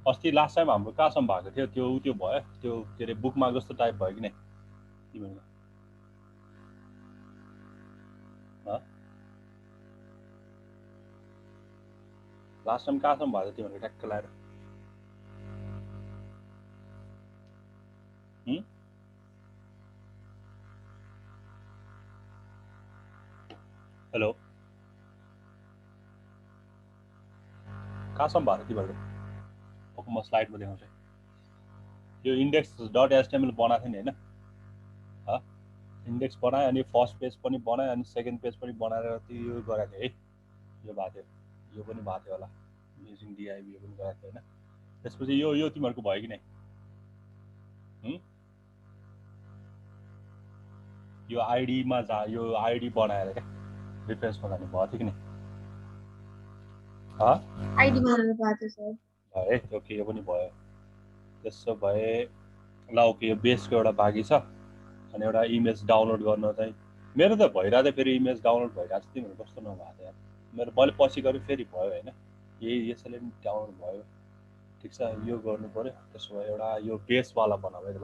अस्ति last time हाम्रो कहाँसम्म भएको थियो त्यो भयो त्यो के अरे बुकमार्क जस्तो टाइप भयो कि नै तिमीहरूको लास्ट टाइम कहाँसम्म भएको थियो तिमीहरूको ट्याक्क लाएर हेलो कहाँसम्म भएको तिमीहरूको म स्लाइडमा देखाउँछु यो index.html बनाएको थिएँ नि होइन इन्डेक्स बनाएँ अनि फर्स्ट पेज पनि बनाएँ अनि सेकेन्ड पेज पनि बनाएर यो गरेको थिएँ है यो भएको थियो यो पनि भएको थियो होला युजिङ डिआइबी यो पनि गरेको थियो होइन त्यसपछि यो तिमीहरूको भयो कि नै यो आइडीमा यो आइडी बनाएर क्या रिफ्रेन्समा जाने भएको थियो कि नै आइडी बनाउनु पर्छ सर है ओके यो पनि भयो त्यसो भए ल ओके यो बेसको एउटा बाँकी छ अनि एउटा इमेज डाउनलोड गर्न चाहिँ मेरो त भइरहेको थियो फेरि इमेज डाउनलोड भइरहेको छ तिमीहरू कस्तो नभएको थियो मेरो मैले पछि गरेँ फेरि भयो होइन यही यसैले पनि डाउनलोड भयो ठिक छ यो गर्नु पऱ्यो त्यसो भए एउटा यो बेसवाला बनाऊ है ल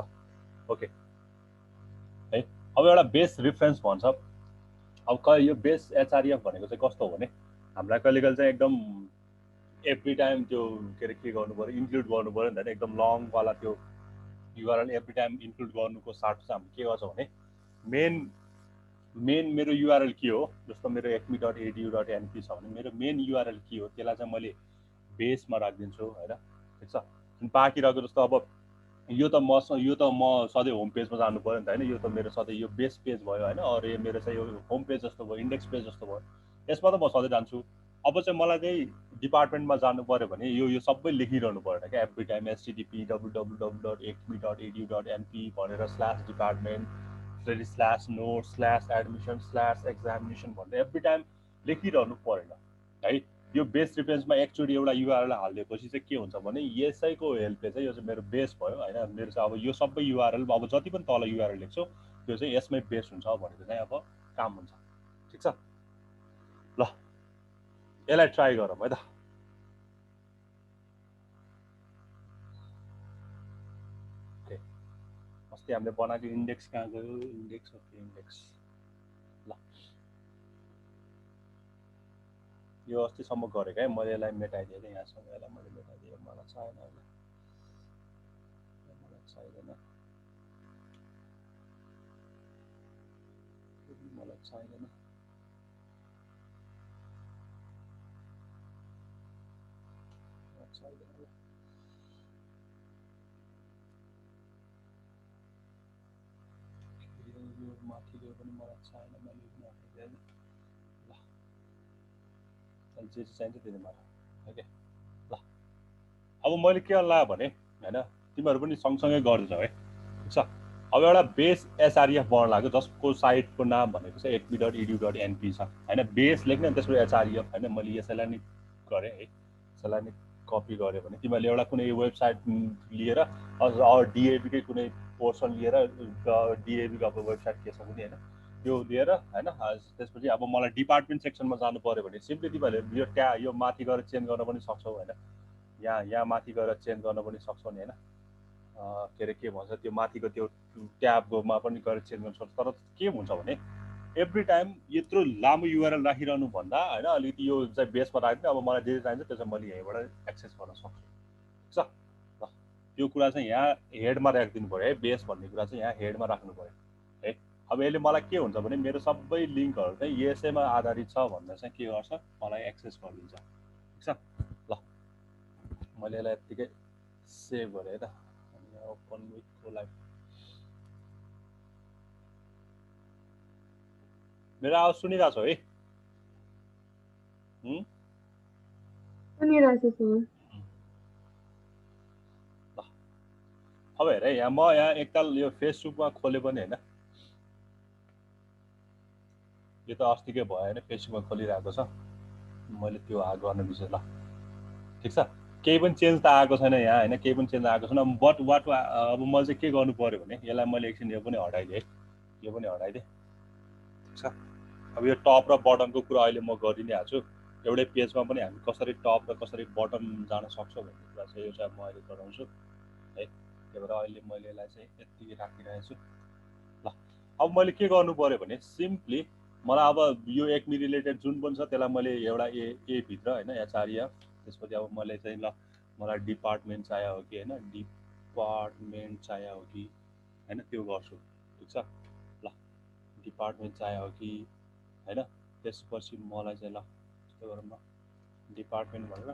ओके है अब एउटा बेस रिफरेन्स भन्छ अब यो बेस एचआरएफ भनेको चाहिँ कस्तो हो भने हामीलाई कहिले कहिले चाहिँ एकदम एभ्री टाइम त्यो के अरे के गर्नु पऱ्यो इन्क्लुड गर्नु पऱ्यो नि त एकदम लङवाला त्यो युआरएल एभ्री टाइम इन्क्लुड गर्नुको साथ चाहिँ हामी के गर्छौँ भने मेन मेरो युआरएल के हो जस्तो मेरो acme.edu.np छ भने मेरो मेन युआरएल के हो त्यसलाई चाहिँ मैले बेसमा राखिदिन्छु होइन ठिक छ बाँकी रहेको जस्तो अब यो त म सधैँ होम पेजमा जानु पऱ्यो नि त होइन यो त मेरो सधैँ यो बेस पेज भयो होइन अरू यो मेरो चाहिँ यो होम पेज जस्तो भयो इन्डेक्स पेज जस्तो भयो यसमा त म सधैँ जान्छु अब चाहिँ मलाई चाहिँ डिपार्टमेन्टमा जानु पऱ्यो भने यो सबै लेखिरहनु परेन क्या एभ्री टाइम http://www.acme.edu.np भनेर /department /notes/admission/examination भनेर एभ्री टाइम लेखिरहनु परेन है यो बेस रिफरेन्समा एकचोटि एउटा युआरएल हालिदिएपछि चाहिँ के हुन्छ भने यसैको हेल्पले चाहिँ यो चाहिँ मेरो बेस भयो होइन मेरो चाहिँ अब यो सबै युआरएल अब जति पनि तल युआरएल लेख्छौँ त्यो चाहिँ यसमै बेस हुन्छ भनेको चाहिँ अब काम हुन्छ ठिक छ ल यसलाई ट्राई गरौँ है त अस्ति हामीले बनाएको इन्डेक्स कहाँ गयो इन्डेक्स ल यो अस्तिसम्म गरेको है मैले यसलाई मेटाइदिएँ कि यहाँसम्म यसलाई मैले मेटाइदिएँ मलाई चाहिएन अहिले मलाई चाहिँदैन मलाई चाहिँदैन यो माथिको पनि मलाई चाहिएन मैले नहेरेँ ल जे चाहिन्छ त्यति मात्र ओके ल अब मैले के गर्नु लाग्यो भने होइन तिमीहरू पनि सँगसँगै गर्दैछौ है ठिक छ अब एउटा बेस एचआरएफ बनाउनु लाग्यो जसको साइटको नाम भनेको चाहिँ acme.edu.np छ होइन बेस लेख्ने त्यसको एचआरएफ होइन मैले यसैलाई नि गरेँ है यसैलाई नि कपी गरेँ भने तिमीहरूले एउटा कुनै वेबसाइट लिएर डिएबीकै कुनै पोर्सन लिएर डिएबीको अब वेबसाइट के छ कुनै होइन त्यो लिएर होइन त्यसपछि अब मलाई डिपार्टमेन्ट सेक्सनमा जानु पऱ्यो भने सिम्पली तिमीहरूले यो माथि गएर चेन्ज गर्न पनि सक्छौ होइन यहाँ माथि गएर चेन्ज गर्न पनि सक्छौ नि होइन के अरे के भन्छ त्यो माथिको त्यो ट्याबमा पनि गएर चेन्ज गर्न सक्छ तर के हुन्छ भने एभ्री टाइम यत्रो लामो युआरएल राखिरहनु भन्दा होइन अलिकति यो चाहिँ बेसमा राखिदिनु अब मलाई जे चाहिन्छ त्यो चाहिँ मैले यहीँबाट एक्सेस गर्न सक्छु ठिक छ ल त्यो कुरा चाहिँ यहाँ हेडमा राखिदिनु पऱ्यो है बेस भन्ने कुरा चाहिँ यहाँ हेडमा राख्नु पऱ्यो है अब यसले मलाई के हुन्छ भने मेरो सबै लिङ्कहरू चाहिँ यसैमा आधारित छ भनेर चाहिँ के गर्छ मलाई एक्सेस गरिदिन्छ ठिक छ ल मैले यसलाई यत्तिकै सेभ गरेँ है त ओपन विथ कोलाइभ मेरो आवाज सुनिरहेको छौ है सुनिरहेको छु ल अब हेर यहाँ म यहाँ एकताल यो फेसबुकमा खोले पनि होइन यो त अस्तिकै भयो होइन फेसबुकमा खोलिरहेको छ मैले त्यो गर्न बिर्सेँ ल ठिक छ केही पनि चेन्ज त आएको छैन यहाँ होइन केही पनि चेन्ज आएको छैन बट वाट अब मैले चाहिँ के गर्नु पऱ्यो भने यसलाई मैले एकछिन यो पनि हटाइदिएँ यो पनि हटाइदिएँ ठिक छ अब यो टप र बटमको कुरा अहिले म गरि नै हाल्छु एउटै पेजमा पनि हामी कसरी टप र कसरी बटम जान सक्छौँ भन्ने कुरा चाहिँ यो चाहिँ म अहिले गराउँछु है। त्यही भएर अहिले मैले यसलाई चाहिँ यति राखिरहेको छु। ल अब मैले के गर्नु पर्यो भने सिम्पली मलाई अब यो एक्मी रिलेटेड जुन पनि छ त्यसलाई मैले एउटा ए भित्र होइन एचआरएफ, त्यसपछि अब मैले चाहिँ ल मलाई डिपार्टमेन्ट चाहियो हो कि होइन डिपार्टमेन्ट चाहियो हो कि होइन त्यो गर्छु। ठिक छ। ल डिपार्टमेन्ट चाहियो हो कि होइन, त्यसपछि मलाई चाहिँ ल यस्तो गरौँ न डिपार्टमेन्ट भनेर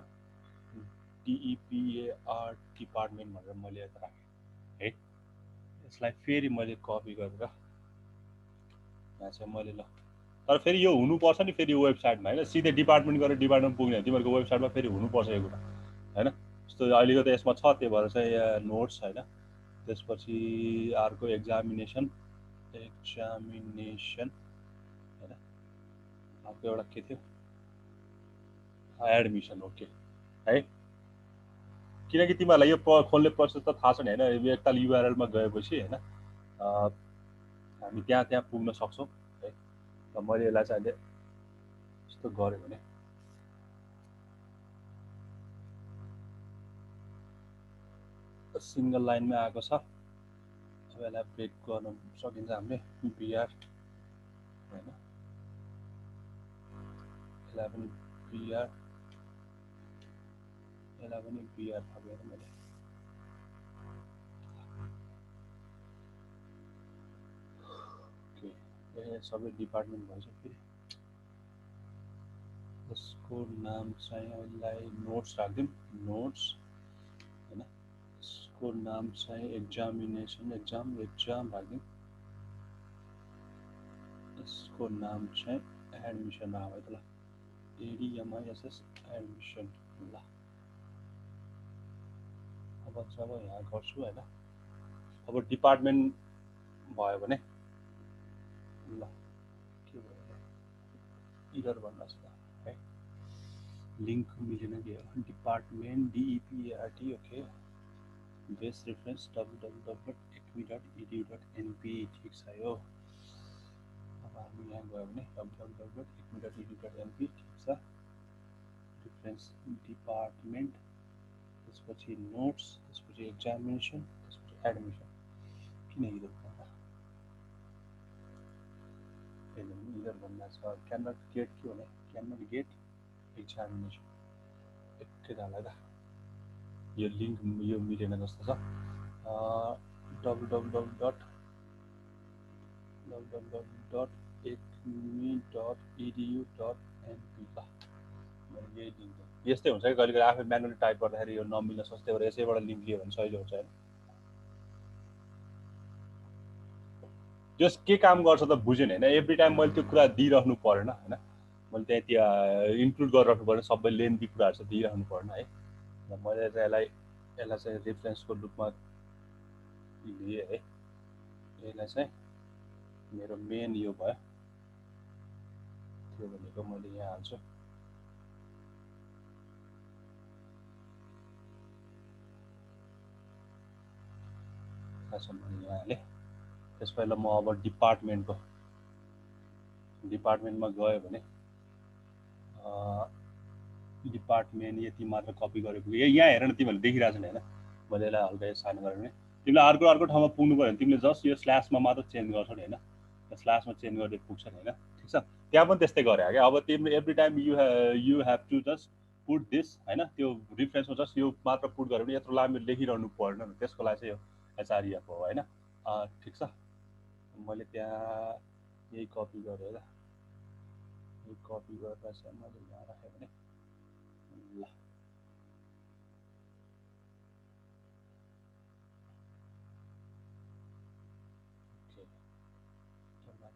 डिइपिएआर डिपार्टमेन्ट भनेर मैले यता राखेँ है। यसलाई फेरि मैले कपी गरेर यहाँ चाहिँ मैले ल तर फेरि यो हुनुपर्छ नि फेरि वेबसाइटमा होइन, सिधै डिपार्टमेन्ट गरेर डिपार्टमेन्ट पुग्ने तिमीहरूको वेबसाइटमा फेरि हुनुपर्छ यो कुरा होइन। जस्तो अहिलेको त यसमा छ, त्यही भएर चाहिँ नोट्स होइन, त्यसपछि अर्को एक्जामिनेसन होइन, अर्को एउटा के थियो एडमिसन। ओके है, किनकि तिमीहरूलाई यो खोल्ने प्रोसेस त थाहा छ नि होइन। एकताल युआरएलमा गएपछि होइन हामी त्यहाँ पुग्न सक्छौँ है। र मैले यसलाई चाहिँ अहिले यस्तो गरेँ भने सिङ्गल लाइनमै आएको छ। अब यसलाई ब्रेक गर्न सकिन्छ हामीले बिआर होइन, यसलाई पनि बिआर, यसलाई पनि बिआर थपेर मैले सबै डिपार्टमेन्ट भएछ। फेरि यसको नाम चाहिँ यसलाई नोट्स राखिदिउँ, नोट्स होइन, यसको नाम चाहिँ एक्जामिनेसन एक्जाम राखिदिउँ, यसको नाम चाहिँ एडमिसन राख्यो त ल एडिएमआइएसएस एडमिसन। ल अब जब यहाँ गर्छु होइन, अब डिपार्टमेन्ट भयो भने ल के भयो इरर भन्नु छ है, लिङ्क मिलेन कि हो department D E P A R T. Okay base reference www.acme.edu.np ठिक छ यो। अब हामी यहाँ गयो भने www.acme.edu.np ठिक छ। रेफरेन्स डिपार्टमेन्ट, त्यसपछि नोट्स, त्यसपछि एक्जामिनेसन, त्यसपछि एडमिसन। किन इरर भन्दा इरर भन्दा छ क्यानट गेट के भने क्यानट गेट एक्जामिनेसन एकैताललाई त यो लिङ्क यो मिलेन जस्तो छ। www.acme.edu.np ल मैले यही लिङ्क यस्तै हुन्छ कि कहिले आफै म्यानुअली टाइप गर्दाखेरि यो नमिल्न सक्छ, त्यही भएर यसैबाट लिङ्क लियो भने सजिलो हुन्छ होइन। जस के काम गर्छ त बुझेन होइन, एभ्री टाइम मैले त्यो कुरा दिइराख्नु परेन होइन, मैले त्यहाँ इन्क्लुड गरिराख्नु परेन, सबै लेन्थी कुराहरू चाहिँ दिइराख्नु परेन है। र मैले चाहिँ यसलाई चाहिँ रेफरेन्सको रूपमा लिएँ है। यसलाई चाहिँ मेरो मेन यो भयो, त्यो भनेको मैले यहाँ हाल्छु मैले यहाँ हालेँ। त्यसपछि म अब डिपार्टमेन्टमा गयो भने डिपार्टमेन्ट यति मात्र कपी गरेको यहाँ हेर न, तिमीहरूले देखिरहेको छैन होइन। मैले यसलाई हल्का सानो गरेँ भने तिमीलाई अर्को ठाउँमा पुग्नु पऱ्यो भने तिमीले जस्ट यो स्ल्यासमा मात्र चेन्ज गर्छौ नि होइन, स्ल्यासमा चेन्ज गर्दै पुग्छ नि होइन। ठिक छ, त्यहाँ पनि त्यस्तै गरे क्या। अब तिमीले every time you have to just put this होइन, त्यो रिफरेन्समा जस्ट यो मात्र पुट गऱ्यो भने यत्रो लामो लेखिरहनु पर्दैन, त्यसको लागि चाहिँ यो एचआरएफ हो होइन। ठिक छ, मैले त्यहाँ यही कपी गरेँ ल, यही कपी गरेर चाहिँ मैले यहाँ राखेँ भने ल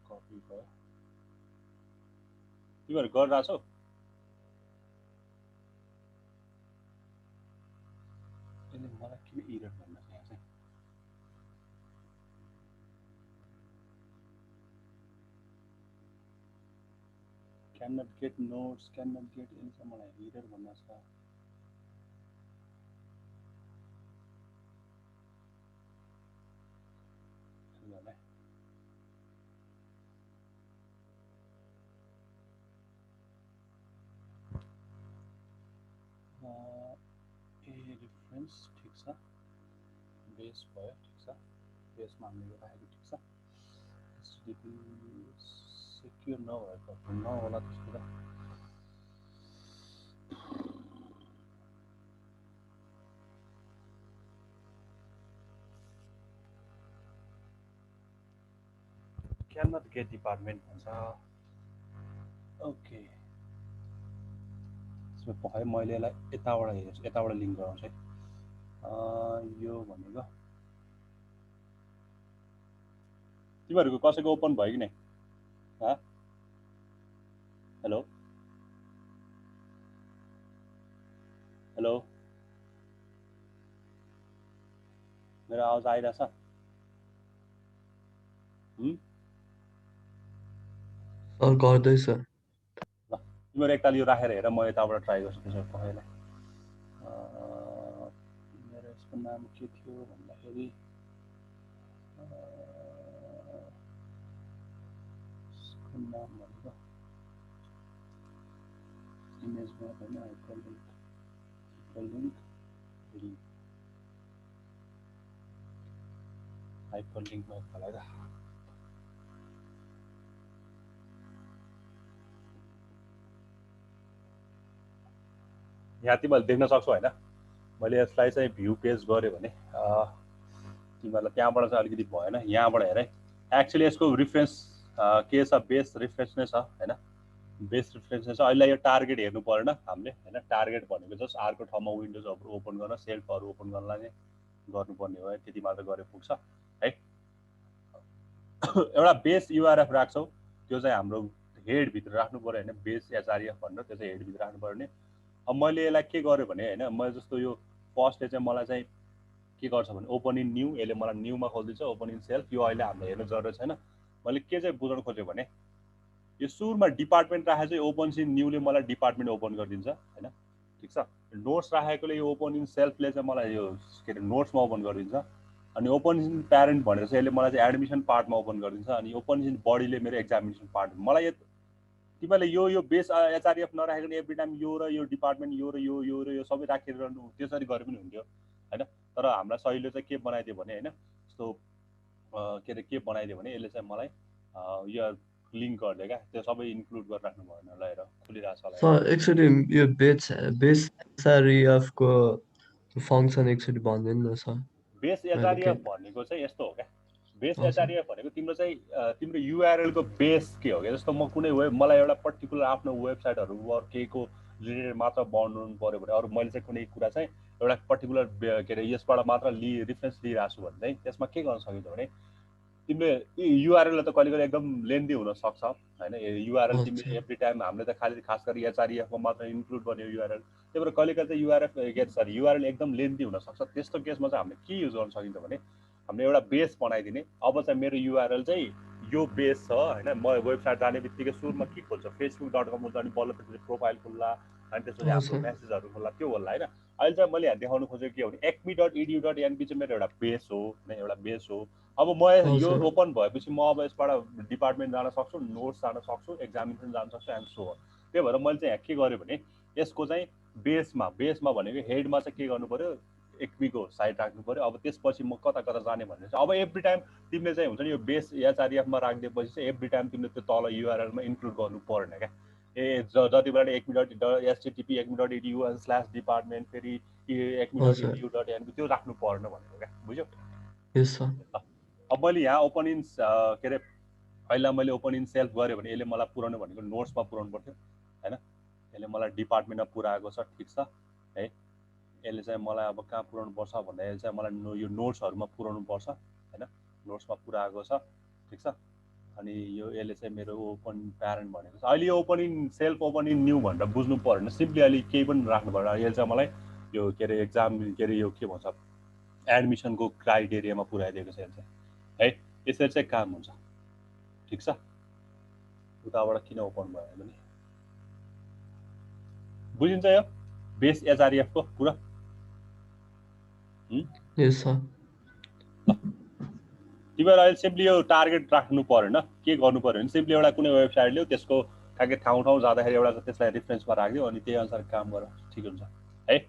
कपी भयो। तिमीहरू गरिरहेछौ यसले मलाई किन इरर भन्न यहाँ चाहिँ cannot get notes cannot get यसले चाहिँ मलाई इरर भन्न छ। रेफरेन्स ठिक छ बेस भयो ठिक छ बेसमा हामीले राखेको ठिक छ एचटिटीपी सेक्युर नभएको नहोला त्यसको त cannot get department भन्छ ओके त्यसमा पखायो मैले यसलाई यताबाट हेर्छु यताबाट लिङ्क गराउँछु है यो भनेको तिमीहरूको कसैको ओपन भयो कि नै हेलो हेलो मेरो आवाज आइरहेछ सर गर्दैछ ल तिमीहरू एकताल यो राखेर हेर म यताबाट ट्राई गर्छु त्यसो पखायोलाई मेरो यसको नाम के थियो भन्दाखेरि यसको नाम भनेको इमेजमा होइन हाइपरलिङ्कमा एकताल है यहाँ तिमीहरूले देख्न सक्छौ होइन मैले यसलाई चाहिँ भ्यू पेज गरेँ भने तिमीहरूलाई त्यहाँबाट चाहिँ अलिकति भएन यहाँबाट हेर एक्चुअली यसको रिफरेन्स के छ बेस रिफरेन्स नै छ होइन बेस रिफरेन्स नै छ अहिले यो टार्गेट हेर्नु परेन हामीले होइन टार्गेट भनेको जस्ट अर्को ठाउँमा विन्डोजहरू ओपन गर्न सेल्फहरू ओपन गर्नलाई नै गर्नुपर्ने हो त्यति मात्र गरे पुग्छ है एउटा बेस युआरएफ राख्छौ त्यो चाहिँ हाम्रो हेडभित्र राख्नु पऱ्यो होइन बेस एचआरएफ भनेर त्यो चाहिँ हेडभित्र राख्नु पर्ने अब मैले यसलाई के गरेँ भने होइन मैले जस्तो यो फर्स्टले चाहिँ मलाई चाहिँ के गर्छ भने ओपन इन न्यू यसले मलाई न्यूमा खोलिदिन्छ ओपन इन सेल्फ यो अहिले हामीले हेर्नु जरुरत छैन मैले के चाहिँ बुझाउन खोजेँ भने यो सुरुमा डिपार्टमेन्ट राखेको चाहिँ ओपन इन न्यूले मलाई डिपार्टमेन्ट ओपन गरिदिन्छ होइन ठिक छ नोट्स राखेकोले यो ओपन इन सेल्फले चाहिँ मलाई यो के अरे नोट्समा ओपन गरिदिन्छ अनि ओपन इन प्यारेन्ट भनेर चाहिँ यसले मलाई चाहिँ एडमिसन पार्टमा ओपन गरिदिन्छ अनि ओपन इन बडीले मेरो एक्जामिनेसन पार्ट मलाई तिमीले यो बेस एचआरएफ नराखेको एभ्री टाइम यो र यो डिपार्टमेन्ट यो र यो सबै राखेर त्यसरी गरे पनि हुन्थ्यो होइन तर हामीलाई सहिलो चाहिँ के बनाइदियो भने होइन यस्तो के अरे के बनाइदियो भने यसले चाहिँ मलाई यो लिङ्क गरिदियो क्या त्यो सबै इन्क्लुड गरेर राख्नु भएन ल हेर खुलिरहेको छ सर एकचोटि यो बेस एचआरएफको फङ्सन एकचोटि भनिदिनु न सर बेस एचआरएफ भनेको चाहिँ यस्तो हो क्या बेस एचआरएफ भनेको तिम्रो चाहिँ तिम्रो युआरएलको बेस के हो क्या जस्तो म कुनै मलाई एउटा पर्टिकुलर आफ्नो वेबसाइटहरू केहीको रिलेटेड मात्र बनाउनु पऱ्यो भने अरू मैले चाहिँ कुनै कुरा चाहिँ एउटा पर्टिकुलर के अरे यसबाट मात्र रिफरेन्स लिइरहेको छु भने चाहिँ त्यसमा के गर्न सकिन्छ भने तिमीले युआरएल त कहिले कहिले एकदम लेन्दी हुनसक्छ होइन युआरएल तिमीले एभ्री टाइम हामीले त खास गरी एचआरएफमा मात्र इन्क्लुड गर्ने युआरएल त्यही भएर कहिले कहिले चाहिँ युआरएल एकदम लेन्दी हुनसक्छ त्यस्तो केसमा चाहिँ हामीले के युज गर्न सकिन्छ भने हामीले एउटा बेस बनाइदिने अब चाहिँ मेरो युआरएल चाहिँ यो बेस छ होइन म वेबसाइट जाने बित्तिकै सुरुमा के खोल्छ facebook.com हुन्छ अनि बल्ल त्यसपछि प्रोफाइल खुल्ला अनि त्यसपछि हाम्रो मेसेजहरू खुल्ला त्यो होला होइन अहिले चाहिँ मैले यहाँ देखाउनु खोजेको के हो भने acme.edu.np चाहिँ मेरो एउटा बेस हो होइन एउटा बेस हो अब म यो ओपन भएपछि म अब यसबाट डिपार्टमेन्ट जान सक्छु नोट्स जान सक्छु एक्जामिनेसन जान सक्छु एन्ड सो त्यही भएर मैले चाहिँ यहाँ के गरेँ भने यसको चाहिँ बेसमा भनेको हेडमा चाहिँ के गर्नु पऱ्यो एक्मीको साइड राख्नु पऱ्यो अब त्यसपछि म कता कता जाने भन्ने चाहिँ अब एभ्री टाइम तिमीले चाहिँ हुन्छ नि यो बेस एचआरएफमा राखिदिएपछि चाहिँ एभ्री टाइम तिमीले त्यो तल युआरएलमा इन्क्लुड गर्नु परेन क्या जति बेला acme.edu/department फेरि acme.edu.np त्यो राख्नु पर्न भनेको क्या बुझ्यौ अब मैले यहाँ ओपन इन के अरे पहिला मैले ओपन इन सेल्फ गरेँ भने यसले मलाई पुऱ्याउनु भनेको नोट्समा पुऱ्याउनु पर्थ्यो होइन यसले मलाई डिपार्टमेन्टमा पुऱ्याएको छ ठिक छ है यसले चाहिँ मलाई अब कहाँ पुऱ्याउनु पर्छ भन्दाखेरि चाहिँ मलाई यो नोट्सहरूमा पुऱ्याउनु पर्छ होइन नोट्समा पुऱ्याएको छ ठिक छ अनि यो यसले चाहिँ मेरो ओपन प्यारेन्ट भनेको छ अहिले यो open in self open in new भनेर बुझ्नु परेन सिम्पली अहिले केही पनि राख्नु पर्दैन यसले चाहिँ मलाई यो के अरे एक्जाम के अरे यो के भन्छ एडमिसनको क्राइटेरियामा पुऱ्याइदिएको छ यसले चाहिँ है यसरी चाहिँ काम हुन्छ ठिक छ उताबाट किन ओपन भयो भने बुझिन्छ यो बेस एचआरएफको कुरा तिमीहरू अहिले सिम्पली यो टार्गेट राख्नु परेन के गर्नु पर्यो भने सिम्पली एउटा कुनै वेबसाइट लियो त्यसको ठ्याक्कै ठाउँ जाँदाखेरि एउटा त्यसलाई रिफरेन्समा राखिदियो अनि त्यही अनुसार काम गर ठिक हुन्छ है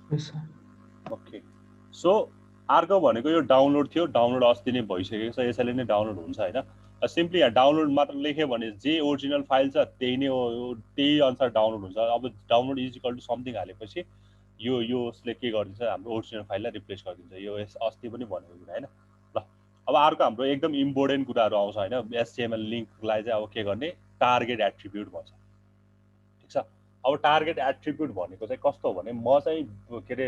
Yes, sir. ओके सो अर्को भनेको यो डाउनलोड थियो डाउनलोड अस्ति नै भइसकेको छ यसैले नै डाउनलोड हुन्छ होइन सिम्पली यहाँ डाउनलोड मात्र लेख्यो भने जे ओरिजिनल फाइल छ त्यही नै हो त्यही अनुसार डाउनलोड हुन्छ अब download is equal to something हालेपछि यो उसले के गरिदिन्छ हाम्रो ओरिजिनल फाइललाई रिप्लेस गरिदिन्छ यो अस्ति पनि भनेको कुरा होइन ल अब अर्को हाम्रो एकदम इम्पोर्टेन्ट कुराहरू आउँछ होइन एचटिएमएल लिङ्कलाई चाहिँ अब के गर्ने टार्गेट एट्रिब्युट भन्छ ठिक छ अब टार्गेट एट्रिब्युट भनेको चाहिँ कस्तो हो भने म चाहिँ के अरे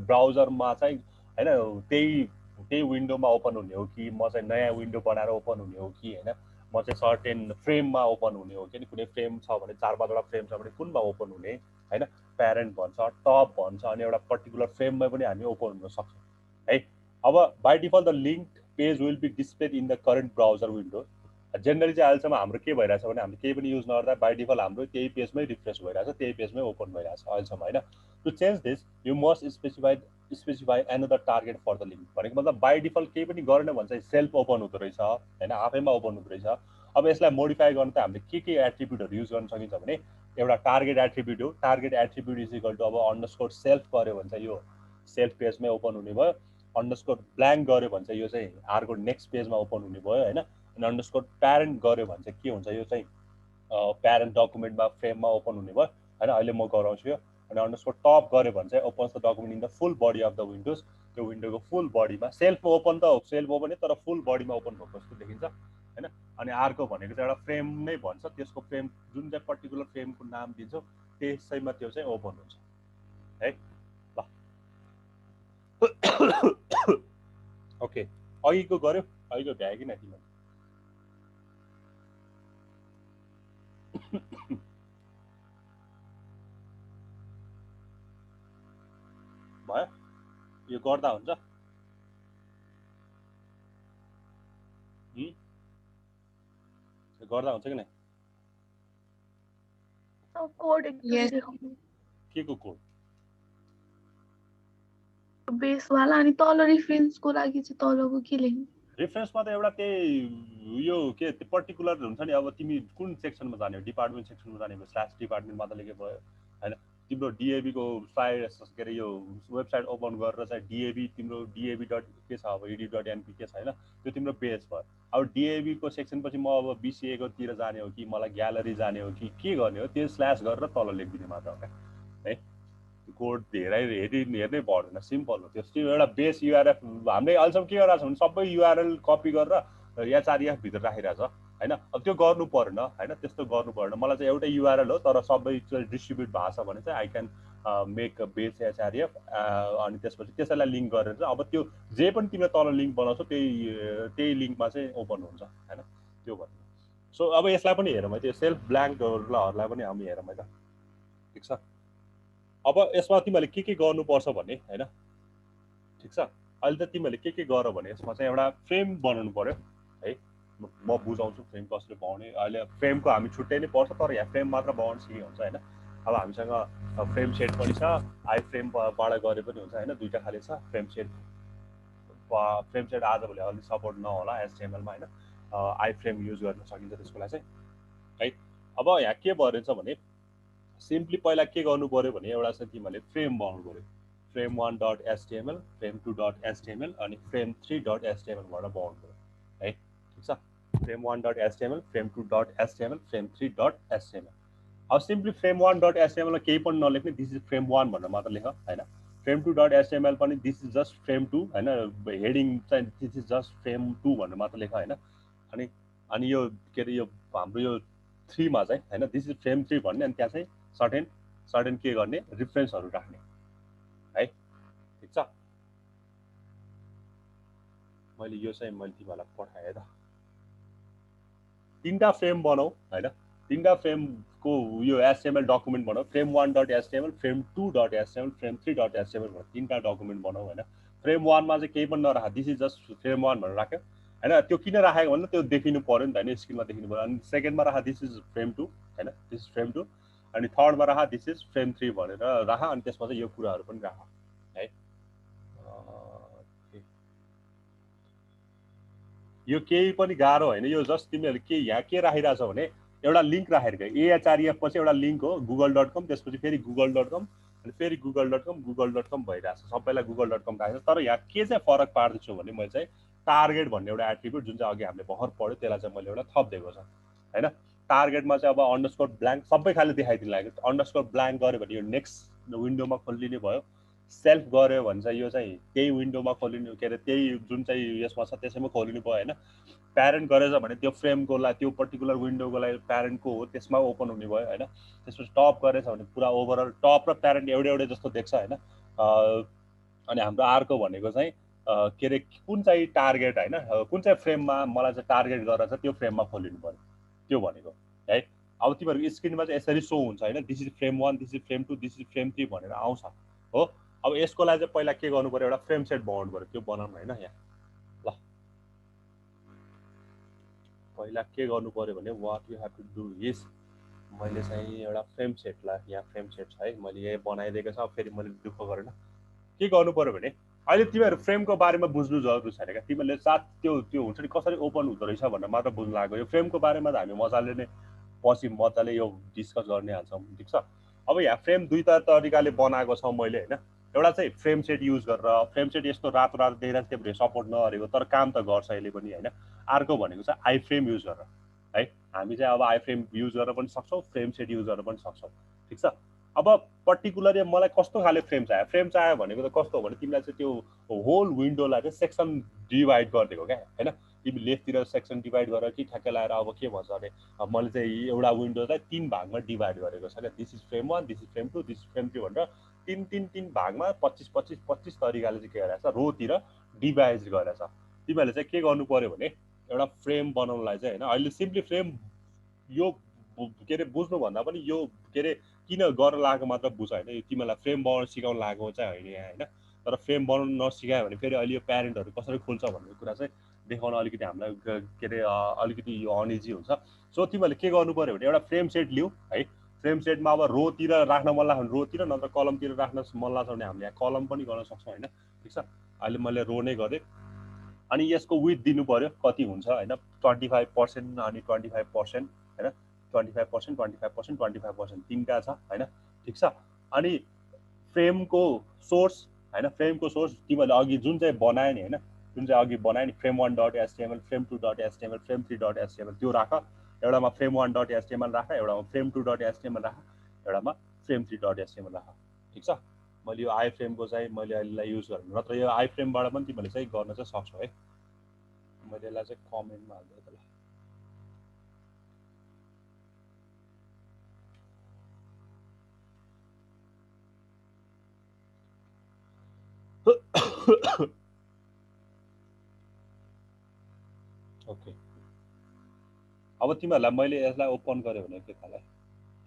ब्राउजरमा चाहिँ होइन त्यही विन्डोमा ओपन हुने हो कि म चाहिँ नयाँ विन्डो बनाएर ओपन हुने हो कि होइन म चाहिँ सर्टेन फ्रेममा ओपन हुने हो कि कुनै फ्रेम छ भने 4-5वटा फ्रेम छ भने कुनमा ओपन हुने होइन प्यारेन्ट भन्छ टप भन्छ अनि एउटा पर्टिकुलर फ्रेममा पनि हामी ओपन हुन सक्छौँ है अब by default the link page will be displayed in the current browser window generally चाहिँ अहिलेसम्म हाम्रो के भइरहेछ भने हामीले केही पनि युज नगर्दा बाई डिफल्ट हाम्रो त्यही पेजमै रिफ्रेस भइरहेछ त्यही पेजमै ओपन भइरहेछ अहिलेसम्म होइन to change this you must specify another target for the link भनेको मतलब बाई डिफल्ट केही पनि गरेन भने चाहिँ सेल्फ ओपन हुँदो रहेछ होइन आफैमा ओपन हुँदो रहेछ अब यसलाई मोडिफाई गर्न त हामीले के एट्रिब्युटहरू युज गर्न सकिन्छ भने एउटा टार्गेट एट्रिब्युट हो target attribute is equal to अब अन्डरस्कोर सेल्फ गऱ्यो भने चाहिँ यो सेल्फ पेजमै ओपन हुने भयो अन्डरस्कोर ब्ल्याङ्क गऱ्यो भने चाहिँ यो चाहिँ अर्को नेक्स्ट पेजमा ओपन हुने भयो होइन अनि अन्डरस्कोर प्यारेन्ट गऱ्यो भने चाहिँ के हुन्छ यो चाहिँ प्यारेन्ट डकुमेन्टमा फ्रेममा ओपन हुने भयो होइन अहिले म गराउँछु यो अनि अन्डरस्कोर टप गऱ्यो भने चाहिँ opens the document in the full body of the windows त्यो विन्डोको फुल बडीमा सेल्फ ओपन त सेल्फ ओपन तर फुल बडीमा ओपन भएको जस्तो देखिन्छ होइन अनि अर्को भनेको चाहिँ एउटा फ्रेम नै भन्छ त्यसको फ्रेम जुन चाहिँ पर्टिकुलर फ्रेमको नाम दिन्छौँ त्यसैमा त्यो चाहिँ ओपन हुन्छ है ल ओके अघिको गऱ्यो अघिको भ्यायो कि न तिमीले भयो यो गर्दा हुन्छ गर्दा हुन्छ कि नै कोड Yes. के को कोड बेस वाला अनि तल रेफरेन्सको लागि चाहिँ तलको के लेख्नु रेफरेन्समा त एउटा त्यही यो के पर्टिकुलर हुन्छ नि अब तिमी कुन सेक्सनमा जाने हो डिपार्टमेन्ट सेक्सनमा जाने भयो स्ल्यास डिपार्टमेन्टमा त लेखे भयो होइन तिम्रो डिएबीको साइड के अरे यो वेबसाइट ओपन गरेर चाहिँ डिएबी तिम्रो डिएबी डट के छ अब इडी डट एनपी के छ होइन त्यो तिम्रो पेज भयो अब डिएबीको सेक्सनपछि म अब बिसिएकोतिर जाने हो कि मलाई ग्यालरी जाने हो कि के गर्ने हो त्यो स्ल्यास गरेर तल लेखिदिने मात्र हो क्या है कोड धेरै हेर्नै पर्दैन सिम्पल हो त्यो एउटा बेस युआरएफ हामीले अहिलेसम्म के गरिरहेको छ भने सबै युआरएल कपी गरेर एचआरएफ भित्र राखिरहेछ होइन अब त्यो गर्नु परेन होइन त्यस्तो गर्नु परेन मलाई चाहिँ एउटै युआरएल हो तर सबै डिस्ट्रिब्युट भएको छ भने चाहिँ I can make base HRF अनि त्यसपछि त्यसैलाई लिङ्क गरेर चाहिँ अब त्यो जे पनि तिमीले तल लिङ्क बनाउँछौ त्यही लिङ्कमा चाहिँ ओपन हुन्छ होइन त्यो भन्नु सो अब यसलाई पनि हेरौँ है त्यो सेल्फ ब्ल्याङ्कहरूलाई पनि हामी हेरौँ है त ठिक छ अब यसमा तिमीहरूले के गर्नुपर्छ भने होइन ठिक छ अहिले त तिमीहरूले के गर भने यसमा चाहिँ एउटा फ्रेम बनाउनु पर्यो है म बुझाउँछु फ्रेम कसले बनाउने अहिले फ्रेमको हामी छुट्टै नै पर्छ तर यहाँ फ्रेम मात्र बनाउनु सिके हुन्छ होइन अब हामीसँग फ्रेम सेट पनि छ आई फ्रेमबाट गरे पनि हुन्छ होइन दुईवटा खाले छ फ्रेम सेट आजभोलि अलिक सपोर्ट नहोला एचटिएमएलमा होइन आई फ्रेम युज गर्न सकिन्छ त्यसको लागि चाहिँ है अब यहाँ के भइरहेछ भने सिम्पली पहिला के गर्नु पर्यो भने एउटा चाहिँ तिमीहरूले फ्रेम बनाउनु पर्यो frame 1 dot html frame 2 dot html अनि frame 3 dot html भनेर बनाउनु पर्यो है ठिक छ frame 1 dot html frame 2 dot html frame 3 dot html अब सिम्पली frame 1 dot html मा केही पनि नलेख्ने दिस इज frame 1 भनेर मात्र लेख हैन frame 2 dot html पनि दिस इज जस्ट frame 2 हैन हेडिङ चाहिँ दिस इज जस्ट frame 2 भनेर मात्र लेख हैन अनि यो के रे यो हाम्रो यो 3 मा चाहिँ हैन दिस इज frame 3 भन्ने अनि त्यहाँ चाहिँ सर्टेन के गर्ने रेफरेन्सहरु राख्ने है ठीक छ मैले यो चाहिँ मैले तिमीलाई पठाए त तीनटा फ्रेम बनाऊ हैन तीनटा फ्रेम को यो एचटीएमएल डकुमेन्ट बनाऊ frame 1 dot html frame 2 dot html frame 3 dot html भनेर तीनटा डकुमेन्ट बनाऊ हैन frame 1 मा चाहिँ केही पनि नराख दिस इज जस्ट frame 1 भनेर राख्यो हैन त्यो किन राखेको भन्दा त्यो देखिनु पर्यो नि त हैन स्क्रिनमा देखिनु पर्यो अनि सेकेन्डमा राख दिस इज frame 2 हैन दिस इज frame 2 अनि थर्डमा राख दिस इज frame 3 भनेर राख अनि त्यसमा चाहिँ यो कुराहरु पनि राख है यो केही पनि गाह्रो हैन यो जस्ट तिमीहरु के यहाँ के राखिरा छ भने एउटा लिंक राखेर गए AHREF पछि एउटा लिंक हो google.com त्यसपछि फेरि google.com अनि फेरि गुगल.com भइरहेछ, सबैलाई गुगल.com राखेको छ। तर यहाँ के चाहिँ फरक पार्दैछु भने मैले चाहिँ टार्गेट भन्ने एउटा एट्रिब्युट जुन चाहिँ अघि हामीले भर्खर पढ्यो त्यसलाई चाहिँ मैले एउटा थपिदिएको छ हैन। टार्गेटमा चाहिँ अब अन्डरस्कोर ब्ल्याङ्क सबै खाले देखाइदिनु लाग्यो। अन्डरस्कोर ब्ल्याङ्क गऱ्यो भने यो नेक्स्ट विन्डोमा खोलिने भयो, सेल्फ गऱ्यो भने चाहिँ यो चाहिँ त्यही विन्डोमा खोलिनु, के अरे त्यही जुन चाहिँ यसमा छ त्यसैमा खोलिनु भयो हैन। प्यारेन्ट गरेछ भने त्यो फ्रेमको लागि त्यो पर्टिकुलर विन्डोको लागि प्यारेन्टको हो त्यसमा ओपन हुने भयो हैन। त्यसपछि टप गरेछ भने पुरा ओभरअल टप र प्यारेन्ट एउटै जस्तो देख्छ हैन। अनि हाम्रो अर्को भनेको चाहिँ के अरे कुन चाहिँ टार्गेट हैन, कुन चाहिँ फ्रेममा मलाई चाहिँ टार्गेट गरेर चाहिँ त्यो फ्रेममा खोलिनु पर्यो त्यो भनेको है। अब तिमीहरूको स्क्रिनमा चाहिँ यसरी सो हुन्छ हैन, this is frame 1, this is frame 2, this is frame 3 भनेर आउँछ हो। अब यसको लागि चाहिँ पहिला के गर्नु पर्यो, एउटा फ्रेम सेट बनाउनु पर्यो, त्यो बनाउनु हैन। यहाँ ल पहिला के गर्नु पर्यो भने what you have to do is मैले चाहिँ एउटा फ्रेम सेटलाई यहाँ फ्रेम सेट छ है, मैले यही बनाइदिएको छ। फेरि मैले दुःख गरेन। के गर्नु पर्यो भने अहिले तिमीहरू फ्रेमको बारेमा बुझ्नु जरुरी छैन क्या, तिमीहरूले साथ त्यो हुन्छ नि कसरी ओपन हुँदो रहेछ भनेर मात्र बुझ्नु लाग्यो। यो फ्रेमको बारेमा त हामी मजाले नै पछि मजाले यो डिस्कस गर्ने हाल्छौँ, ठिक छ। अब यहाँ फ्रेम दुईटा तरिकाले बनाएको छ मैले हैन। एउटा चाहिँ फ्रेम सेट युज गरेर, फ्रेम सेट यस्तो रातो रातो देखिरहेको त्यो सपोर्ट नगरेको तर काम त गर्छ अहिले पनि हैन। अर्को भनेको चाहिँ आई फ्रेम युज गरेर है, हामी चाहिँ अब आई फ्रेम युज गरेर पनि सक्छौँ, फ्रेम सेट युज गरेर पनि सक्छौँ, ठिक छ। अब पर्टिकुलरली मलाई कस्तो खाले फ्रेम चाहियो, फ्रेम चाहियो भनेको त कस्तो हो भने तिमीलाई चाहिँ त्यो होल विन्डोलाई चाहिँ सेक्सन डिभाइड गरिदिएको क्या हैन। तिमी लेफ्टतिर सेक्सन डिभाइड गरेर कि ठ्याक्कै लगाएर अब के भन्छ अरे मैले चाहिँ एउटा विन्डोलाई 3 भागमा डिभाइड गरेको छ क्या। This is frame 1, this is frame 2, this is frame 3 भनेर तीन भागमा 25 तरिकाले चाहिँ के गरेछ रोतिर डिभाइड गरेछ। तिमीहरूले चाहिँ के गर्नु पर्यो भने एउटा फ्रेम बनाउनलाई चाहिँ हैन, अहिले सिम्पली फ्रेम यो के अरे बुझ्नुभन्दा पनि यो के अरे किन गर्न लागेको मात्र बुझ होइन। तिमीलाई फ्रेम बनाउन सिकाउन लागेको चाहिँ होइन यहाँ होइन। तर फ्रेम बनाउन नसिकायो भने फेरि अहिले यो प्यारेन्टहरू कसरी खोल्छ भन्ने कुरा चाहिँ देखाउन अलिकति हामीलाई के अरे अलिकति यो अनइजी हुन्छ। सो तिमीहरूले के गर्नु पर्यो भने एउटा फ्रेम सेट लिऊ है। फ्रेम सेटमा अब रोतिर राख्न मन लाग्छ भने रोतिर, नत्र कलमतिर राख्न मन लाग्छ भने हामीले यहाँ कलम पनि गर्न सक्छौँ होइन, ठिक छ। अहिले मैले रो नै गरेँ। अनि यसको विथ दिनु पर्यो कति हुन्छ होइन, 25% अनि 25% होइन, 25%, 25%, 25% तिनवटा छ होइन, ठिक छ। अनि फ्रेमको सोर्स होइन, फ्रेमको सोर्स तिमीहरूले अघि जुन चाहिँ बनायो नि होइन, जुन चाहिँ अघि बनायो नि frame 1.html, frame 2.html, frame 3.html त्यो राख। एउटामा frame 1.html राख, एउटामा frame 2.html राख, एउटामा frame 3.html राख, ठिक छ। मैले यो आई फ्रेमको चाहिँ मैले अहिलेलाई युज गर्नु, नत्र यो आई फ्रेमबाट पनि तिमीहरूले चाहिँ गर्न चाहिँ सक्छौ है। मैले यसलाई चाहिँ कमेन्टमा हाल्दै ल। ओके, अब तिमीहरूलाई मैले यसलाई ओपन गरेँ भने के थाहा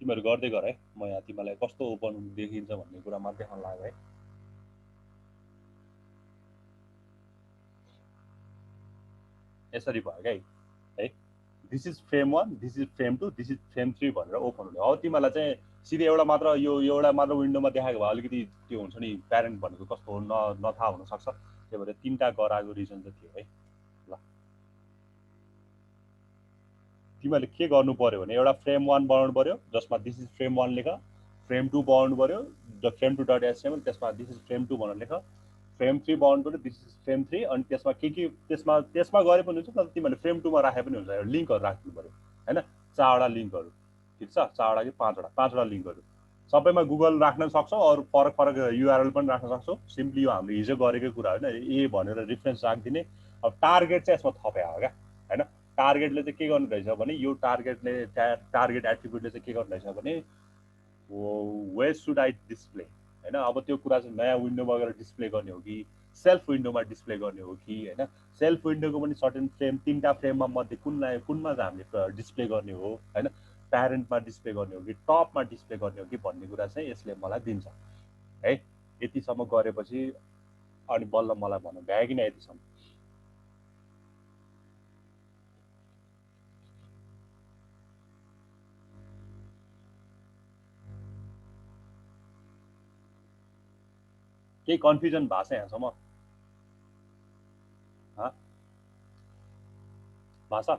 तिमीहरू गर्दै गर है। म यहाँ तिमीलाई कस्तो ओपन देखिन्छ भन्ने कुरा मात्रै देखाउन लाग्यो है। यसरी भयो क्या है, this is frame 1, this is frame 2, this is frame 3 भनेर ओपन हुने। अब तिमीहरूलाई चाहिँ सिधै एउटा मात्र यो एउटा मात्र विन्डोमा देखाएको भए अलिकति त्यो हुन्छ नि, प्यारेन्ट भनेको कस्तो हो नथाहा हुनसक्छ। त्यही भएर 3टा गराएको रिजन चाहिँ थियो है। ल तिमीहरूले के गर्नु पर्यो भने एउटा फ्रेम 1 बनाउनु पर्यो जसमा दिस इज फ्रेम 1 लेख, फ्रेम 2 बनाउनु पर्यो द फ्रेम 2.html, त्यसमा दिस इज फ्रेम 2 भनेर लेख, फ्रेम 3 बनाउनु पर्यो दिस इज फ्रेम 3, अनि त्यसमा के त्यसमा गरे पनि हुन्छ, तर तिमीहरूले फ्रेम 2 मा राखे पनि हुन्छ। लिङ्कहरू राख्नु पर्यो हैन, 4वटा लिङ्कहरू, ठिक छ, 4वटा कि 5वटा लिङ्कहरू। सबैमा गुगल राख्न सक्छौ, अरू फरक युआरएल पनि राख्न सक्छौ। सिम्पली यो हामीले हिजो गरेकै कुरा होइन, ए भनेर रेफरेन्स राखिदिने। अब टार्गेट चाहिँ यसमा थपे हो क्या हैन। टार्गेटले चाहिँ के गर्नु रहेछ भने यो टार्गेट एट्रिब्युटले चाहिँ के गर्नु रहेछ भने वेयर सुड आई डिस्प्ले हैन। अब त्यो कुरा चाहिँ नयाँ विन्डोमा गएर डिस्प्ले गर्ने हो कि सेल्फ विन्डोमा डिस्प्ले गर्ने हो कि हैन। सेल्फ विन्डोको पनि सर्टेन फ्रेम 3टा फ्रेममा मध्ये कुनमा चाहिँ हामीले डिस्प्ले गर्ने हो हैन, प्यारेन्टमा डिस्प्ले गर्ने हो कि टपमा डिस्प्ले गर्ने हो कि भन्ने कुरा चाहिँ यसले मलाई दिन्छ है। यतिसम्म गरेपछि अनि बल्ल मलाई भन्नु भ्यायो कि न यतिसम्म। केही कन्फ्युजन भएको छ यहाँसम्म भाषा?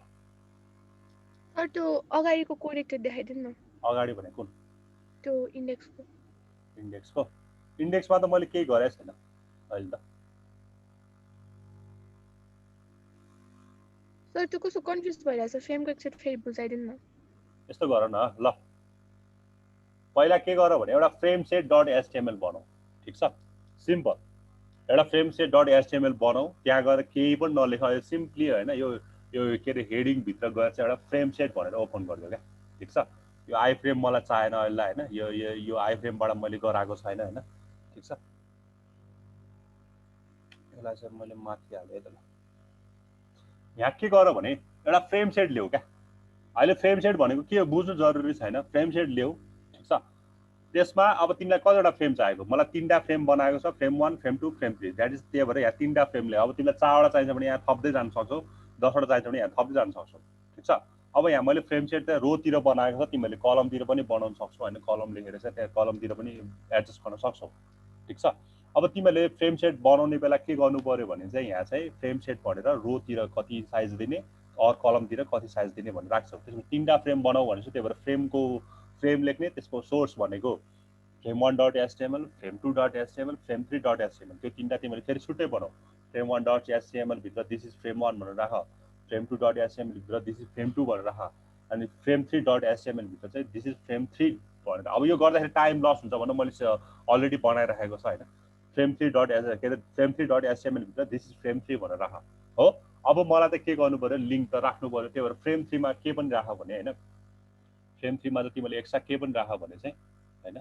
सर त्यो अगाडिको कोरेक्टर देखाइदिनु न। अगाडि भने कुन? त्यो इन्डेक्सको इन्डेक्सको इन्डेक्समा त मैले केही गरेको छैन अहिले त सर त्यो कस्तो कन्फ्युज भइरहेछ फ्रेमको एकचोटि फेरि बुझाइदिनु न यस्तो गर न ल पहिला के गर भने एउटा फ्रेम सेट डट एचटिएमएल बनाऊ ठिक छ सिम्पल एउटा फ्रेम सेट डट एचटिएमएल बनाऊ त्यहाँ गएर केही पनि नलेख सिम्पली होइन यो के अरे हेडिङभित्र गएर चाहिँ एउटा फ्रेम सेट भनेर ओपन गरिदियो क्या ठिक छ यो आई फ्रेम मलाई चाहिएन अहिले होइन यो आई फ्रेमबाट मैले गराएको छैन होइन ठिक छ यसलाई चाहिँ मैले माथि हालेँ त ल यहाँ के गर भने एउटा फ्रेम सेट ल्याऊ क्या अहिले फ्रेम सेट भनेको के हो बुझ्नु जरुरी छैन फ्रेम सेट ल्याऊ ठिक छ त्यसमा अब तिमीलाई कतिवटा फ्रेम चाहिएको मलाई 3टा फ्रेम बनाएको छ frame 1 frame 2 frame 3 that is त्यही भएर यहाँ 3टा फ्रेम ल्याऊ अब तिमीलाई 4वटा चाहिन्छ भने यहाँ थप्दै जान सक्छौ 10वटा चाहिन्छ भने यहाँ थप्दै जान सक्छौ ठिक छ अब यहाँ मैले फ्रेम सेट चाहिँ रोतिर बनाएको छ तिमीले कलमतिर पनि बनाउन सक्छौ होइन कलम लेखेर चाहिँ त्यहाँ कलमतिर पनि एडजस्ट गर्न सक्छौ ठिक छ अब तिमीले फ्रेम सेट बनाउने बेला के गर्नु पर्यो भने चाहिँ यहाँ चाहिँ फ्रेम सेट भनेर रोतिर कति साइज दिने अर कलमतिर कति साइज दिने भनेर राख्छौ त्यसमा 3टा फ्रेम बनाऊ भनेपछि त्यही भएर फ्रेम लेख्ने त्यसको सोर्स भनेको frame 1 dot HTML frame 2 dot HTML frame 3 dot HTML त्यो 3टा तिमीले फेरि छुट्टै बनाऊ फ्रेम 1 डट एचटिएमएल भित्र दिस इज फ्रेम 1 भनेर राख फ्रेम 2 डट एचटिएमएल भित्र दिस इज फ्रेम 2 भनेर राख अनि फ्रेम 3 डट एचटिएमएल भित्र चाहिँ दिस इज फ्रेम 3 भनेर अब यो गर्दाखेरि टाइम लस हुन्छ भनेर मैले अलरेडी बनाइराखेको छ होइन फ्रेम 3 डट के अरे फ्रेम 3 डट एचटिएमएल भित्र दिस इज फ्रेम 3 भनेर राख हो अब मलाई त के गर्नु पर्यो लिङ्क त राख्नु पर्यो त्यही भएर फ्रेम 3 मा के पनि राख भने होइन फ्रेम 3 मा त तिमीले एक्स्ट्रा के पनि राख भने चाहिँ होइन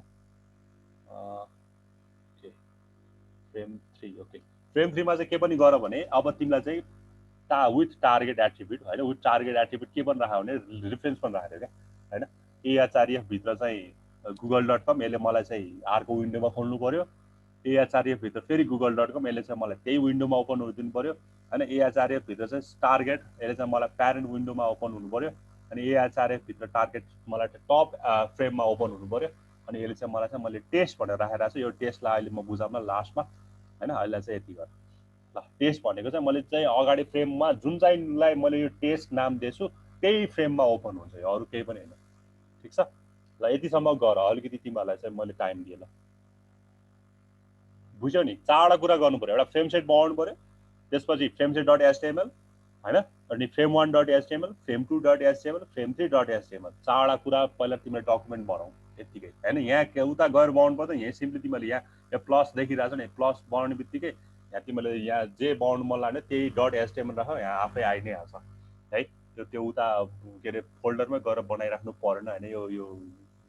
फ्रेम 3 ओके फ्रेम 3 मा चाहिँ के पनि गर भने अब तिमीलाई चाहिँ विथ टार्गेट एट्रिब्युट होइन विथ टार्गेट एट्रिब्युट के पनि राख भने रिफरेन्स पनि राखेर क्या होइन एएचआरएफ भित्र चाहिँ google.com यसले मलाई चाहिँ अर्को विन्डोमा खोल्नु पर्यो एएचआरएफ भित्र फेरि google.com यसले चाहिँ मलाई त्यही विन्डोमा ओपन हुनु पर्यो होइन एएचआरएफ भित्र चाहिँ टार्गेट यसले चाहिँ मलाई प्यारेन्ट विन्डोमा ओपन हुनु पर्यो अनि एएचआरएफ भित्र टार्गेट मलाई टप फ्रेममा ओपन हुनु पर्यो अनि यसले चाहिँ मलाई चाहिँ मैले टेस्ट भनेर राखेर चाहिँ यो टेस्टलाई अहिले म बुझाउन लास्टमा होइन अहिले चाहिँ यति गर ल टेस्ट भनेको चाहिँ मैले चाहिँ अगाडि फ्रेममा जुन चाहिँलाई मैले यो टेस्ट नाम दिएछु त्यही फ्रेममा ओपन हुन्छ यो अरू केही पनि होइन ठिक छ ल यतिसम्म गर अलिकति तिमीहरूलाई चाहिँ मैले टाइम दिएँ ल बुझ्यौ नि 4वटा कुरा गर्नु पर्यो एउटा फ्रेम सेट बनाउनु पर्यो त्यसपछि फ्रेम सेट डट एचटिएमएल होइन अनि frame 1 dot HTML frame 2 dot HTML frame 3 dot HTML 4वटा कुरा पहिला तिमीले डकुमेन्ट बनाऊ यतिकै होइन यहाँ उता गएर बनाउनु पर्छ यहाँ सिम्पली तिमीले यहाँ प्लस देखिरहेको छ नि प्लस बनाउने बित्तिकै यहाँ तिमीले यहाँ जे बनाउनु मन लाग्ने त्यही डट एचटिएमएल राख यहाँ आफै आइ नै हाल्छ है त्यो उता के अरे फोल्डरमै गएर बनाइराख्नु परेन होइन यो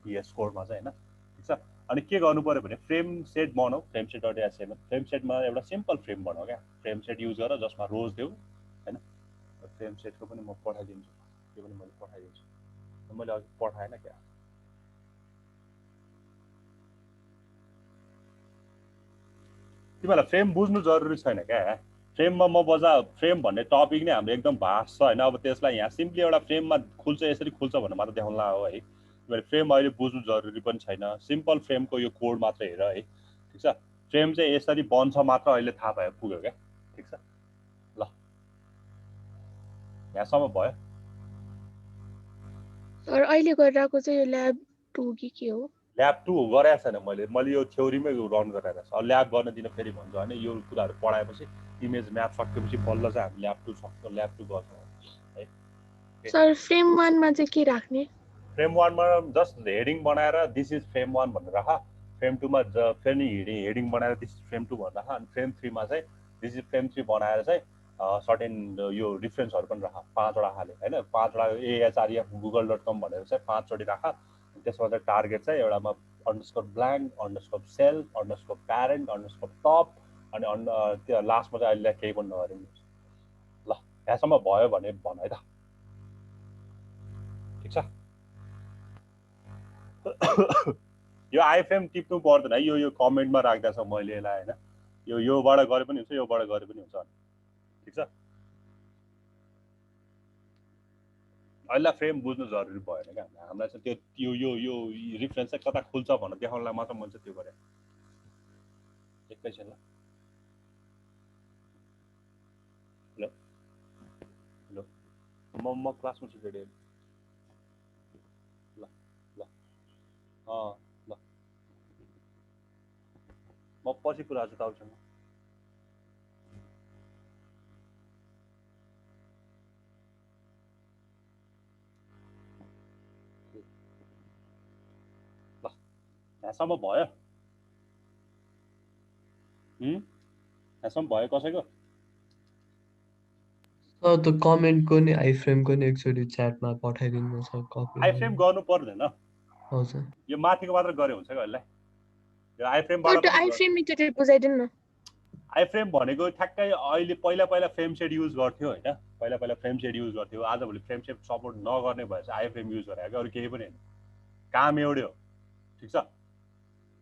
VS कोडमा चाहिँ होइन ठिक छ अनि के गर्नु पर्यो भने फ्रेम सेट बनाऊ frame set dot HTML frame सेटमा एउटा सिम्पल फ्रेम बनाऊ क्या फ्रेम सेट युज गर जसमा रोज देऊ होइन फ्रेम सेटको पनि म पठाइदिन्छु त्यो पनि मैले पठाइदिन्छु मैले अघि पठाएन क्या तिमीलाई फ्रेम बुझ्नु जरुरी छैन क्या फ्रेममा म बजा फ्रेम भन्ने टपिक नै हाम्रो एकदम भास्ट छ होइन अब त्यसलाई यहाँ सिम्पली एउटा फ्रेममा खुल्छ यसरी खुल्छ भनेर मात्र देखाउन हो है तिमीले फ्रेम अहिले बुझ्नु जरुरी पनि छैन सिम्पल फ्रेमको यो कोड मात्र हेर है ठिक छ फ्रेम चाहिँ यसरी बन्छ मात्र अहिले थाहा भयो पुग्यो क्या ठिक छ ल यहाँसम्म भयो सर अहिले गरिरहेको चाहिँ यो ल्याब 2 कि के हो ल्याब 2 गरेको छैन मैले यो थ्योरीमै रन गरेर छ ल्याब गर्न दिन फेरि भन्छु होइन यो कुराहरू पढाएपछि इमेज म्याप सकेपछि बल्ल चाहिँ हामी ल्याब 2 गर्छौँ है सर फ्रेम 1 मा चाहिँ के राख्ने फ्रेम 1 मा जस्ट हेडिङ बनाएर दिस इज फ्रेम 1 भनेर राख फ्रेम 2 मा फेरि हेडिङ बनाएर दिस इज फ्रेम 2 भनेर राख अनि फ्रेम 3 मा चाहिँ दिस इज फ्रेम 3 बनाएर चाहिँ सर्टेन यो रिफरेन्सहरू पनि राख 5वटा हाले होइन 5वटा एएचआरएफ google.com भनेर चाहिँ 5चोटि राख त्यसमा चाहिँ टार्गेट चाहिँ एउटामा underscore blank underscore self underscore parent underscore top अनि त्यो लास्टमा चाहिँ अहिले केही पनि नगरौँ ल यहाँसम्म भयो भने भन है त ठिक छ यो आइफ्रेम टिप्नु पर्दैन है यो कमेन्टमा राख्दा छ मैले यसलाई होइन योबाट गरे पनि हुन्छ योबाट गरे पनि हुन्छ ठिक छ अहिले फ्रेम बुझ्नु जरुरी भएन क्या हामीलाई चाहिँ त्यो यो रिफरेन्स चाहिँ कता खुल्छ भनेर देखाउनलाई मात्र मैले चाहिँ त्यो गरेँ एकैछिन ल हेलो म क्लासमा छु रेडी ल ल ल पछि कुरा छ तपाईसँग ल यहाँसम्म भयो यहाँसम्म भयो कसैको सर त्यो कमेन्टको नि आइफ्रेमको नि एकचोटि च्याटमा पठाइदिनु न सर कपी आइफ्रेम गर्नु पर्दैन हजुर यो माथिको मात्र गरे हुन्छ कहिलेलाई यो आइफ्रेमबाट त्यो पनि आइफ्रेम मिटेर बुझाइदिनु न आइफ्रेम भनेको ठ्याक्कै अहिले पहिला फ्रेम सेट युज गर्थ्यो होइन पहिला फ्रेम सेट युज गर्थ्यो आजभोलि फ्रेम सेट सपोर्ट नगर्ने भएछ आइफ्रेम युज गरेको अरू केही पनि होइन काम एउटै हो ठिक छ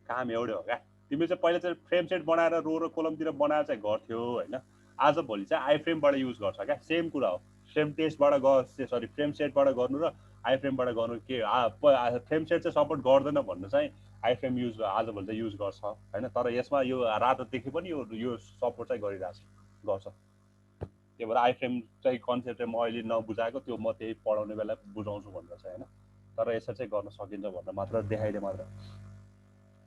काम एउटै हो क्या तिमीले चाहिँ पहिला चाहिँ फ्रेम सेट बनाएर रो र कोलमतिर बनाएर चाहिँ गर्थ्यो होइन आजभोलि चाहिँ आइफ्रेमबाट युज गर्छ क्या सेम कुरा हो फ्रेम टेस्टबाट सरी फ्रेम सेटबाट गर्नु र आइफ्रेमबाट गर्नु के फ्रेम सेट चाहिँ सपोर्ट गर्दैन भन्नु चाहिँ आइफ्रेम युज आजभोलि चाहिँ युज गर्छ होइन तर यसमा यो रातोदेखि पनि यो सपोर्ट चाहिँ गरिरहेछ गर्छ त्यही भएर आइफ्रेम चाहिँ कन्सेप्ट चाहिँ म अहिले नबुझाएको त्यो म त्यही पढाउने बेला बुझाउँछु भनेर चाहिँ होइन तर यसरी चाहिँ गर्न सकिन्छ भनेर मात्र देखाइदिए मात्र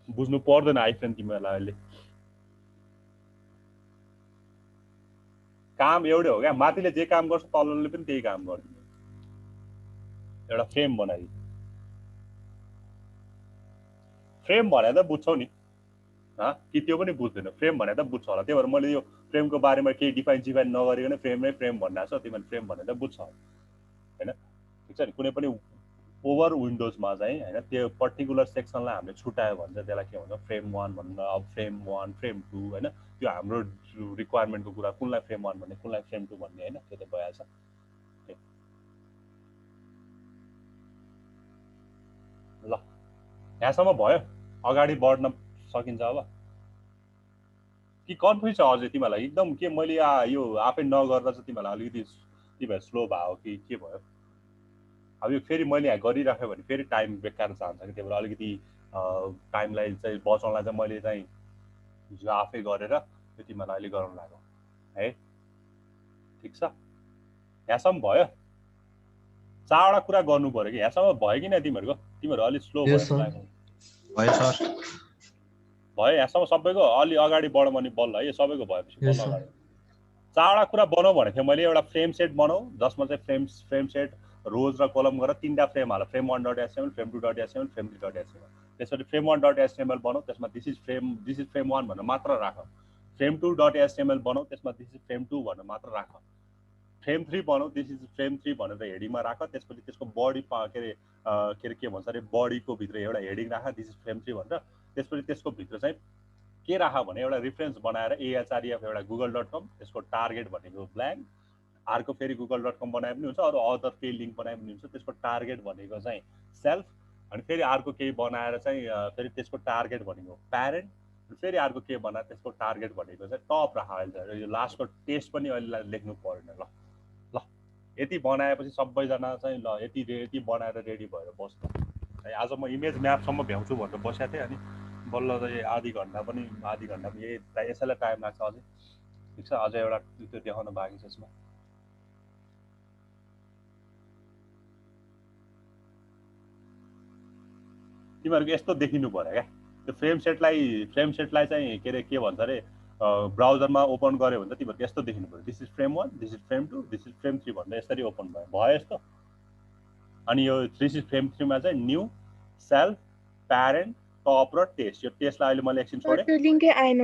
बुझ्नु पर्दैन आइफ्रेम तिमीहरूलाई अहिले काम एउटै हो क्या माथिले जे काम गर्छ तलले पनि त्यही काम गरिदिने एउटा फ्रेम बनाइ फ्रेम भने त बुझ्छौ नि कि त्यो पनि बुझ्दैन फ्रेम भने त बुझ्छ होला त्यही भएर मैले यो फ्रेमको बारेमा केही डिफाइन नगरिकन फ्रेमै फ्रेम भनिरहेको छ तिमीले फ्रेम भने त बुझ्छ होइन ठिक छ नि कुनै पनि ओभर विन्डोजमा चाहिँ होइन त्यो पर्टिकुलर सेक्सनलाई हामीले छुट्यायो भने चाहिँ त्यसलाई के भन्छ फ्रेम 1 भन्न अब फ्रेम 1 फ्रेम 2 होइन त्यो हाम्रो रिक्वायरमेन्टको कुरा कुनलाई फ्रेम 1 भन्ने कुनलाई फ्रेम 2 भन्ने होइन त्यो त भइहाल्छ ल यहाँसम्म भयो अगाडि बढ्न सकिन्छ अब कि कन्फ्युज छ अझै तिमीहरूलाई एकदम के मैले यो आफै नगर्दा चाहिँ तिमीहरूलाई अलिकति तिमीहरू स्लो भयो कि के भयो अब यो फेरि मैले यहाँ गरिराखेँ भने फेरि टाइम बेकार जान्छ कि त्यही भएर अलिकति टाइमलाई चाहिँ बचाउनलाई चाहिँ मैले चाहिँ हिजो आफै गरेर त्यो तिमीहरूलाई अहिले गराउनु लाग्यो है ठिक छ यहाँसम्म भयो चारवटा कुरा गर्नु पर्यो कि यहाँसम्म भयो कि न तिमीहरू अलिक स्लो भयो सर भयो यहाँसम्म सबैको अलि अगाडि बढ्यो भने बल्ल है सबैको भएपछि बल्ल अगाडि चारवटा कुरा बनाऊ भनेको थिएँ मैले एउटा फ्रेम सेट बनाऊ जसमा चाहिँ फ्रेम सेट रोज र कोलम गरेर तीनटा फ्रेम हाल frame 1.html frame 2.html frame 3.html त्यसरी फ्रेम 1.html बनाऊ त्यसमा दिस इज फ्रेम 1 भनेर मात्र राख फ्रेम 2.html बनाऊ त्यसमा दिस इज फ्रेम 2 भनेर मात्र राख फ्रेम 3 बनाऊ दिस इज फ्रेम 3 भनेर हेडिङमा राख त्यसपछि त्यसको बडी के भन्छ अरे बडीको भित्र एउटा हेडिङ राख दिस इज फ्रेम 3 भनेर त्यसपछि त्यसको भित्र चाहिँ के राख भने एउटा रिफरेन्स बनाएर AHREF एउटा google.com त्यसको टार्गेट भनेको ब्ल्याङ्क अर्को फेरि google.com बनाए पनि हुन्छ अरू अदर केही लिङ्क बनाए पनि हुन्छ त्यसको टार्गेट भनेको चाहिँ सेल्फ अनि फेरि अर्को केही बनाएर चाहिँ फेरि त्यसको टार्गेट भनेको प्यारेन्ट फेरि अर्को के बनाएर त्यसको टार्गेट भनेको चाहिँ टप राख अहिले यो लास्टको टेस्ट पनि अहिले लेख्नु पर्दैन ल ल यति बनाएपछि सबैजना चाहिँ ल यति बनाएर रेडी भएर बस्नु आज म इमेज म्यापसम्म भ्याउँछु भनेर बसेको थिएँ अनि बल्ल चाहिँ आधी घन्टा पनि यही यसैलाई टाइम लाग्छ अझै ठिक छ अझै एउटा त्यो देखाउन बाँकी छ यसमा तिमीहरूको यस्तो देखिनु पर्यो क्या त्यो फ्रेम सेटलाई चाहिँ के भन्छ अरे ब्राउजरमा ओपन गऱ्यो भने त तिमीहरूको यस्तो देखिनु पर्यो this is frame 1 this is frame 2 this is frame 3 भनेर यसरी ओपन भयो यस्तो अनि यो दिस इज फ्रेम 3 मा चाहिँ न्यू सेल्फ प्यारेन्ट टप र टेस्ट यो टेस्टलाई अहिले मैले एकछिन छोडेँ त्यो लिङ्कै आएन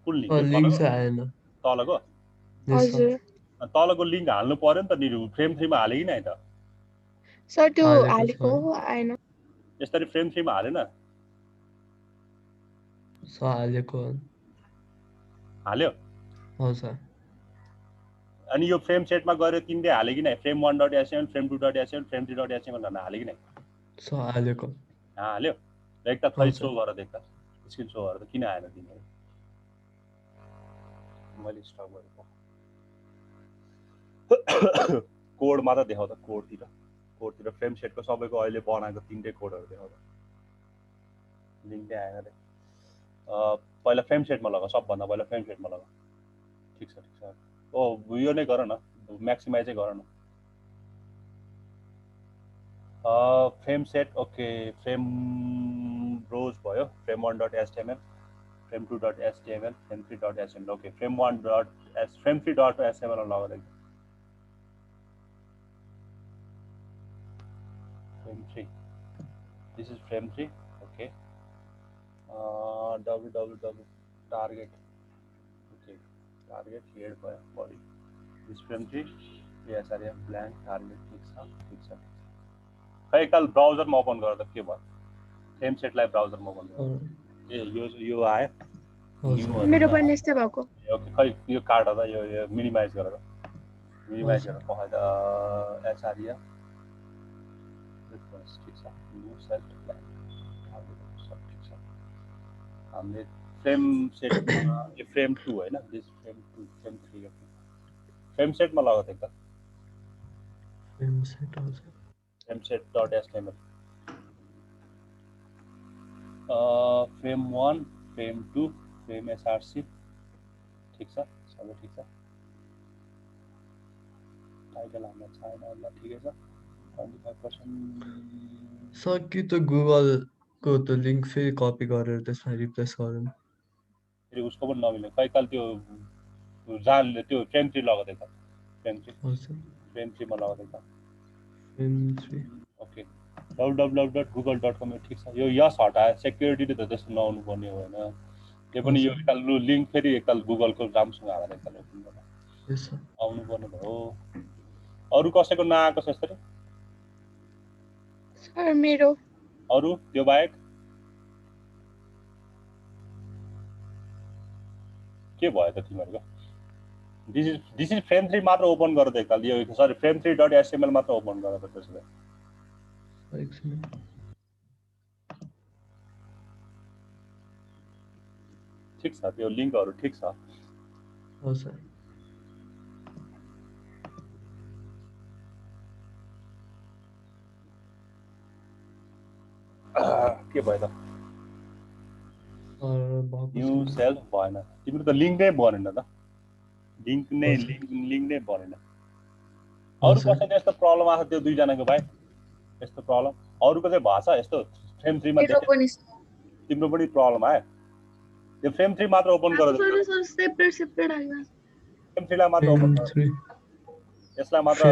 कुन लिङ्क आएन तलको हजुर तलको लिङ्क हाल्नु पर्यो नि त नि फ्रेम 3 मा हाले कि नै त सर त्यो हालेको आएन यसरी फ्रेम 3 मा हालेन हालेको हाल्यो हजुर अनि यो फ्रेम सेटमा गएर तिनले हाले कि नै frame 1.html frame 2.html frame 3.html भनेर हाले कि नै हालेको हाल्यो एकता थै सो गर देख्दा स्क्रिन सो गरेर किन आएन तिमीहरू मैले स्टप गरेको कोड मात्र देखाउ त कोडतिर फ्रेम सेटको सबैको अहिले बनाएको तीनटै कोडहरू देखाउ त लिङ्क आएन रे पहिला फ्रेम सेटमा लगा सबभन्दा पहिला फ्रेम सेटमा लगा ठिक छ यो नै गर न म्याक्सिमाइजै गर न फ्रेम सेट ओके फ्रेम रोज भयो frame 1.html frame2.html, frame3.html. Okay, frame3.html लगाएर frame3. This is frame3. Okay. www target. Okay. Target here body. This frame3. Yes, area blank target. ठीक छ. खै एकताल ब्राउजरमा ओपन गरेर त के भयो? फ्रेम सेटलाई ब्राउजरमा ओपन गरेर यो आयो मेरो पनि यस्तै भएको। ओके खै यो कार्ड त यो मिनिमाइज गरेर पखाइ त एचआरइया ठीक छ न्यू सेट प्लान सब ठीक छ हामीले फ्रेम सेट यो फ्रेम 2 हैन this frame 2 frame 3 okay frame सेटमा लगाउ त एकता frame सेट.html frame 1 frame 2 frame src ठीक छ सबै ठीक छ टाइटल हामीलाई छैन ल ठिकै छ 25% सकी त गुगल को त लिंक फेरि कपी गरेर त्यसमा रिप्लेस गरौँ फेरि उसको पनि नमिल्ने खै काल त्यो जानले त्यो फ्रेम 3 लगाउँदै त फ्रेम 3 मा लगाउँदै त फ्रेम 3 ओके www.google.com ठीक छ यो यस हटाए सेक्युरिटी त त्यस्तो नहुनु पर्ने हो हैन त्यो पनि यो एकताल लिंक फेरि एकताल गुगलको रामसँग हालेर एकताल ओपन गर्न यस आउनु पर्ने भयो अरु कसैको नआएको छ यसरी सर मेरो अरु त्यो बाहेक के भयो त तिमीहरुको दिस इज फ्रेम 3 मात्र ओपन गर त एकताल यो सरी फ्रेम 3.html मात्र ओपन गर त त्यसले ठीक छ त्यो लिंकहरु ठीक छ हो सर के भयो त न्यू सेल्फ भएन तिम्रो त लिंक नै बनेन त लिंक नै बनेन अरु कसैको यस्तो प्रब्लम आछ त्यो दुई जनाको भाइ यस्तो प्रब्लम अरुको चाहिँ भएछ यस्तो फ्रेम 3 मा देखे तिम्रो पनि प्रब्लम आयो त्यो फ्रेम 3 मात्र ओपन गर सर सेपरेट आइगा फ्रेम 3 लाई मात्र ओपन गर यसलाई मात्र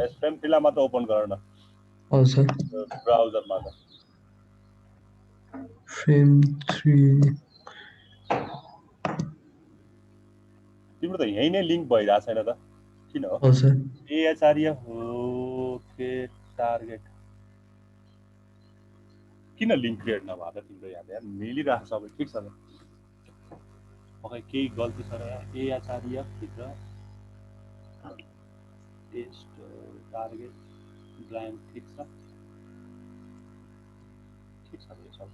यस फ्रेम 3 लाई मात्र ओपन गर न हजुर ब्राउजरमा त फ्रेम 3 तिम्रो त यही नै लिंक भइरा छैन त किन हो हजुर एएचआरएफ ओके टार्गेट किन लिंक क्रिएट नभएको त तिम्रो यार मिलिरा सबै ठीक छ त ओके केही गल्ती छ र एएचआरएफ भित्र टेस्ट टार्गेट ब्ल्याङ्क ठीक छ यो सब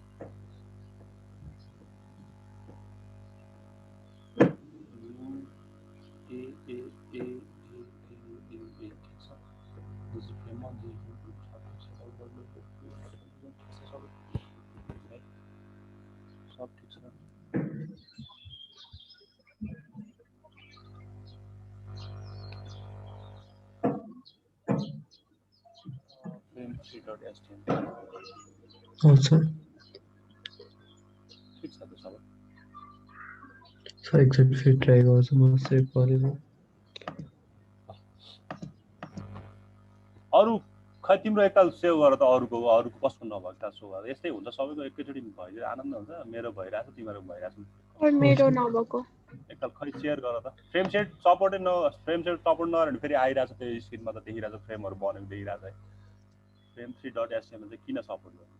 अच्छा ठीक छ त सबै सर एकचोटि फेरि ट्राई गर्छु म सेभ गरेर अरु खै तिम्रो एकताल सेभ गर त अरुको कसको नभएको त सो गर यस्तै हुन्छ सबैको एकैचोटी भयो आनन्द हुन्छ मेरो भइराछ तिम्रो भइराछ और मेरो नभएको एकताल खै शेयर गर त फ्रेम सेट सपोर्ट नगर्यो भने फेरि आइराछ त्यो स्क्रिनमा त देखिराछ फ्रेमहरु बनेको देखिराछ है frame 3.html चाहिँ किन सपोर्ट गर्नु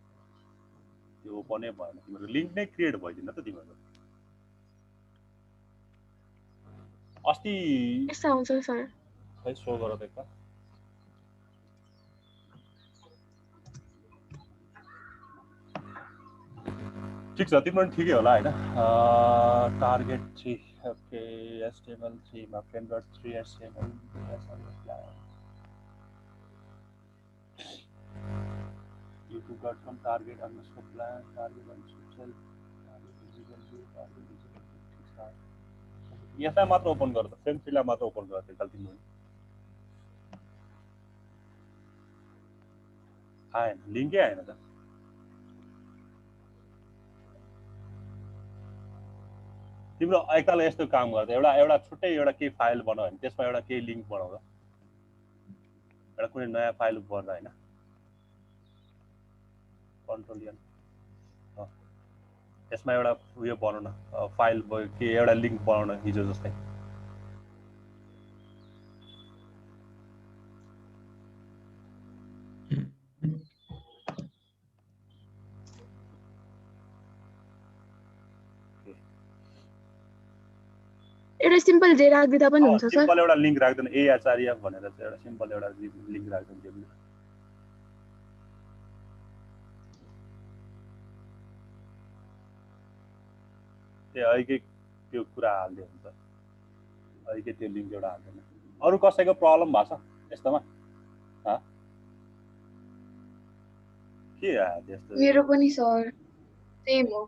त्यो ओपनै भएन तिम्रो लिंक नै क्रिएट भइदिन त तिम्रो अस्ति यस्तो हुन्छ सर खै शो गर त एकताल ठीक छ तिम्रो पनि ठिकै होला हैन टार्गेट 3 ओके html3 मा frame.3html youtube.com target underscore plan target underscore self target visible view target visible view ठीक छ यसलाई मात्र ओपन गर त फ्रेम 3 लाई मात्र ओपन गर त एकताल तिम्रो आएन लिंकै आएन त तिम्रो एकताल यस्तो काम गर्छ एउटा छुट्टै एउटा केही फाइल बनाऊ भने त्यसमा एउटा केही लिङ्क बनाउँदा एउटा कुनै नयाँ फाइल पर्दा हैन कन्ट्रोल एन त्यसमा एउटा उयो बनाउन फाइल के एउटा लिङ्क बनाउन हिजो जस्तै एउटा सिम्पल जे राख्दिदा पनि हुन्छ सर सिम्पल एउटा लिङ्क राख्दैन एआचार्य भनेर चाहिँ एउटा सिम्पल एउटा लिङ्क राख्दैन त्यो अहिले त्यो कुरा हाल्दै हुन्छ अहिले त्यो लिङ्क एउटा हाल्दैन अरू कसैको प्रब्लम भएको छ यस्तोमा के त्यस्तो मेरो पनि सर सेम हो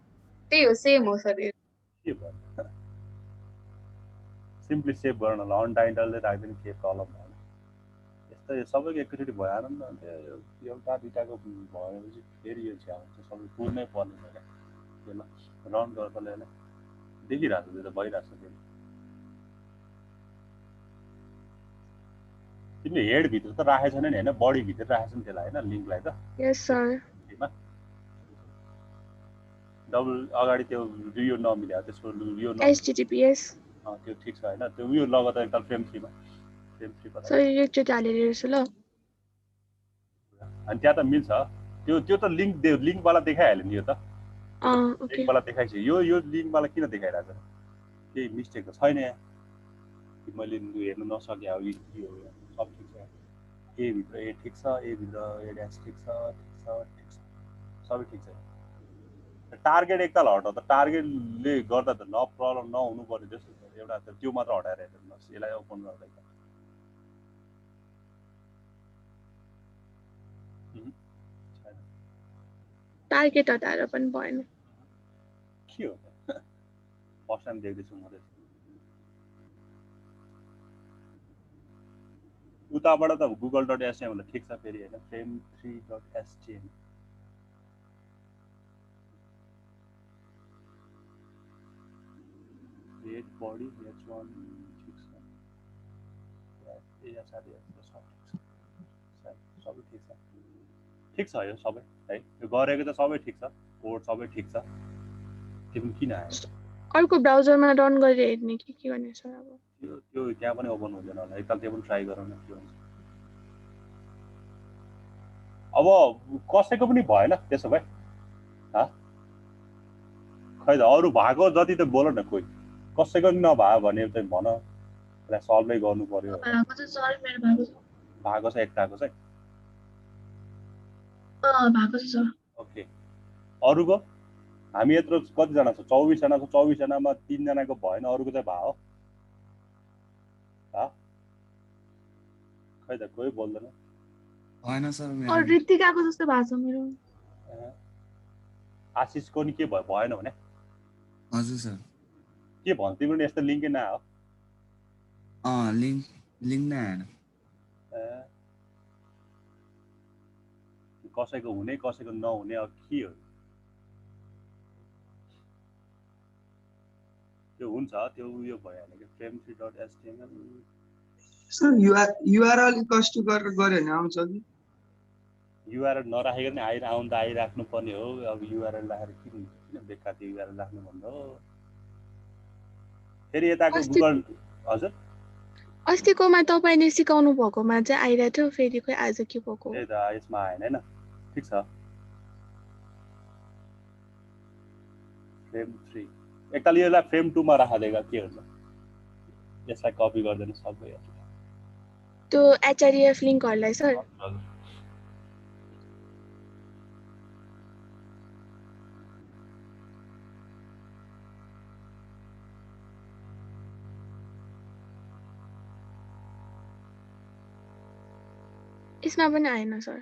त्यही हो सेम हो सर के भयो सिम्पली सेभ गर्न ल अनटाइटलले राख्दैन के प्रब्लम भएन यस्तो सबैको एकैचोटि भएन नि त एउटा दुइटाको भएपछि फेरि यो छ्या हुन्छ सबै पुर्नै पर्ने छ क्या ल रन गर्दा ल्याएर देखिरहेको छ त्यो त भइरहेको छ फेरि तिमीले हेडभित्र त राखेको छैन नि होइन बडीभित्र राखेको छ नि त्यसलाई होइन लिङ्कलाई त यस सर डबल अगाडि त्यो यो नमिल्या त्यसको यो एचटीटीपीएस त्यो ठिक छ होइन त्यो उयो लगाउँदा एकताल फ्रेम 3 मा सर एकचोटि हालेर हेर्छु ल अनि त्यहाँ त मिल्छ त्यो त लिङ्कवाला देखाइहाल्यो नि यो त ओके लिङ्कवाला देखाइछ यो लिङ्कवाला किन देखाइरहेको छ केही मिस्टेक त छैन यहाँ कि मैले हेर्नु नसके अब यो सब ठिक छ ए भित्र ए ठिक छ ए भित्र ए ड्यास ठिक छ सबै ठिक छ टार्गेट एकताल हटाउ त टार्गेटले गर्दा त न प्रब्लम नहुनु पर्ने जस्तो एउटा त्यो मात्र हटाएर हेर्नुहोस् यसलाई ओपन गर्दा टार्गेट हटाएर पनि भएन के हो फर्स्ट टाइम देख्दैछु म उताबाट त google.html ठिक छ फेरि होइन frame3.html create body h1 ठिक छ सबै ठिक छ यो सबै है यो गरेको त सबै ठिक छ कोड सबै ठिक छ त्यो किन आयो अर्को ब्राउजरमा रन गरेर हेर्ने के गर्ने सर अब त्यो त्यहाँ पनि ओपन हुँदैन होला एकताल त्यो पनि ट्राई गरौँ न के हुन्छ अब कसैको पनि भएन त्यसो भए खै त अरू भएको जति त बोल न कोही कसैको पनि नभए भने चाहिँ भन त्यसलाई सल्भै गर्नु पर्यो भएको छ एकताको चाहिँ ओके अरूको हामी यत्रो कतिजना छ 24 जना छ 24 जनामा 3 जनाको भएन अरूको चाहिँ भयो खै त कोही बोल्दैन हैन सर और ऋतिकाको जस्तो भएको छ मेरो आशिषको नि के भयो भएन भने हजुर सर के भन् तिम्रो नि यस्तो लिङ्कै नआयो लिङ्क नै आएन कसैको हुने कसैको नहुने अब के हो त्यो हुन्छ त्यो उयो भइहाल्यो कि frame3.html सर युआरएल कस्ट गरेर गरे भने आउँछ कि युआरएल नराखेको नि आउनु त आइराख्नु पर्ने हो अब युआरएल राखेर किन बेकार त्यो युआरएल राख्नु भन्दा हो फेरि यताको गुगल हजुर अस्तिकोमा तपाईले सिकाउनु भएकोमा चाहिँ आइरहेको थियो फेरि खोइ आज के भएको त्यही त यसमा आएन हैन ठिक छ फ्रेम 3 एकताल यसलाई फ्रेम 2 मा राखिदिएका के हुन्छ यसलाई कपी गर्दैन सबै त्यो एचआरएफ लिङ्कहरुलाई सर यसमा पनि आएन सर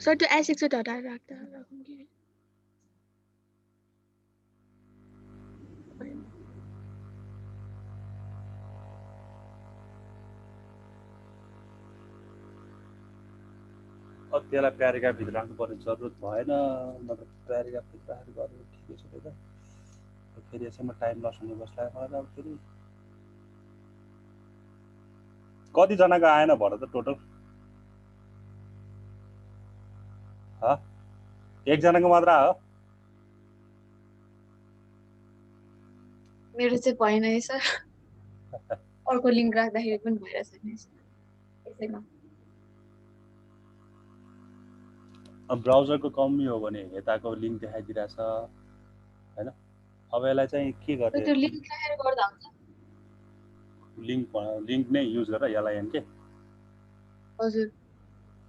सर त्यो एसिक्स हटाएर राख्दा राखौँ कि त्यसलाई प्याराग्राफ भित्र राख्नुपर्ने जरुरत भएन नत्र प्याराग्राफ भित्र राखेर गरेर ठिकै छ त फेरि यसैमा टाइम लस हुने बस्ला मलाई अब फेरि कति जनाको आएन भन त टोटल एकजनाको मात्र आयो मेरो चाहिँ भएन है सर अर्को लिङ्क राख्दाखेरि पनि भइरहेछ नि यसैमा ब्राउजरको कमी हो भने यताको लिङ्क देखाइदिरहेछ हैन अब यसलाई चाहिँ के गर्ने त्यो लिङ्क राखेर गर्दा हुन्छ लिङ्क नै युज गर एलआइएन के हजुर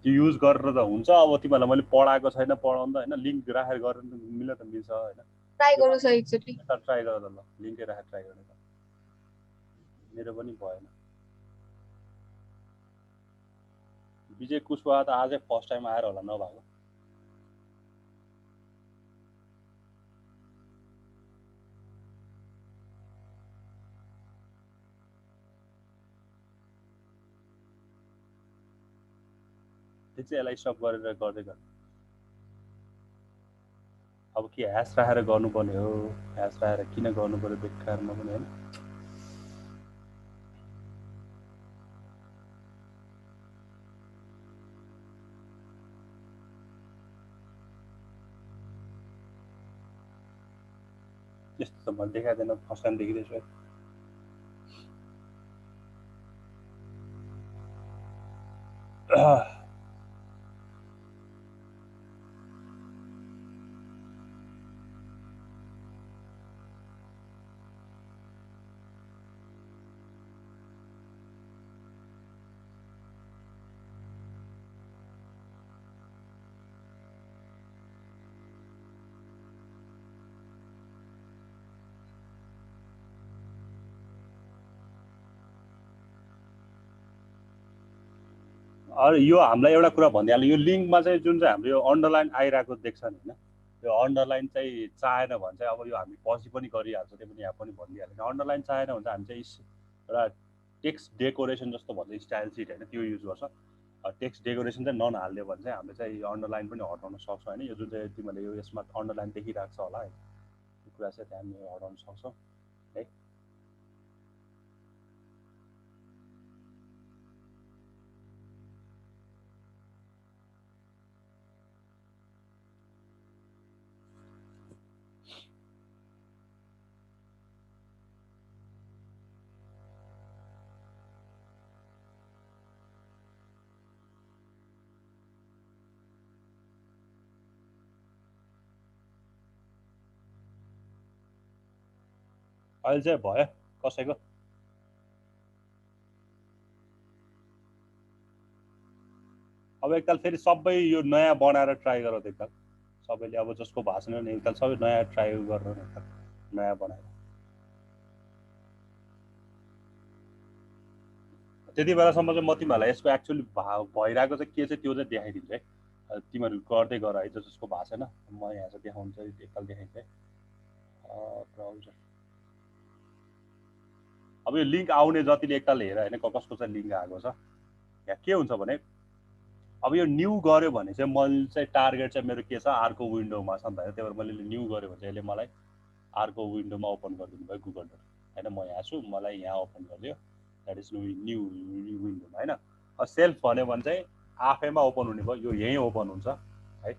त्यो युज गरेर त हुन्छ अब तिमीलाई मैले पढाएको छैन पढाउँदा हैन लिङ्क राखेर गरेर मिल्न त मिल्छ हैन ट्राई गरौँ सर एकचोटि ट्राई गर त ल लिङ्कै राखेर ट्राई गर्ने त मेरो पनि भएन विजय कुशवाहा त आजै फर्स्ट टाइम आएर होला नभएको त्यो चाहिँ यसलाई स्टप गरेर गर्दै गर्नु अब के ह्यास राखेर गर्नुपर्ने हो ह्यास राखेर किन गर्नु पर्यो बेकारमा पनि हैन यस्तो त मैले देखाइदिएन फर्स्ट टाइम देखिरहेछु अरे यो हामीलाई एउटा कुरा भनिहाल्नु यो लिङ्कमा चाहिँ जुन चाहिँ हाम्रो यो अन्डरलाइन आइरहेको देख्छ नि हैन यो अन्डरलाइन चाहिँ चाहेन भने चाहिँ अब यो हामी पछि पनि गरिहाल्छौँ त्यो पनि यहाँ पनि भनिहाल्छ अन्डरलाइन चाहेन भने चाहिँ हामी चाहिँ एउटा टेक्स्ट डेकोरेसन जस्तो भन्छ स्टाइल सिट हैन त्यो युज गर्छ टेक्स्ट डेकोरेसन चाहिँ नन हाल्यो भने चाहिँ हामीले चाहिँ अन्डरलाइन पनि हटाउन सक्छौँ हैन यो जुन चाहिँ तिमीले यो यसमा अन्डरलाइन देखिरहेको छ होला है यो कुरा चाहिँ हामी हटाउन सक्छौँ है अहिले चाहिँ भयो कसैको अब एकताल फेरि सबै यो नयाँ बनाएर ट्राई गर त एकताल सबैले अब जसको भाषण नि एकताल सबै नयाँ ट्राई गरेर नयाँ बनाएर त्यति बेलासम्म चाहिँ म तिमीहरूलाई यसको एक्चुअली भइरहेको चाहिँ के चाहिँ त्यो चाहिँ देखाइदिन्छु है तिमीहरू गर्दै गर है जसको भएको छैन म यहाँ चाहिँ देखाउँछु एकताल देखाइदिन्छु है ब्राउजर अब यो लिङ्क आउने जतिले एकताल हेर हैन कसको चाहिँ लिङ्क आएको छ यहाँ के हुन्छ भने अब यो न्यू गर्यो भने चाहिँ मैले चाहिँ टार्गेट चाहिँ मेरो के छ अर्को विन्डोमा छ नि त त्यही भएर मैले न्यू गर्यो भने चाहिँ यसले मलाई अर्को विन्डोमा ओपन गरिदिनु भयो गुगल डट हैन म यहाँ छु मलाई यहाँ ओपन गरिदियो द्याट इज न्यू विन्डोमा हैन सेल्फ भन्यो भने चाहिँ आफैमा ओपन हुने भयो यो यही ओपन हुन्छ है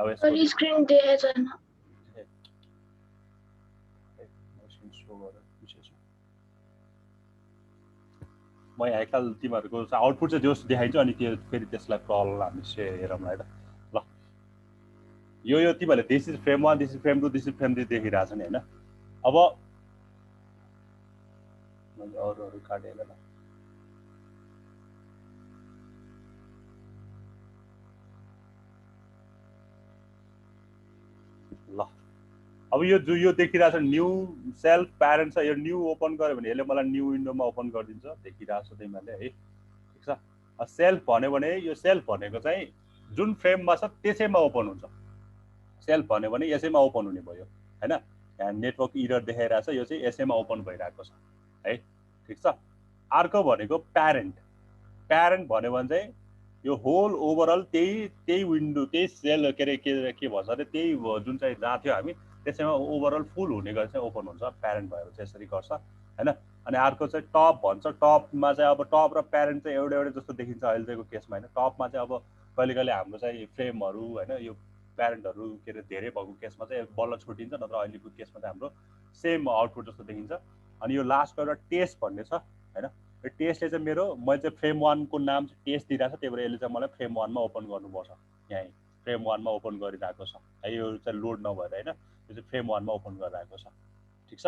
अब यसको स्क्रिन देखाएको छैन स्क्रिन शो गरेर विशेष म यहाँ एकताल तिमीहरूको आउटपुट चाहिँ जोस देखाइन्छ अनि त्यो फेरि त्यसलाई प्रब्लम हामी हेरौँला है त ल यो तिमीहरूले this is frame 1 this is frame 2 this is frame 3 देखिरहेछ नि हैन अब मैले अरूहरू काटेर ल अब यो देखिरहेछ न्यू सेल्फ प्यारेन्ट छ यो न्यू ओपन गर्यो भने यसले मलाई न्यू विन्डोमा ओपन गरिदिन्छ देखिरहेछ तिमीहरूले है ठिक छ सेल्फ भन्यो भने यो सेल्फ भनेको चाहिँ जुन फ्रेममा छ त्यसैमा ओपन हुन्छ सेल्फ भन्यो भने यसैमा ओपन हुने भयो हैन यहाँ नेटवर्क इरर देखाइरहेछ यो चाहिँ यसैमा ओपन भइरहेको छ है ठिक छ अर्को भनेको प्यारेन्ट भन्यो भने चाहिँ यो होल ओभरअल त्यही विन्डो त्यही सेल के अरे के भन्छ अरे त्यही जुन चाहिँ जहाँ थियो हामी त्यसैमा ओभरअल फुल हुने गरी चाहिँ ओपन हुन्छ प्यारेन्ट भएर चाहिँ यसरी गर्छ हैन। अनि अर्को चाहिँ टप भन्छ। टपमा चाहिँ अब टप र प्यारेन्ट चाहिँ एउटै जस्तो देखिन्छ अहिलेको केसमा हैन। टपमा चाहिँ अब कहिले कहिले हाम्रो चाहिँ फ्रेमहरू हैन यो प्यारेन्टहरू के अरे धेरै भएको केसमा चाहिँ बल्ल छुटिन्छ, नत्र अहिलेको केसमा चाहिँ हाम्रो सेम आउटपुट जस्तो देखिन्छ। अनि यो लास्टको एउटा टेस्ट भन्ने छ हैन। यो टेस्टले चाहिँ मैले चाहिँ फ्रेम 1 को नाम चाहिँ टेस्ट दिइरहेको छ, त्यही भएर यसले चाहिँ मलाई फ्रेम 1 मा ओपन गर्नुपर्छ। यहीँ फ्रेम 1 मा ओपन गरिरहेको छ है, यो चाहिँ लोड नभएर हैन, यो चाहिँ फ्रेम 1 मा ओपन गरिरहेको छ। ठिक छ।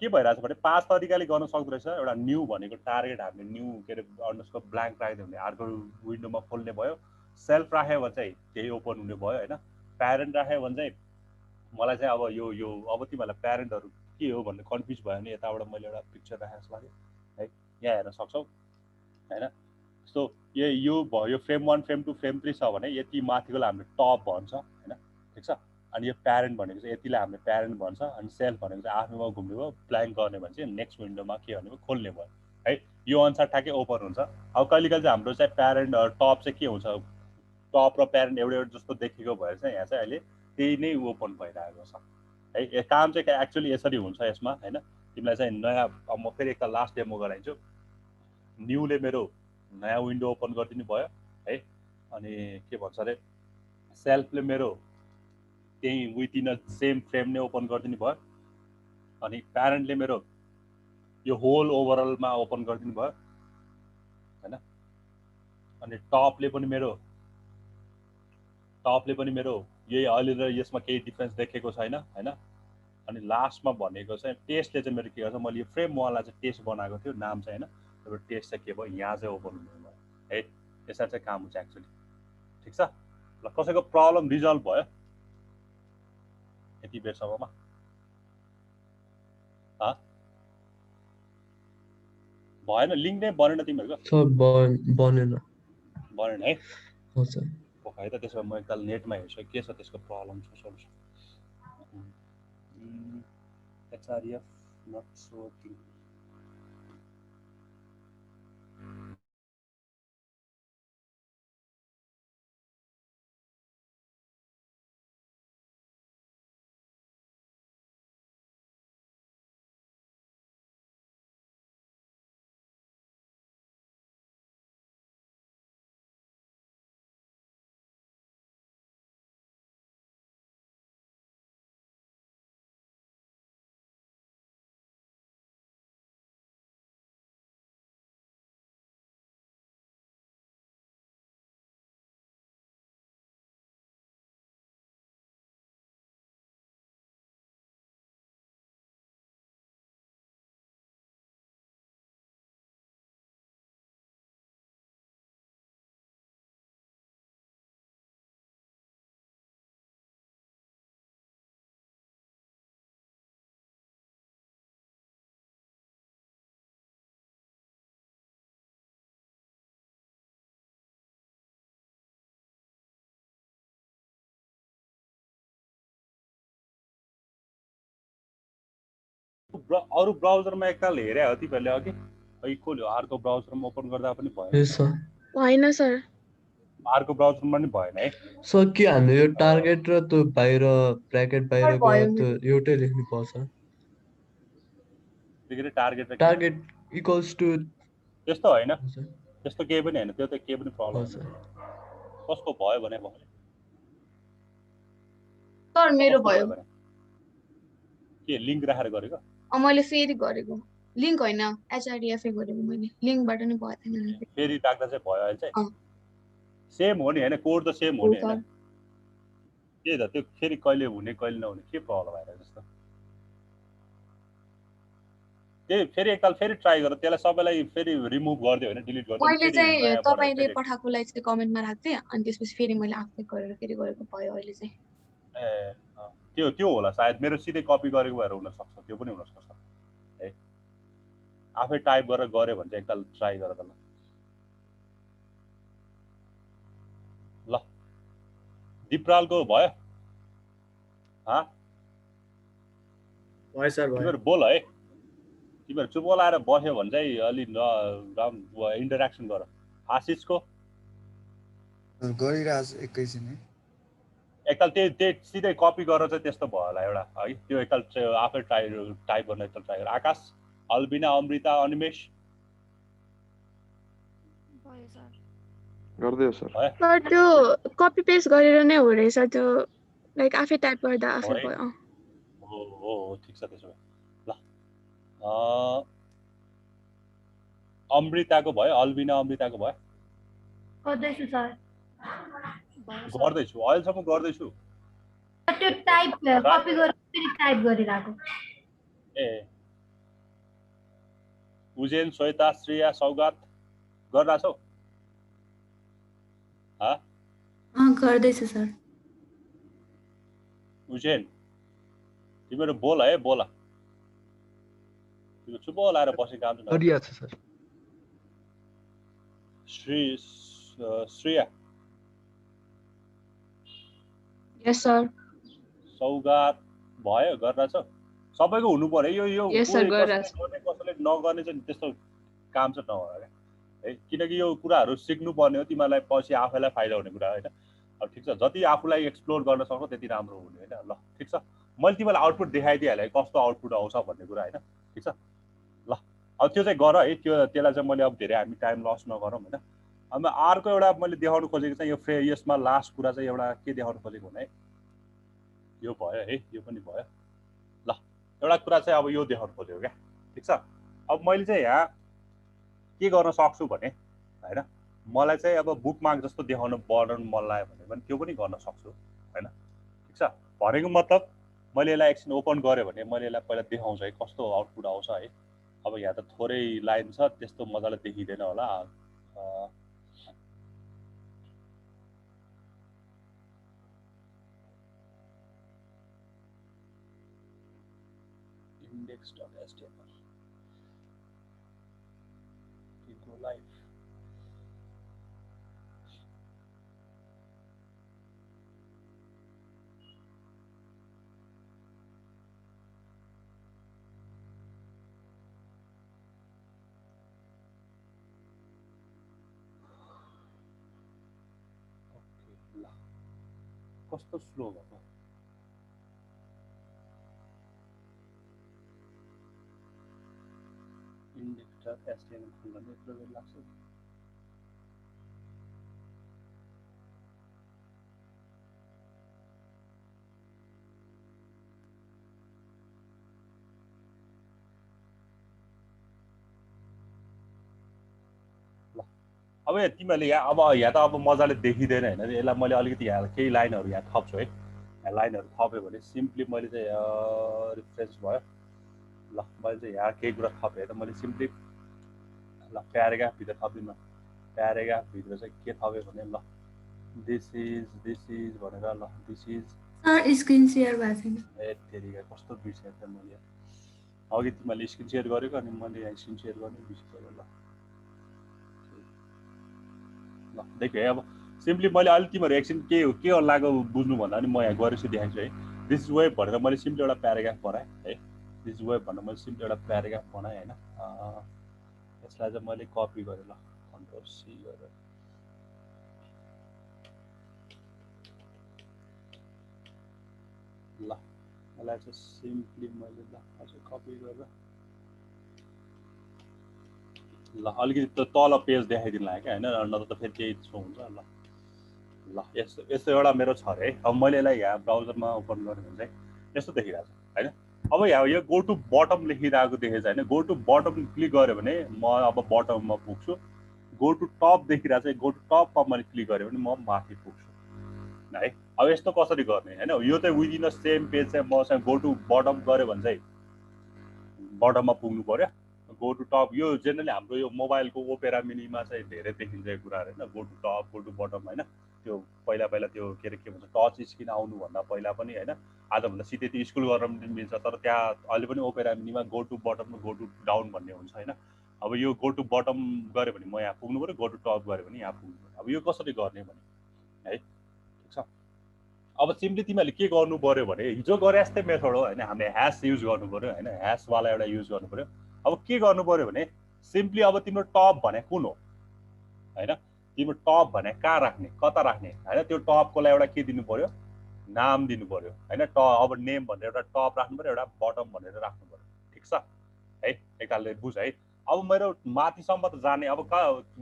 के भइरहेछ भने 5 तरिकाले गर्न सक्दो रहेछ। एउटा न्यू भनेको टार्गेट हामीले न्यू के अरे अन्डरस्कोर ब्ल्याङ्क राख्दै हुने, अर्को विन्डोमा खोल्ने भयो। सेल्फ राख्यो भने चाहिँ त्यही ओपन हुने भयो हैन। प्यारेन्ट राख्यो भने चाहिँ मलाई चाहिँ अब यो अब तिमीहरूलाई प्यारेन्टहरू के हो भन्ने कन्फ्युज भयो भने यताबाट मैले एउटा पिक्चर राखेको छु लाग्यो है, यहाँ हेर्न सक्छौ हैन। सो यो भयो फ्रेम 1 फ्रेम 2 फ्रेम 3 छ भने यति माथिकोलाई हामीले टप भन्छ हैन। ठिक छ। अनि यो प्यारेन्ट भनेको चाहिँ यतिलाई हामीले प्यारेन्ट भन्छ। अनि सेल्फ भनेको चाहिँ आफ्नोमा घुम्ने भयो, ब्ल्याङ्क गर्ने भने चाहिँ नेक्स्ट विन्डोमा के गर्ने भयो खोल्ने भयो है। यो अनुसार ठ्याक्कै ओपन हुन्छ। अब कहिले कहिले चाहिँ हाम्रो चाहिँ प्यारेन्ट टप चाहिँ के हुन्छ, टप र प्यारेन्ट एउटै जस्तो देखेको भएर चाहिँ यहाँ चाहिँ अहिले त्यही नै ओपन भइरहेको छ है। यो काम चाहिँ एक्चुअली यसरी हुन्छ यसमा हैन। तिमीलाई चाहिँ नयाँ अब म फेरि एकताल लास्ट डेमो गराइदिन्छु। न्यूले मेरो नयाँ विन्डो ओपन गरिदिनु भयो है। अनि के भन्छ अरे सेल्फले मेरो त्यही विथिन सेम फ्रेम नै ओपन गरिदिनु भयो। अनि प्यारेन्टले मेरो यो होल ओभरअलमा ओपन गरिदिनु भयो हैन। अनि टपले पनि मेरो यही अहिले र यसमा केही डिफरेन्स देखेको छैन हैन। अनि लास्टमा भनेको चाहिँ टेस्टले चाहिँ मेरो के गर्छ, मैले यो फ्रेम 1 लाई चाहिँ टेस्ट बनाएको थियो नाम चाहिँ हैन। अब टेस्ट चाहिँ के भयो, यहाँ चाहिँ ओपन हुने भयो है। यसरी चाहिँ काम हुन्छ एक्चुअली। ठिक छ। ल कसैको प्रब्लम रिजल्भ भयो यति बेरसम्ममा? भएन, लिङ्क नै बनेन तिमीहरूको? सर बनेन है। हो सर। है त त्यसो भए म एकताल नेटमा हेर्छु के छ त्यसको प्रब्लम छ सल्युसन। XREF not working. अरू ब्राउजरमा एकताल हेरे हो तिमीहरूले अघि? खोल्यो अर्को ब्राउजरमा ओपन गर्दा पनि भयो? भएन सर। अर्को ब्राउजरमा पनि भएन है सर? के हामीले यो टार्गेट र त्यो बाहिर ब्र्याकेट बाहिरको त्यो एउटै लेख्नु पर्छ? टार्गेट इक्वल्स टु त्यस्तो होइन, त्यस्तो केही पनि होइन, त्यो त केही पनि प्रब्लम छैन। कसको भयो भने सर मेरो भयो। के लिङ्क राखेर गरेको? मैले फेरि गरेको, लिङ्क होइन HRDF गरेको मैले, लिङ्कबाट नै भयो थिएन। फेरि राख्दा चाहिँ भयो अहिले चाहिँ सेम हो नि हैन, कोड त सेम हो नि हैन। के त त्यो फेरि कहिले हुने कहिले नहुने के प्रब्लम आइरहेको जस्तो? त्यही फेरि एकताल फेरि ट्राई गर, त्यसलाई सबैलाई फेरि रिमुभ गरिदियो भने डिलिट गरिदियो। मैले चाहिँ तपाईले पठाएकोलाई चाहिँ कमेन्टमा राख्थे, अनि त्यसपछि फेरि मैले आफै गरेर फेरि गरेको भयो अहिले चाहिँ। त्यो होला सायद, मेरो सिधै कपी गरेको भएर हुन सक्छ, त्यो पनि हुन सक्छ है। आफै टाइप गरेर गरे भने चाहिँ एकताल ट्राई गर त ल। दिपरालको भयो? भयो सर भयो। तिमीहरू बोल है, तिमीहरू चुप लाएर बस्यो भने चाहिँ अलि इन्टरेक्सन गर। आशिषको सर गरिरहेको छु एकैछिन है एकताल त्यही सिधै कपी गरेर चाहिँ त्यस्तो भयो होला एउटा है त्यो एकताल आफै टाइप गर्न एकताल ट्राई गर आकाश अल्बिना अमृता अनिमेश गर्दै सर भयो सर त्यो कपी पेस्ट गरेर नै हो रहेछ त्यो लाइक आफै टाइप गर्दा आफै है? भयो हो ठिक छ त्यसो भए ल अमृताको भयो अल्बिना अमृताको भयो गर्दैछु सर गर्दैछु अहिलेसम्म गर्दैछु त्यो टाइप कपी गरेर फेरि टाइप गरिरहेको ए उजेन श्वेता श्रेया सौगात गरिरहेछौ गर्दैछु सर उजेन तिमीहरू बोल है बोल तिम्रो चुप लाएर बसेको काम चाहिँ गरिरहेको छ सर श्रेया यस सर सौगात भयो गरिरहेछ सबैको हुनु पर्यो यो Yes, sir, गरिरहेछ। कसैले नगर्ने चाहिँ त्यस्तो काम चाहिँ नहो क्या है किनकि यो कुराहरू सिक्नु पर्ने हो तिमीहरूलाई पछि आफैलाई फाइदा हुने कुरा होइन अब ठिक छ जति आफूलाई एक्सप्लोर गर्न सक्छौ त्यति राम्रो हुने होइन ल ठिक छ मैले तिमीलाई आउटपुट देखाइदिइहालेँ कस्तो आउटपुट आउँछ भन्ने कुरा होइन ठिक छ ल अब त्यो चाहिँ गर है त्यसलाई चाहिँ मैले अब धेरै हामी टाइम लस नगरौँ होइन अब अर्को एउटा मैले देखाउनु खोजेको चाहिँ यो यसमा लास्ट कुरा चाहिँ एउटा के देखाउनु खोजेको भने यो भयो है यो पनि भयो ल एउटा कुरा चाहिँ अब यो देखाउनु खोजेको क्या ठिक छ अब मैले चाहिँ यहाँ के गर्न सक्छु भने होइन मलाई चाहिँ अब बुकमार्क जस्तो देखाउनु बनाउनु मन लाग्यो भने पनि त्यो पनि गर्न सक्छु होइन ठिक छ भनेको मतलब मैले यसलाई एकछिन ओपन गरेँ भने मैले यसलाई पहिला देखाउँछु है कस्तो आउटपुट आउँछ है अब यहाँ त थोरै लाइन छ त्यस्तो मजाले देखिँदैन होला index.html go live कस्तो स्लो भएको index.html खोल्न यत्रो बेर लाग्छ अब तिमीहरूले यहाँ त अब मजाले देखिँदैन होइन यसलाई मैले अलिकति यहाँ केही लाइनहरू यहाँ थप्छु है यहाँ लाइनहरू थप्यो भने सिम्पली मैले चाहिँ रिफ्रेस भयो ल मैले चाहिँ यहाँ केही कुरा थपेँ त मैले सिम्पली ल प्याराग्राफभित्र थपिदिनु प्याराग्राफभित्र चाहिँ के थपेँ भने ल दिस इज भनेर ल this is sir screen share भएको छैन ए तेरिका कस्तो बिर्सेँ त मैले अघि तिमीहरूले स्क्रिन सेयर गरेको अनि मैले यहाँ स्क्रिन सेयर गर्ने बिर्सेँ ल ल देखियो है अब सिम्पली मैले अहिले तिमीहरू एकछिन के लाग्यो बुझ्नुभन्दा पनि म यहाँ गरेपछि देखाउँछु है दिस इज वेब भनेर मैले सिम्पली एउटा प्याराग्राफ बनाएँ है दिस इज वेब भनेर मैले सिम्पली एउटा प्याराग्राफ बनाएँ होइन यसलाई चाहिँ मैले कपी गरेँ ल कन्ट्रोल सी गरेर ल यसलाई चाहिँ सिम्पली मैले ल अझै कपी गरेर ल अलिकति तल पेज देखाइदिनु लाग्यो क्या होइन नत्र त फेरि केही सो हुन्छ ल ल यस्तो एउटा मेरो छ अरे है अब मैले यसलाई यहाँ ब्राउजरमा ओपन गरेँ भने चाहिँ यस्तो देखिरहेको छ होइन अब यहाँ यो गो टु बटम लेखिरहेको देखेछ होइन गो टु बटम क्लिक गऱ्यो भने म अब बटममा पुग्छु गो टु टप देखिरहेको छ गो टु टपमा मैले क्लिक गरेँ भने म माथि पुग्छु है अब यस्तो कसरी गर्ने होइन यो चाहिँ विदिन द सेम पेज चाहिँ मसँग गो टु बटम गऱ्यो भने चाहिँ बटममा पुग्नु पर्यो गो टु टप यो जेनरली हाम्रो यो मोबाइलको ओपेरा मिनीमा चाहिँ धेरै देखिन्छ यो कुराहरू होइन go to top go to bottom होइन त्यो पहिला त्यो के भन्छ टच स्क्रिन आउनुभन्दा पहिला पनि होइन आजभन्दा सिधै त्यो स्कुल गरेर पनि मिल्छ तर त्यहाँ अहिले पनि ओपेरा मिनीमा गो टु बटम र गो टु डाउन भन्ने हुन्छ होइन अब यो गो टु बटम गऱ्यो भने म यहाँ पुग्नु पऱ्यो गो टु टप गऱ्यो भने यहाँ पुग्नु पऱ्यो अब यो कसरी गर्ने भने है ठिक छ अब सिम्पली तिमीहरूले के गर्नु पऱ्यो भने हिजो गरे जस्तै मेथड हो होइन हामीले ह्यास युज गर्नु पऱ्यो होइन ह्यासवाला एउटा युज गर्नु पऱ्यो अब के गर्नु पऱ्यो भने सिम्पली अब तिम्रो टप भने कुन हो होइन तिम्रो टप भने कहाँ राख्ने कता राख्ने हैन त्यो टपको लागि एउटा के दिनु पर्यो नाम दिनु पर्यो हैन अब नेम भनेर एउटा टप राख्नु पर्यो एउटा बटम भनेर राख्नु पर्यो ठीक छ है एकतालले बुझ है अब मेरो माथिसम्म त जाने अब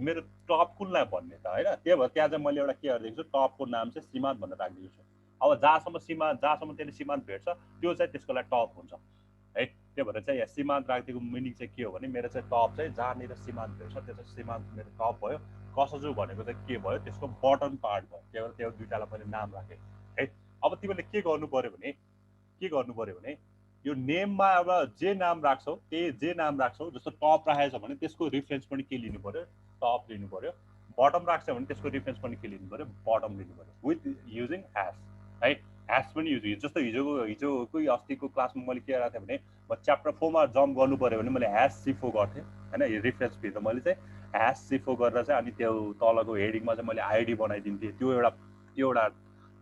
मेरो टप कुनलाई भन्ने त हैन त्यही भएर त्यहाँ चाहिँ मैले एउटा के गरिदिएको छु टपको नाम चाहिँ सीमान्त भनेर राखिदिएको छु अब जहाँसम्म त्यसले सीमान्त भेट्छ त्यो चाहिँ त्यसको लागि टप हुन्छ है त्यही भएर चाहिँ यहाँ सीमान्त राखिदिएको मिनिङ चाहिँ के हो भने मेरो चाहिँ टप चाहिँ जहाँनिर सीमान्त भेट्छ त्यो चाहिँ सीमान्त मेरो टप भयो कसो भनेको चाहिँ के भयो त्यसको बटम पार्ट भयो त्यही भएर त्यो दुईटालाई मैले नाम राखेँ है अब तिमीले के गर्नु पर्यो भने यो नेममा अब जे नाम राख्छौ जस्तो टप राखेको छ भने त्यसको रिफरेन्स पनि के लिनु पर्यो टप लिनु पर्यो बटम राख्छ भने त्यसको रिफरेन्स पनि के लिनु पर्यो बटम लिनु पर्यो विथ युजिङ ह्यास है ह्यास पनि युज जस्तो हिजोकै अस्तिको क्लासमा मैले के गरेको थिएँ भने म च्याप्टर 4 मा जम्प गर्नु पर्यो भने मैले ह्यास सिफो गर्थेँ हैन यो रिफरेन्स भित्र मैले चाहिँ ह्यास सिफो गरेर चाहिँ अनि त्यो तलको हेडिङमा चाहिँ मैले आइडी बनाइदिन्थेँ त्यो एउटा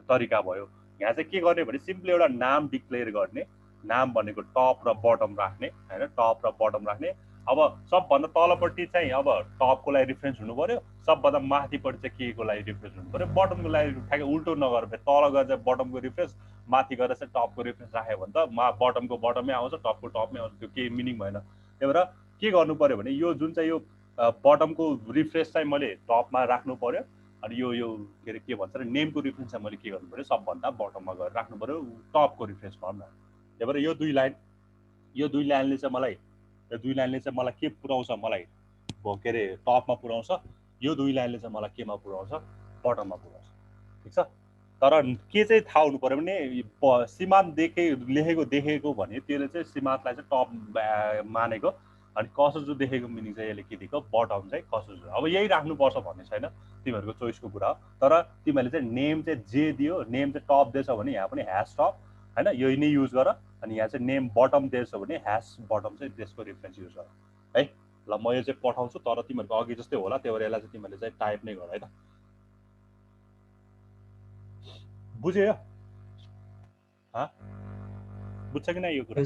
तरिका भयो यहाँ चाहिँ के गर्ने भने सिम्पली एउटा नाम डिक्लेयर गर्ने नाम भनेको टप र बटम राख्ने हैन टप र बटम राख्ने अब सबभन्दा तलपट्टि चाहिँ अब टपको लागि रिफरेन्स हुनु पर्यो सबभन्दा माथिपट्टि चाहिँ के को लागि रिफरेन्स हुनु पर्यो बटमको लागि ठ्याक्कै उल्टो नगर तल गएर चाहिँ बटमको रिफरेन्स माथि गएर चाहिँ टपको रिफरेन्स राख्यो भने त बटमको बटमै आउँछ टपको टपमै आउँछ त्यो केही मिनिङ भएन त्यही भएर के गर्नु पर्यो भने यो जुन चाहिँ यो बटमको रिफरेन्स चाहिँ मैले टपमा राख्नु पर्यो अनि यो के अरे के भन्छ नेमको रिफरेन्स चाहिँ मैले के गर्नु पर्यो सबभन्दा बटममा गएर राख्नु पर्यो टपको रिफरेन्समा न त्यही भएर यो दुई लाइनले चाहिँ मलाई के पुर्याउँछ मलाई के अरे टपमा पुर्याउँछ यो दुई लाइनले चाहिँ मलाई केमा पुर्याउँछ बटममा पुर्याउँछ ठिक छ तर के चाहिँ थाहा हुनु पर्यो भने सीमान्त देखेको भने त्यसले चाहिँ सीमान्तलाई चाहिँ टप मानेको अनि कसो देखेको मिनिङ चाहिँ यसले के दिएको बटम चाहिँ कसो अब यही राख्नुपर्छ भन्ने छैन तिमीहरूको चोइसको कुरा हो तर तिमीहरूले चाहिँ नेम चाहिँ जे दियो नेम चाहिँ टप दिएछ भने यहाँ पनि ह्यास टप हैन यही नै युज गर अनि यहाँ चाहिँ नेम बटम दिएछ भने ह्यास बटम चाहिँ त्यसको रिफरेन्स युज गर है ल म यो चाहिँ पठाउँछु तर तिमीहरूको अघि जस्तै होला त्यही भएर यसलाई चाहिँ तिमीहरूले चाहिँ टाइप नै गर है त बुझ्यो बुझ्छ कि न यो कुरा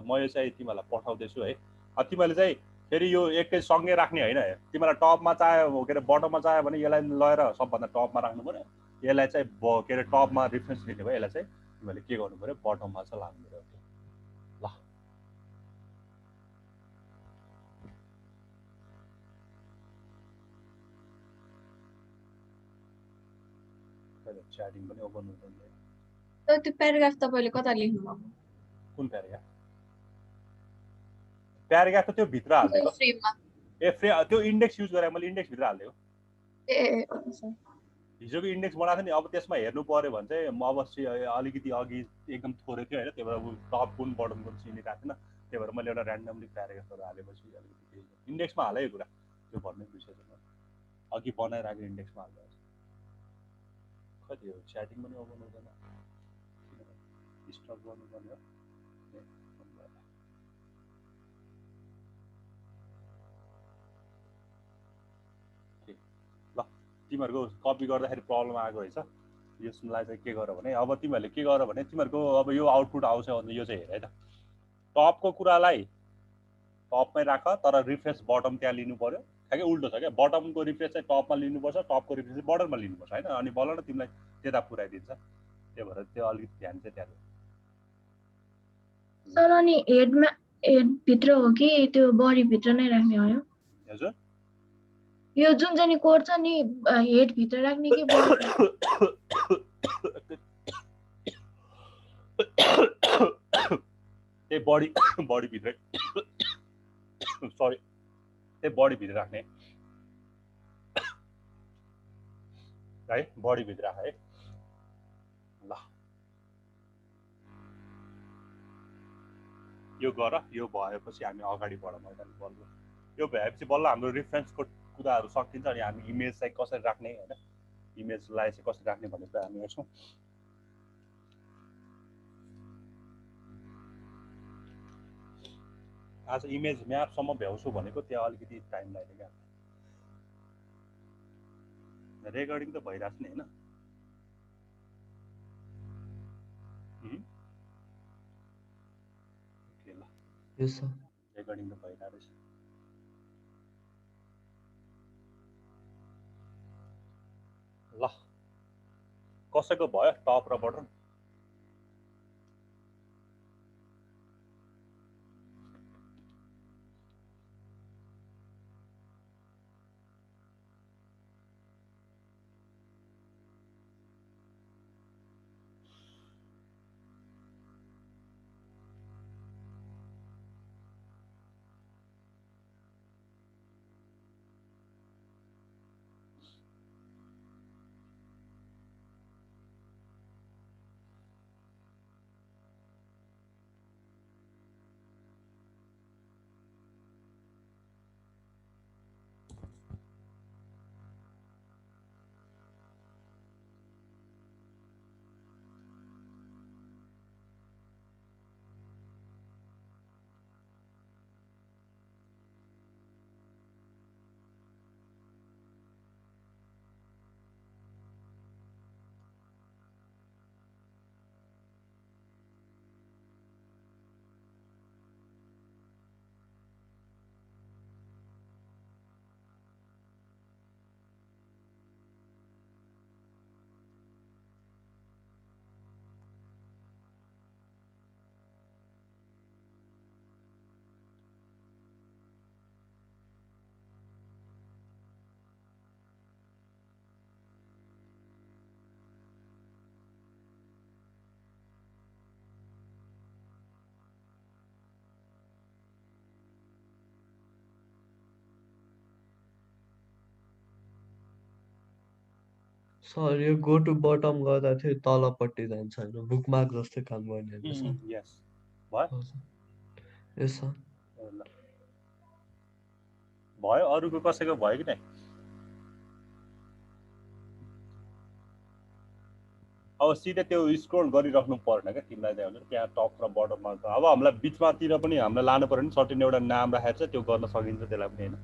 म यो चाहिँ तिमीहरूलाई पठाउँदैछु है तिमीहरूले चाहिँ फेरि यो एकै सँगै राख्ने होइन तिमीलाई टपमा चाह्यो के अरे बटममा चाह्यो भने यसलाई लगेर सबभन्दा टपमा राख्नु पर्यो यसलाई चाहिँ के अरे टपमा रिफरेन्स लिने भयो यसलाई चाहिँ तिमीहरूले के गर्नु पर्यो बटममा चाहिँ लाग्नु पर्यो ल च्याटिङ पनि ओपन हुन्छ त्यो प्याराग्राफ तपाईँले कता लेख्नु भएको कुन प्याराग्राफ त त्यो भित्र हाल्दिएको फ्रेममा त्यो इन्डेक्स युज गरेँ मैले इन्डेक्स भित्र हालिदिएको ए हिजोको इन्डेक्स बनाएको नि अब त्यसमा हेर्नु पर्यो भने चाहिँ म अवश्य अलिकति अघि एकदम थोरै थियो होइन त्यही भएर टप कुन बटम कुन चिनिरहेको थिएन त्यही भएर मैले एउटा ऱ्यान्डमली प्याराग्राफहरू हालेपछि अलिकति इन्डेक्समा हालेँ यो कुरा त्यो भन्ने विषय चाहिँ अघि बनाइरहेको इन्डेक्समा हाल्दा कति हो च्याटिङ पनि ओपन हुँदैन स्टप गर्नुपर्ने हो ल तिमीहरूको कपी गर्दाखेरि प्रब्लम आएको रहेछ यसलाई चाहिँ के गर भने अब तिमीहरूले के गर भने तिमीहरूको अब यो आउटपुट आउँछ भने यो चाहिँ हेर है त टपको कुरालाई टपमै राख तर रिफ्रेस बटम त्यहाँ लिनु पर्यो ठ्याक्कै उल्टो छ क्या बटमको रिफ्रेस चाहिँ टपमा लिनुपर्छ टपको रिफ्रेस चाहिँ बटममा लिनुपर्छ होइन अनि बल्ल न तिमीलाई त्यता पुऱ्याइदिन्छ त्यही भएर त्यो अलिकति ध्यान चाहिँ त्यहाँ सर अनि हेड भित्र हो कि त्यो बडी भित्र नै राख्ने हो हजुर यो जुन चाहिँ कोड छ नि हेड भित्र राख्ने कि त्यही बडी भित्र सरी त्यही बडी भित्र राख्ने है बडी भित्र राख है ल यो गर यो भएपछि हामी अगाडि बढौँ बल्ल यो भएपछि बल्ल हाम्रो रिफरेन्सको कुराहरू सकिन्छ अनि हामी इमेज चाहिँ कसरी राख्ने होइन इमेजलाई चाहिँ कसरी राख्ने भन्ने कुरा हामी हेर्छौँ आज इमेज म्यापसम्म भ्याउँछु भनेको त्यहाँ अलिकति टाइम लाग्यो क्या रेकर्डिङ त भइरहेको छ नि होइन ओके ल रेकर्डिङ त भइरहेको रहेछ ल कसैको भयो टप र बटम सर यो गो टु बटम गर्दा चाहिँ तलपट्टि जान्छ होइन बुकमार्क जस्तै काम गर्ने होइन सर यस भयो यस सर ल भयो अरूको कसैको भयो कि नै अब सिधै त्यो स्क्रोल गरिराख्नु पर्दैन क्या तिमीलाई चाहिँ हुन्छ त्यहाँ टप र बटममा अब हामीलाई बिचमातिर पनि हामीलाई लानु पर्यो नि सर्टेन एउटा नाम राखेर चाहिँ त्यो गर्न सकिन्छ त्यसलाई पनि होइन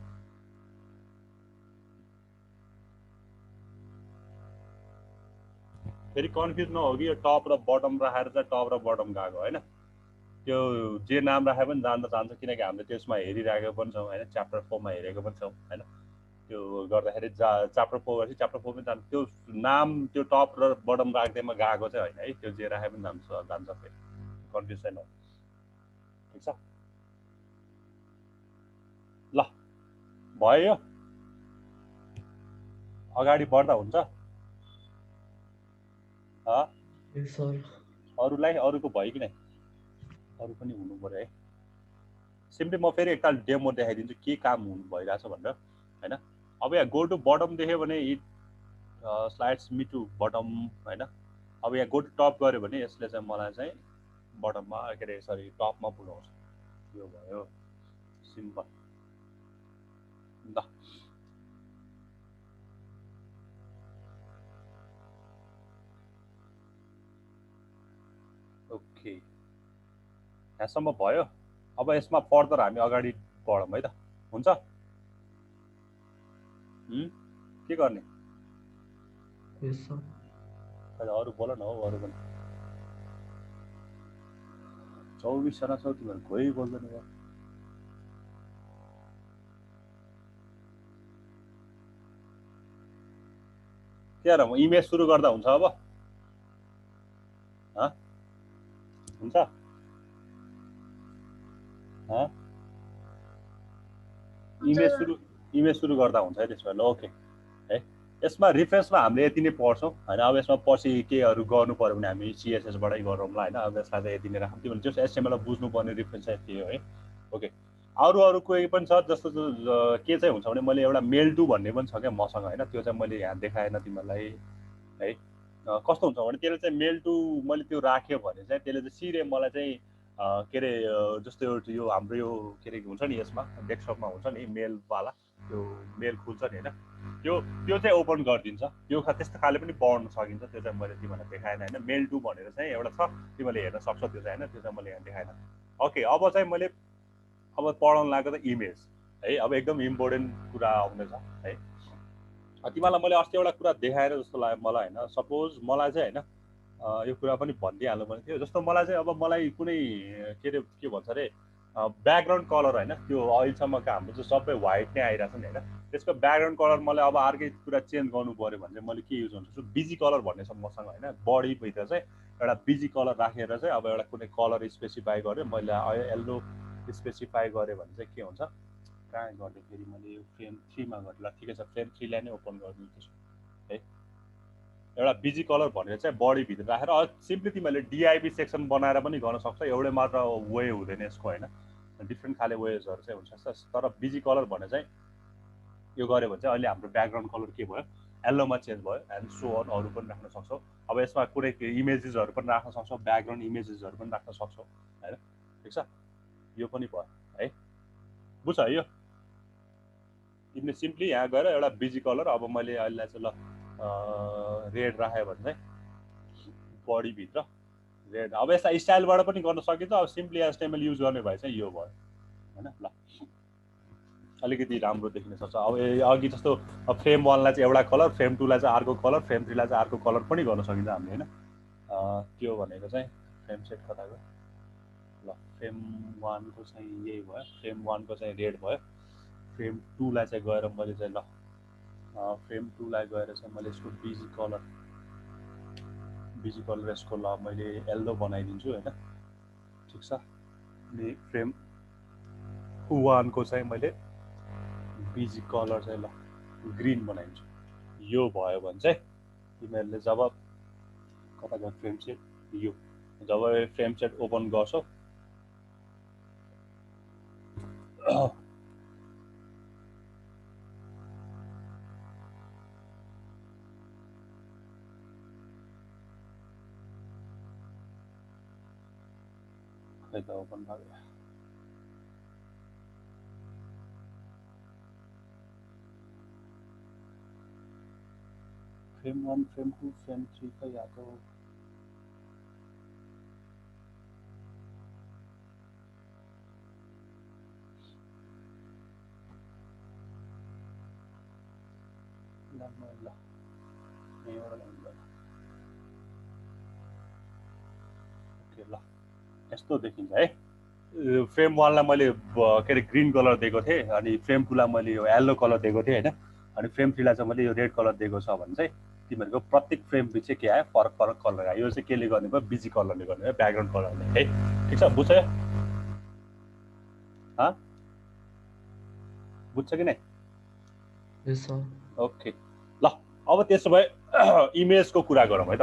फेरि कन्फ्युज नहोगी यो टप र बटम राखेर चाहिँ टप र बटम गएको होइन त्यो जे नाम राखे पनि जान्न चाहन्छ किनकि हामीले त्यसमा हेरिरहेको पनि छौँ होइन च्याप्टर 4 मा हेरेको पनि छौँ होइन त्यो गर्दाखेरि च्याप्टर 4 गरेपछि च्याप्टर 4 पनि जान्छ त्यो नाम त्यो टप र बटम राख्दैमा गएको चाहिँ होइन है त्यो जे राखे पनि जान्छ फेरि कन्फ्युज छैन ठिक छ ल भयो यो अगाडि बढ्दा हुन्छ सर अरूलाई अरूको भयो कि नै अरू पनि हुनु पर्यो है सिम्पली म फेरि एकताल डेमो देखाइदिन्छु के काम हुनु भइरहेछ भनेर होइन अब यहाँ गो टु बटम देख्यो भने it slides me to bottom होइन अब यहाँ गो टु टप गऱ्यो भने यसले चाहिँ मलाई चाहिँ बटममा के अरे सरी टपमा पुऱ्याउँछ यो भयो सिम्पल ल ओके यहाँसम्म भयो अब यसमा फर्दर हामी अगाडि बढौँ है त हुन्छ के गर्ने अरू बोल न हौ अरू पनि 24 जना छौ तिमीहरू कोही बोल्दैन भयो के र म इमेज सुरु गर्दा हुन्छ अब हुन्छ इमेज सुरु गर्दा हुन्छ है त्यसमा ल ओके है यसमा रिफरेन्समा हामीले यति नै पढ्छौँ होइन अब यसमा पछि केहरू गर्नु पर्यो भने हामी सिएसएसबाटै गरौँला होइन अब यसलाई चाहिँ यति नै राखौँ त्यो भने जस्तो एचटिएमएललाई बुझ्नुपर्ने रिफरेन्स चाहिँ यति हो है ओके अरू कोही पनि छ जस्तो के चाहिँ हुन्छ भने मैले एउटा मेल टु भन्ने पनि छ क्या मसँग होइन त्यो चाहिँ मैले यहाँ देखाएन तिमीहरूलाई है कस्तो हुन्छ भने त्यसले चाहिँ मेल टु मैले त्यो राख्यो भने चाहिँ त्यसले चाहिँ सिधै मलाई चाहिँ के अरे जस्तो यो हाम्रो यो के अरे हुन्छ नि यसमा डेस्कटपमा हुन्छ नि मेलवाला त्यो मेल खुल्छ नि होइन त्यो चाहिँ ओपन गरिदिन्छ त्यो त्यस्तो खाले पनि पढ्न सकिन्छ त्यो चाहिँ मैले तिमीलाई देखाएन होइन मेल टु भनेर चाहिँ एउटा छ तिमीले हेर्न सक्छौ त्यो चाहिँ होइन त्यो चाहिँ मैले यहाँ देखाएन ओके अब चाहिँ मैले अब पढाउन लागेको त इमेज है अब एकदम इम्पोर्टेन्ट कुरा आउँदैछ है तिमीलाई मैले अस्ति एउटा कुरा देखाएर जस्तो लाग्यो मलाई होइन सपोज मलाई चाहिँ होइन यो कुरा पनि भनिदिइहाल्नु पर्ने थियो जस्तो मलाई चाहिँ अब मलाई कुनै के अरे के भन्छ अरे ब्याकग्राउन्ड कलर होइन त्यो अहिलेसम्मको हाम्रो चाहिँ सबै व्हाइट नै आइरहेको छ नि होइन त्यसको ब्याकग्राउन्ड कलर मैले अब अर्कै कुरा चेन्ज गर्नु पर्यो भने चाहिँ मैले के युज गर्छु बिजी कलर भन्ने छ मसँग होइन बडीभित्र चाहिँ एउटा बिजी कलर राखेर चाहिँ अब एउटा कुनै कलर स्पेसिफाई गरेँ मैले येल्लो स्पेसिफाई गरेँ भने चाहिँ के हुन्छ कहाँ गर्ने फेरि मैले यो फ्रेम 3 मा गरेँ ल ठिकै छ फ्रेम 3 लाई नै ओपन गरिदिनु त्यसो है एउटा बिजी कलर भनेर चाहिँ बडीभित्र राखेर सिम्पली तिमीहरूले डिआइबी सेक्सन बनाएर पनि गर्न सक्छ एउटै मात्र वे हुँदैन यसको होइन डिफ्रेन्ट खाले वेजहरू चाहिँ हुन्छ तर बिजी कलर भने चाहिँ यो गऱ्यो भने चाहिँ अहिले हाम्रो ब्याकग्राउन्ड कलर के भयो येल्लोमा चेन्ज भयो एन्ड सो अन अरू पनि राख्न सक्छौ अब यसमा कुनै इमेजेसहरू पनि राख्न सक्छौ ब्याकग्राउन्ड इमेजेसहरू पनि राख्न सक्छौ हैन ठीक छ यो पनि भयो है बुझ्छ यो तिमीले सिम्पली यहाँ गएर एउटा बिजी कलर अब मैले अहिले चाहिँ ल रेड राखेँ भने चाहिँ बडीभित्र रेड अब यसलाई स्टाइलबाट पनि गर्न सकिन्छ अब सिम्पली एचटीएमएल युज गर्ने भए चाहिँ यो भयो हैन ल अलिकति राम्रो देखिन सक्छ अब अघि जस्तो फ्रेम 1 लाई चाहिँ एउटा कलर फ्रेम 2 लाई चाहिँ अर्को कलर फ्रेम 3 लाई चाहिँ अर्को कलर पनि गर्न सकिन्छ हामीले हैन त्यो भनेको चाहिँ फ्रेम सेट कता गयो ल फ्रेम 1 को चाहिँ यही भयो फ्रेम 1 को चाहिँ रेड भयो फ्रेम 2 लाई चाहिँ गएर मैले चाहिँ ल फ्रेम 2 लाई गएर चाहिँ मैले यसको बिजी कलर यसको ल मैले येल्लो बनाइदिन्छु हैन ठीक छ अनि फ्रेम 1 को चाहिँ मैले बिजी कलर चाहिँ ल ग्रीन बनाइदिन्छु यो भयो भने चाहिँ तिमीहरूले जब कता गयो फ्रेम सेट यो जब फ्रेम सेट ओपन गर्छौ खै त ओपन भयो फ्रेम 1 फ्रेम 2 फ्रेम 3 कहीं आको यस्तो देखिन्छ है फ्रेम 1 लाई मैले के रे ग्रीन कलर दिएको थिएँ अनि फ्रेम 2 लाई मैले यो येल्लो कलर दिएको थिएँ हैन अनि फ्रेम 3 लाई चाहिँ मैले यो रेड कलर दिएको छ भने चाहिँ तिमीहरुको प्रत्येक फ्रेम पछि के आयो फरक फरक कलर आयो यो चाहिँ केले गर्ने भयो बिजी कलरले गर्ने भयो ब्याकग्राउन्ड कलरले है ठीक छ बुझ्यो ह बुझ्छ कि नै यस सर ओके ल अब त्यसो भए इमेजको कुरा गरौँ है त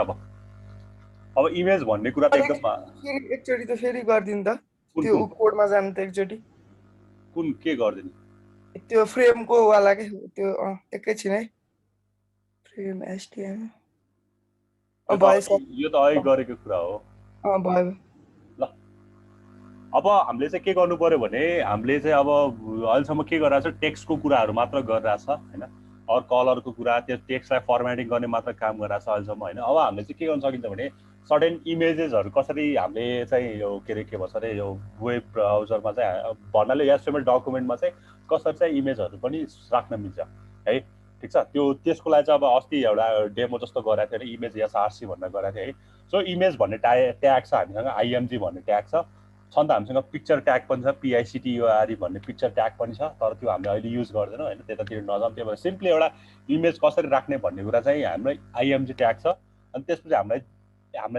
अब इमेज भन्ने कुरा त एकदम एकचोटी त फेरि गर्दिन त त्यो कोडमा जानु त एकचोटी कुन के गर्दिन त्यो फ्रेमको वाला के त्यो एकैछिन है फ्रेम एचटीएमएल यो त अहिले गरेको कुरा हो भयो ल अब हामीले चाहिँ के गर्नु पर्यो भने हामीले चाहिँ अब अहिलेसम्म के गरिरहेछ टेक्स्टको कुराहरू मात्र गरिरहेछ हैन और कलरको कुरा त्यो टेक्स्टलाई फर्मेटिङ गर्ने मात्र काम गरिरहेछ अहिलेसम्म हैन अब हामीले चाहिँ के गर्न सकिन्छ भने सर्टेन इमेजेसहरू कसरी हामीले चाहिँ यो के भन्छ अरे यो वेब ब्राउजरमा चाहिँ भन्नाले एचटीएमएल डकुमेन्टमा चाहिँ कसरी चाहिँ इमेजहरू पनि राख्न मिल्छ है ठीक छ त्यो त्यसको लागि चाहिँ अब अस्ति एउटा डेमो जस्तो गराएको थियो इमेज एसआरसी भनेर गराएको थियो है सो इमेज भन्ने ट्याग छ हामीसँग आइएमजी भन्ने ट्याग छ त हामीसँग पिक्चर ट्याग पनि छ पिआइसिटिओआरई भन्ने पिक्चर ट्याग पनि छ तर त्यो हामीले अहिले युज गर्दैनौँ हैन त्यतातिर नजाउँ त्यो भएर सिम्पली एउटा इमेज कसरी राख्ने भन्ने कुरा चाहिँ हाम्रो आइएमजी ट्याग छ अनि त्यसपछि हामीलाई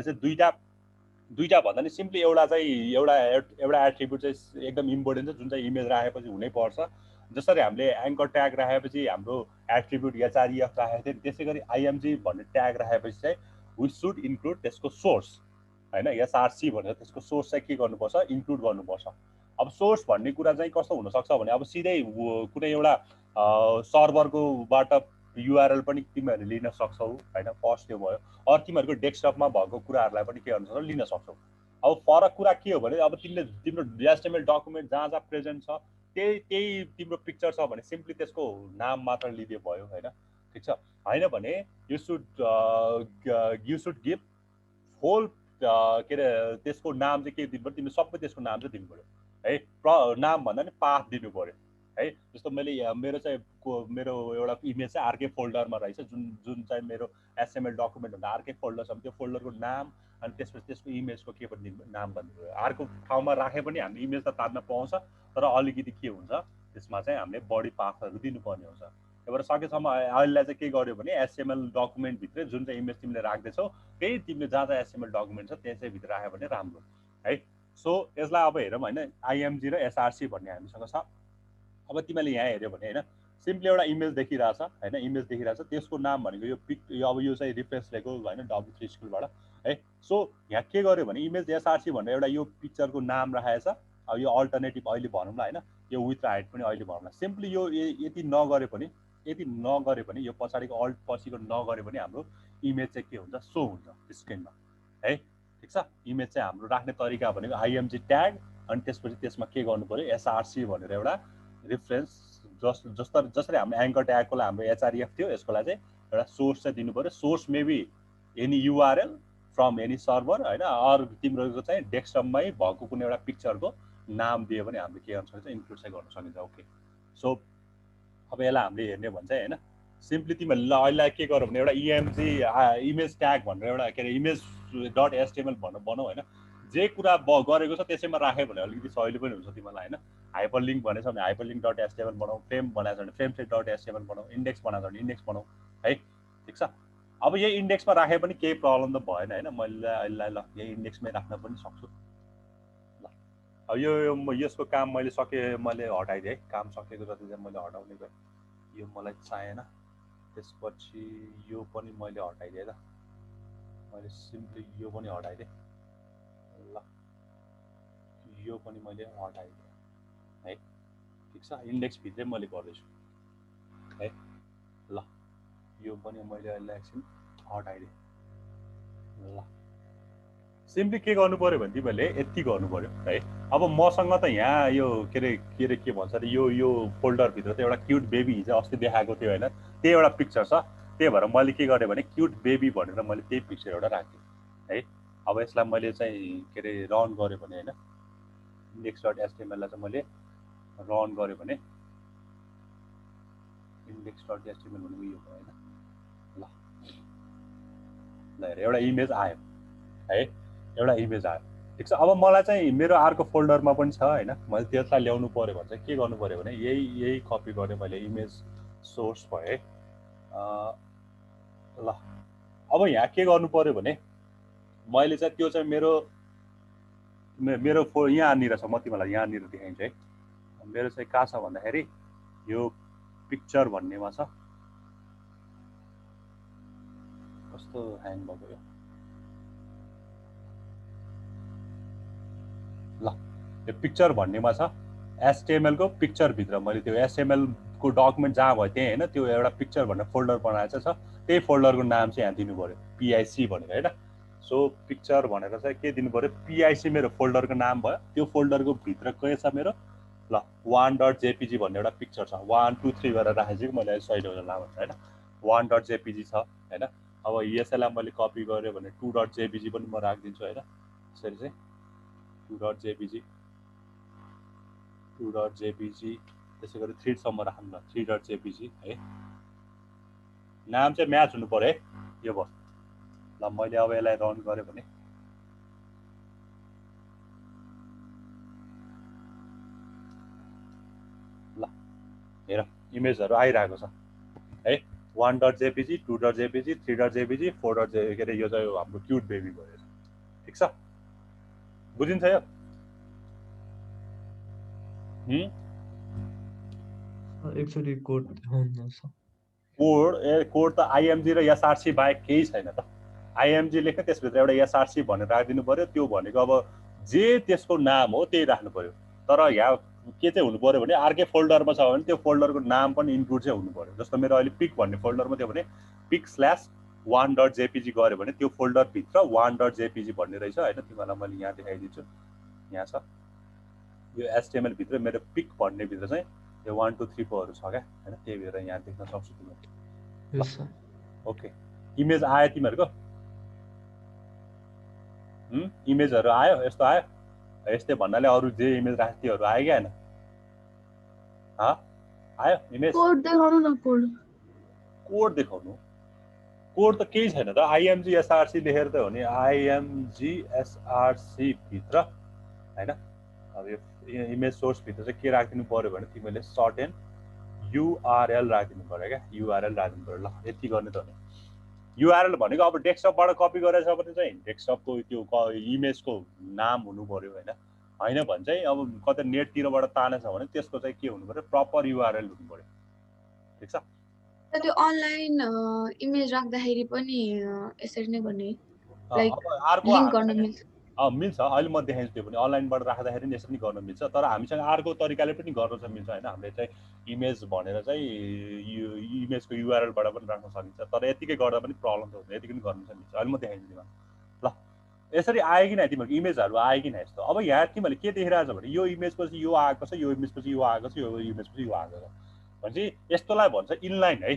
चाहिँ दुईटा भन्दा नि सिम्पली एउटा चाहिँ एउटा एट्रिब्युट चाहिँ एकदम इम्पोर्टेन्ट छ जुन चाहिँ इमेज राखेपछि हुनै पर्छ जसरी हामीले एङ्कर ट्याग राखेपछि हाम्रो एट्रिब्युट एचआरईएफ राखेको थियो त्यसै गरी आइएमजी भन्ने ट्याग राखेपछि चाहिँ वी सुड इन्क्लुड त्यसको सोर्स हैन एसआरसी भनेर त्यसको सोर्स चाहिँ के गर्नुपर्छ इन्क्लुड गर्नुपर्छ अब सोर्स भन्ने कुरा चाहिँ कस्तो हुन सक्छ भने अब सिधै कुनै एउटा सर्भरकोबाट युआरएल पनि तिमीहरूले लिन सक्छौ हैन फर्स्ट त्यो भयो अर तिमीहरूको डेस्कटपमा भएको कुराहरूलाई पनि के गर्न सक्छौ लिन सक्छौ अब फरक कुरा के हो भने अब तिम्रो एचटीएमएल डकुमेन्ट जहाँ प्रेजेन्ट छ त्यही तिम्रो पिक्चर छ भने सिम्पली त्यसको नाम मात्र लिदिए भयो हैन ठीक छ हैन भने यु शुड गिभ होल के रे त्यसको नाम चाहिँ के दिनु पर्यो तिमीले सबै त्यसको नाम चाहिँ दिनु पर्यो है नाम भन्दा नि पाथ दिनु पर्यो है जस्तो मैले मेरो एउटा इमेज चाहिँ अर्कै फोल्डरमा रहेछ जुन चाहिँ मेरो एचटीएमएल डकुमेन्ट भन्दा अर्कै फोल्डर छ त्यो फोल्डरको नाम अनि त्यसपछि त्यसको इमेजको के पनि नाम भन्नु पर्यो अर्को ठाउँमा राखे पनि हामीले इमेज त तान्न पाउँछ तर अलिकति के हुन्छ त्यसमा चाहिँ हामीले बडी पाथहरू दिनुपर्ने हुन्छ। त्यही भएर सकेसम्म अहिले चाहिँ के गर्यो भने एचटिएमएल डकुमेन्ट भित्र जुन चाहिँ इमेज तिमीले राख्दैछौ त्यही तिमीले जहाँ जहाँ एचटिएमएल डकुमेन्ट छ त्यही चाहिँ भित्र राख्यो भने राम्रो है। सो यसलाई अब हेरौँ होइन, आइएमजी र एसआरसी भन्ने हामीसँग छ। अब तिमीले यहाँ हेऱ्यो भने होइन सिम्पली एउटा इमेज देखिरहेछ होइन, इमेज देखिरहेछ, त्यसको नाम भनेको यो पिक अब यो चाहिँ रिफरेन्स लिएको होइन W3 स्कुलबाट है। सो यहाँ के गर्यो भने इमेज एसआरसी भनेर एउटा यो पिक्चरको नाम राखेको छ। अब यो अल्टरनेटिभ अहिले भनौँला होइन, यो विथ र हाइट पनि अहिले भनौँला। सिम्पली यो यति नगरे पनि यो पछाडिको अल्ट पछिको नगरे पनि हाम्रो इमेज चाहिँ के हुन्छ, सो हुन्छ स्क्रिनमा है। ठिक छ, इमेज चाहिँ हाम्रो राख्ने तरिका भनेको आइएमजी ट्याग अनि त्यसपछि त्यसमा के गर्नु पर्यो, एसआरसी भनेर एउटा रिफरेन्स जसरी हाम्रो एङ्कर ट्यागको लागि हाम्रो एचआरएफ थियो, यसको लागि चाहिँ एउटा सोर्स चाहिँ दिनु पर्यो। Source maybe any URL from any server होइन, अरू तिम्रो चाहिँ डेस्कटपमै भएको कुनै एउटा पिक्चरको नाम दियो भने हामीले के गर्न सकिन्छ, इन्क्लुड चाहिँ गर्न सकिन्छ। ओके, सो अब यसलाई हामीले हेर्ने भन्छ होइन, सिम्पली तिमीहरूले अहिले के गरौँ भने एउटा इएमजी इमेज ट्याग भनेर एउटा के अरे इमेज डट एचटिएमएल भनेर बनाऊ होइन। जे कुरा गरेको छ त्यसैमा राख्यो भने अलिकति सजिलो पनि हुन्छ तिमीलाई होइन। हाइपर लिङ्क भनेछ भने हाइपर लिङ्क डट एचटिएमएल बनाऊ, फ्रेम बनाएको छ भने फ्रेम सेट डट एचटिएमएल बनाऊ, इन्डेक्स बनाएको छ भने इन्डेक्स बनाऊ है। ठिक छ, अब यही इन्डेक्समा राखे पनि केही प्रब्लम त भएन होइन, मैले अहिले ल यही इन्डेक्समै राख्न पनि सक्छु। ल अब यो यसको काम मैले सकेँ, मैले हटाइदिएँ है, काम सकेको जति चाहिँ मैले हटाउने भएँ, यो मलाई चाहिएन। त्यसपछि यो पनि मैले हटाइदिएँ त, मैले सिम्पली यो पनि हटाइदिएँ। ल यो पनि मैले हटाइदिएँ है। ठिक छ, इन्डेक्सभित्रै मैले गर्दैछु है। ल यो पनि मैले अहिले एकछिन हटाइदिएँ। ल सिम्पली के गर्नु पऱ्यो भने तिमीहरूले यति गर्नु पऱ्यो है। अब मसँग त यहाँ यो के भन्छ अरे यो फोल्डरभित्र त एउटा क्युट बेबी हिजो अस्ति देखाएको थियो होइन, त्यही एउटा पिक्चर छ। त्यही भएर मैले के गरेँ भने क्युट बेबी भनेर मैले त्यही पिक्चर एउटा राखेँ है। अब यसलाई मैले चाहिँ के अरे रन गरेँ भने होइन, इन्डेक्स डट एचटिएमएललाई चाहिँ मैले रन गरेँ भने इन्डेक्स डट एचटिएमएल भनेको यो हो होइन। ल हेर एउटा इमेज आयो है, एउटा इमेज आयो। ठिक छ, अब मलाई चाहिँ मेरो अर्को फोल्डरमा पनि छ होइन, मैले त्यसलाई ल्याउनु पऱ्यो भने चाहिँ के गर्नु पऱ्यो भने यही कपी गरेँ मैले, इमेज सोर्स भयो है। ल अब यहाँ के गर्नु पऱ्यो भने मैले चाहिँ त्यो चाहिँ मेरो यहाँनिर छ, म तिमीलाई यहाँनिर देखाइन्छ है। मेरो चाहिँ कहाँ छ भन्दाखेरि यो पिक्चर भन्नेमा छ। कस्तो ह्याङ भएको यो। ल यो पिक्चर भन्नेमा छ, एचटिएमएल को पिक्चरभित्र मैले त्यो एचटिएमएल को डकुमेन्ट जहाँ भयो त्यही होइन, त्यो एउटा पिक्चर भन्ने फोल्डर बनाएको छ, त्यही फोल्डरको नाम चाहिँ यहाँ दिनु पऱ्यो पिआइसी भनेर होइन। सो पिक्चर भनेर चाहिँ के दिनु पऱ्यो, पिआइसी मेरो फोल्डरको नाम भयो। त्यो फोल्डरको भित्र के छ मेरो, ल 1.jpg भन्ने एउटा पिक्चर छ, 1 2 3 गरेर राखेको छु मैले सही हो लामो होइन, 1.jpg छ होइन। अब यसैलाई मैले कपी गरेँ भने 2.jpg पनि म राखिदिन्छु होइन, यसरी चाहिँ 2.jpg त्यसै गरी 3 सम्म राख्नु न, 3.jpg है। नाम चाहिँ म्याच हुनु पर्यो है, यो भयो। ल मैले अब यसलाई रन गरेँ भने ल हेर इमेजहरू आइरहेको छ है, 1.jpg 2.jpg 3.jpg 4.jpg के अरे यो चाहिँ हाम्रो क्युट बेबी भयो। ठिक छ, बुझिन्छ यो? एकचोटि कोड देखाउनुहोस्। कोड त आइएमजी र एसआरसी बाहेक केही छैन त। आइएमजी लेख्ने त्यसभित्र एउटा एसआरसी भनेर राखिदिनु पर्यो। त्यो भनेको अब जे त्यसको नाम हो त्यही राख्नु पर्यो। तर यहाँ के चाहिँ हुनु पर्यो भने अर्कै फोल्डरमा छ भने त्यो फोल्डरको नाम पनि इन्क्लुड चाहिँ हुनु पर्यो। जस्तो मेरो अहिले पिक भन्ने फोल्डरमा थियो भने pic/1.jpg गऱ्यो भने त्यो फोल्डरभित्र 1.jpg भन्ने रहेछ होइन। तिमीहरूलाई मैले यहाँ देखाइदिन्छु, यहाँ छ यो एचटिएमएल भित्र मेरो पिक भन्ने भित्र चाहिँ यो 1 2 3 4हरू छ क्या होइन, त्यही भएर यहाँ देख्न सक्छु तिमीहरूले। ओके, इमेज आयो तिमीहरूको, इमेजहरू आयो, यस्तो आयो। यस्तै भन्नाले अरू जे इमेज राख्थ्यो त्योहरू आयो क्या होइन? आयो इमेज? कोड देखाउनु न, कोड देखाउनु? कोड त केही छैन त, आइएमजी एसआरसी लेखेर त हो नि, आइएमजी एसआरसी भित्र होइन। अब यो इमेज सोर्सभित्र चाहिँ के राखिदिनु पऱ्यो भने तिमीले सर्ट एन्ड युआरएल राखिदिनु पऱ्यो क्या, युआरएल राखिदिनु पऱ्यो। ल यति गर्ने त हो नि। युआरएल भनेको अब डेस्कटपबाट कपी गरेछ भने चाहिँ डेस्कटपको त्यो इमेजको नाम हुनु पऱ्यो होइन, होइन भने चाहिँ अब कतै नेटतिरबाट तानेछ भने त्यसको चाहिँ के हुनु पऱ्यो, प्रपर युआरएल हुनु पऱ्यो। ठिक छ। त्यो अनलाइन इमेज राख्दाखेरि पनि यसरी नै गर्ने, लाइक अर्को लिङ्क गर्न मिल्छ? मिल्छ, अहिले म देखाइदिन्छु त्यो पनि। अनलाइनबाट राख्दाखेरि यसरी नै गर्न मिल्छ, तर हामीसँग अर्को तरिकाले पनि गर्न चाहिँ मिल्छ होइन। हामीले चाहिँ इमेज भनेर चाहिँ यो इमेजको युआरएलबाट पनि राख्न सकिन्छ, तर यतिकै गर्दा पनि प्रब्लम त हुन्छ, यतिकै पनि गर्न चाहिँ मिल्छ। अहिले म देखाइदिन्छु तिमीलाई। ल यसरी आयो कि न तिमीहरूको इमेजहरू आयो कि न यस्तो। अब यहाँ तिमीहरूले के देखिरहेछ भने यो इमेजपछि यो आएको छ, यो इमेजपछि यो आएको छ, यो इमेजपछि यो आएको छ भनेपछि यस्तोलाई भन्छ इनलाइन है।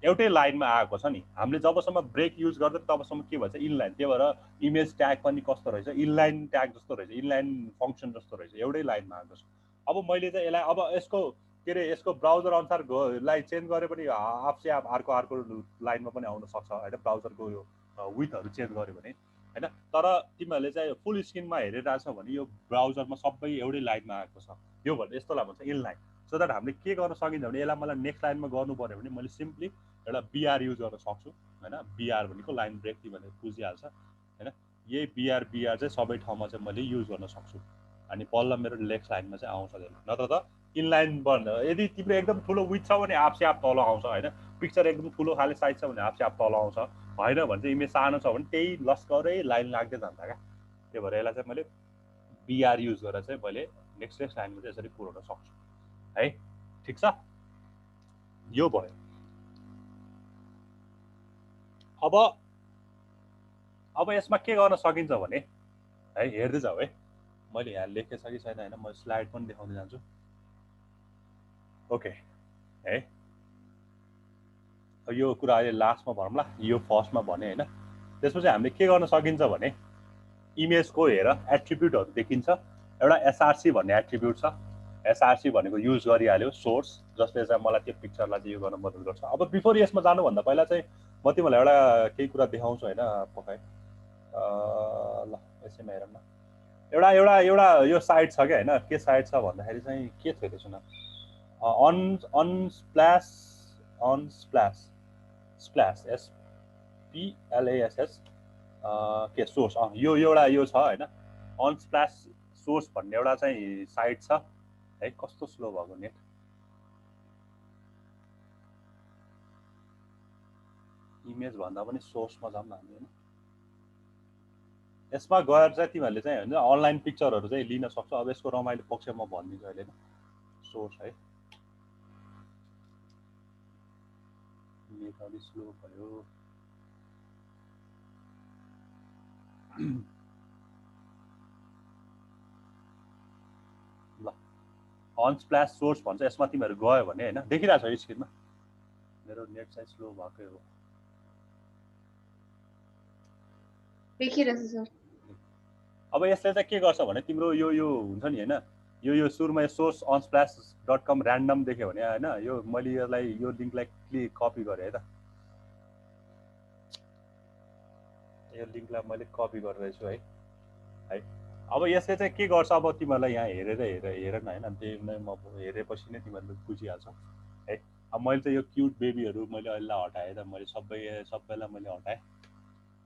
एउटै लाइनमा आएको छ नि। हामीले जबसम्म ब्रेक युज गर्दैन तबसम्म के भन्छ, इनलाइन। त्यही भएर इमेज ट्याग पनि कस्तो रहेछ, इनलाइन ट्याग जस्तो रहेछ, इनलाइन फङ्सन जस्तो रहेछ, एउटै लाइनमा आएको छ। अब मैले चाहिँ यसलाई अब यसको के अरे यसको ब्राउजर अनुसार लाई चेन्ज गरे पनि आफसे आप अर्को लाइनमा पनि आउन सक्छ होइन, ब्राउजरको यो विथहरू चेन्ज गर्यो भने होइन। तर तिमीहरूले चाहिँ फुल स्क्रिनमा हेरिरहेछौ भने यो ब्राउजरमा सबै एउटै लाइनमा आएको छ। यो भने यस्तोलाई भन्छ इनलाइन। सो द्याट हामीले के गर्न सकिन्छ भने यसलाई मलाई नेक्स्ट लाइनमा गर्नु पऱ्यो भने मैले सिम्पली एउटा बिआर युज गर्न सक्छु होइन। बिआर भनेको लाइन ब्रेक भनेर बुझिहाल्छ होइन। यही बिआर चाहिँ सबै ठाउँमा चाहिँ मैले युज गर्न सक्छु अनि बल्ल मेरो नेक्स्ट लाइनमा चाहिँ आउँछ। नत्र त इनलाइन बन्द यदि तिम्रो एकदम ठुलो विथ छ भने आफसे आप तल आउँछ होइन। पिक्चर एकदम ठुलो खाले साइज छ भने आफसे आप तल आउँछ, होइन भने चाहिँ इमेज सानो छ भने त्यही लस्करै लाइन लाग्दै जान्छ क्या। त्यही भएर यसलाई चाहिँ मैले बिआर युज गरेर चाहिँ मैले नेक्स्ट लाइनमा चाहिँ यसरी पुऱ्याउन सक्छु है। ठिक छ, यो भयो। अब यसमा के गर्न सकिन्छ भने है, हेर्दै जाऊ है। मैले यहाँ लेखेको छ कि छैन होइन, म स्लाइड पनि देखाउँदै जान्छु। ओके है, यो कुरा अहिले लास्टमा भनौँ ल, यो फर्स्टमा भने होइन। त्यसपछि हामीले के गर्न सकिन्छ भने इमेजको हेर एट्रिब्युटहरू देखिन्छ। एउटा एसआरसी भन्ने एट्रिब्युट छ। एसआरसी भनेको युज गरिहाल्यो सोर्स, जसले चाहिँ मलाई त्यो पिक्चरलाई चाहिँ यो गर्न मद्दत गर्छ। अब बिफोर यसमा जानुभन्दा पहिला चाहिँ म तिमीलाई एउटा केही कुरा देखाउँछु होइन पकाइ। ल यसैमा हेरौँ न। एउटा यो साइट छ क्या होइन। के साइट छ भन्दाखेरि चाहिँ के थियो त्यसो न, स्प्ल्यास SPLASS के सोर्स यो एउटा यो छ होइन। अनस्प्ल्यास सोर्स भन्ने एउटा चाहिँ साइट छ है। कस्तो स्लो भएको नेट। इमेज भन्दा पनि सोर्समा जाऊँ न हामी होइन। यसमा गएर चाहिँ तिमीहरूले चाहिँ होइन अनलाइन पिक्चरहरू चाहिँ लिन सक्छौ। अब यसको रमाइलो पक्ष म भनिदिन्छु अहिले न। सोर्स है, नेट अलिक स्लो भयो। ल अनस्प्ल्यास सोर्स भन्छ। यसमा तिमीहरू गयो भने होइन, देखिरहेको छ स्क्रिनमा। मेरो नेट चाहिँ स्लो भएकै हो। देखिरहेछ सर। अब यसले चाहिँ के गर्छ भने तिम्रो यो हुन्छ नि होइन, यो सुरुमा सोर्स unsplash.com ऱ्यान्डम देख्यो भने होइन, यो मैले यसलाई यो लिङ्कलाई कपी गरेँ है त। यो लिङ्कलाई मैले कपी गरेर छु है। अब यसले चाहिँ के गर्छ, अब तिमीहरूलाई यहाँ हेरेर न होइन, त्यो नै म हेरेपछि नै तिमीहरूले बुझिहाल्छौ है। अब मैले चाहिँ यो क्युट बेबीहरू मैले अहिले हटाएँ त, मैले सबैलाई मैले हटाएँ।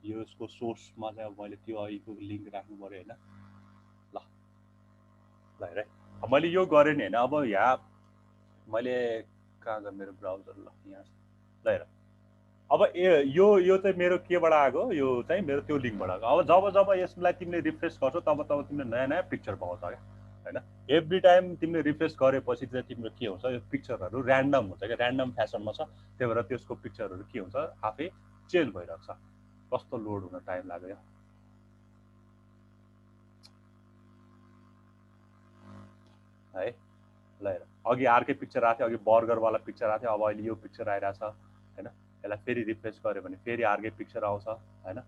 यो यसको सोर्समा चाहिँ अब मैले त्यो अहिलेको लिङ्क राख्नु पऱ्यो होइन। ल हेर अब मैले यो गरेँ नि होइन। अब यहाँ मैले कहाँ गयो मेरो ब्राउजर, ल यहाँ ल हेर। अब यो चाहिँ मेरो केबाट आएको, यो चाहिँ मेरो त्यो लिङ्कबाट आएको। अब जब यसलाई तिमीले रिफ्रेस गर्छौ तब तिमीले नयाँ पिक्चर पाउँछ क्या होइन। एभ्री टाइम तिमीले रिफ्रेस गरेपछि चाहिँ तिम्रो के हुन्छ, यो पिक्चरहरू ऱ्यान्डम हुन्छ क्या, ऱ्यान्डम फेसनमा छ। त्यही भएर त्यसको पिक्चरहरू के हुन्छ, आफै चेन्ज भइरहेको छ। कस्तो लोड हुन टाइम लाग्यो है। ल हेर, अघि अर्कै पिक्चर आएको थियो, अघि बर्गरवाला पिक्चर आएको थियो, अब अहिले यो पिक्चर आइरहेछ होइन। यसलाई फेरि रिफ्रेस गऱ्यो भने फेरि अर्कै पिक्चर आउँछ होइन।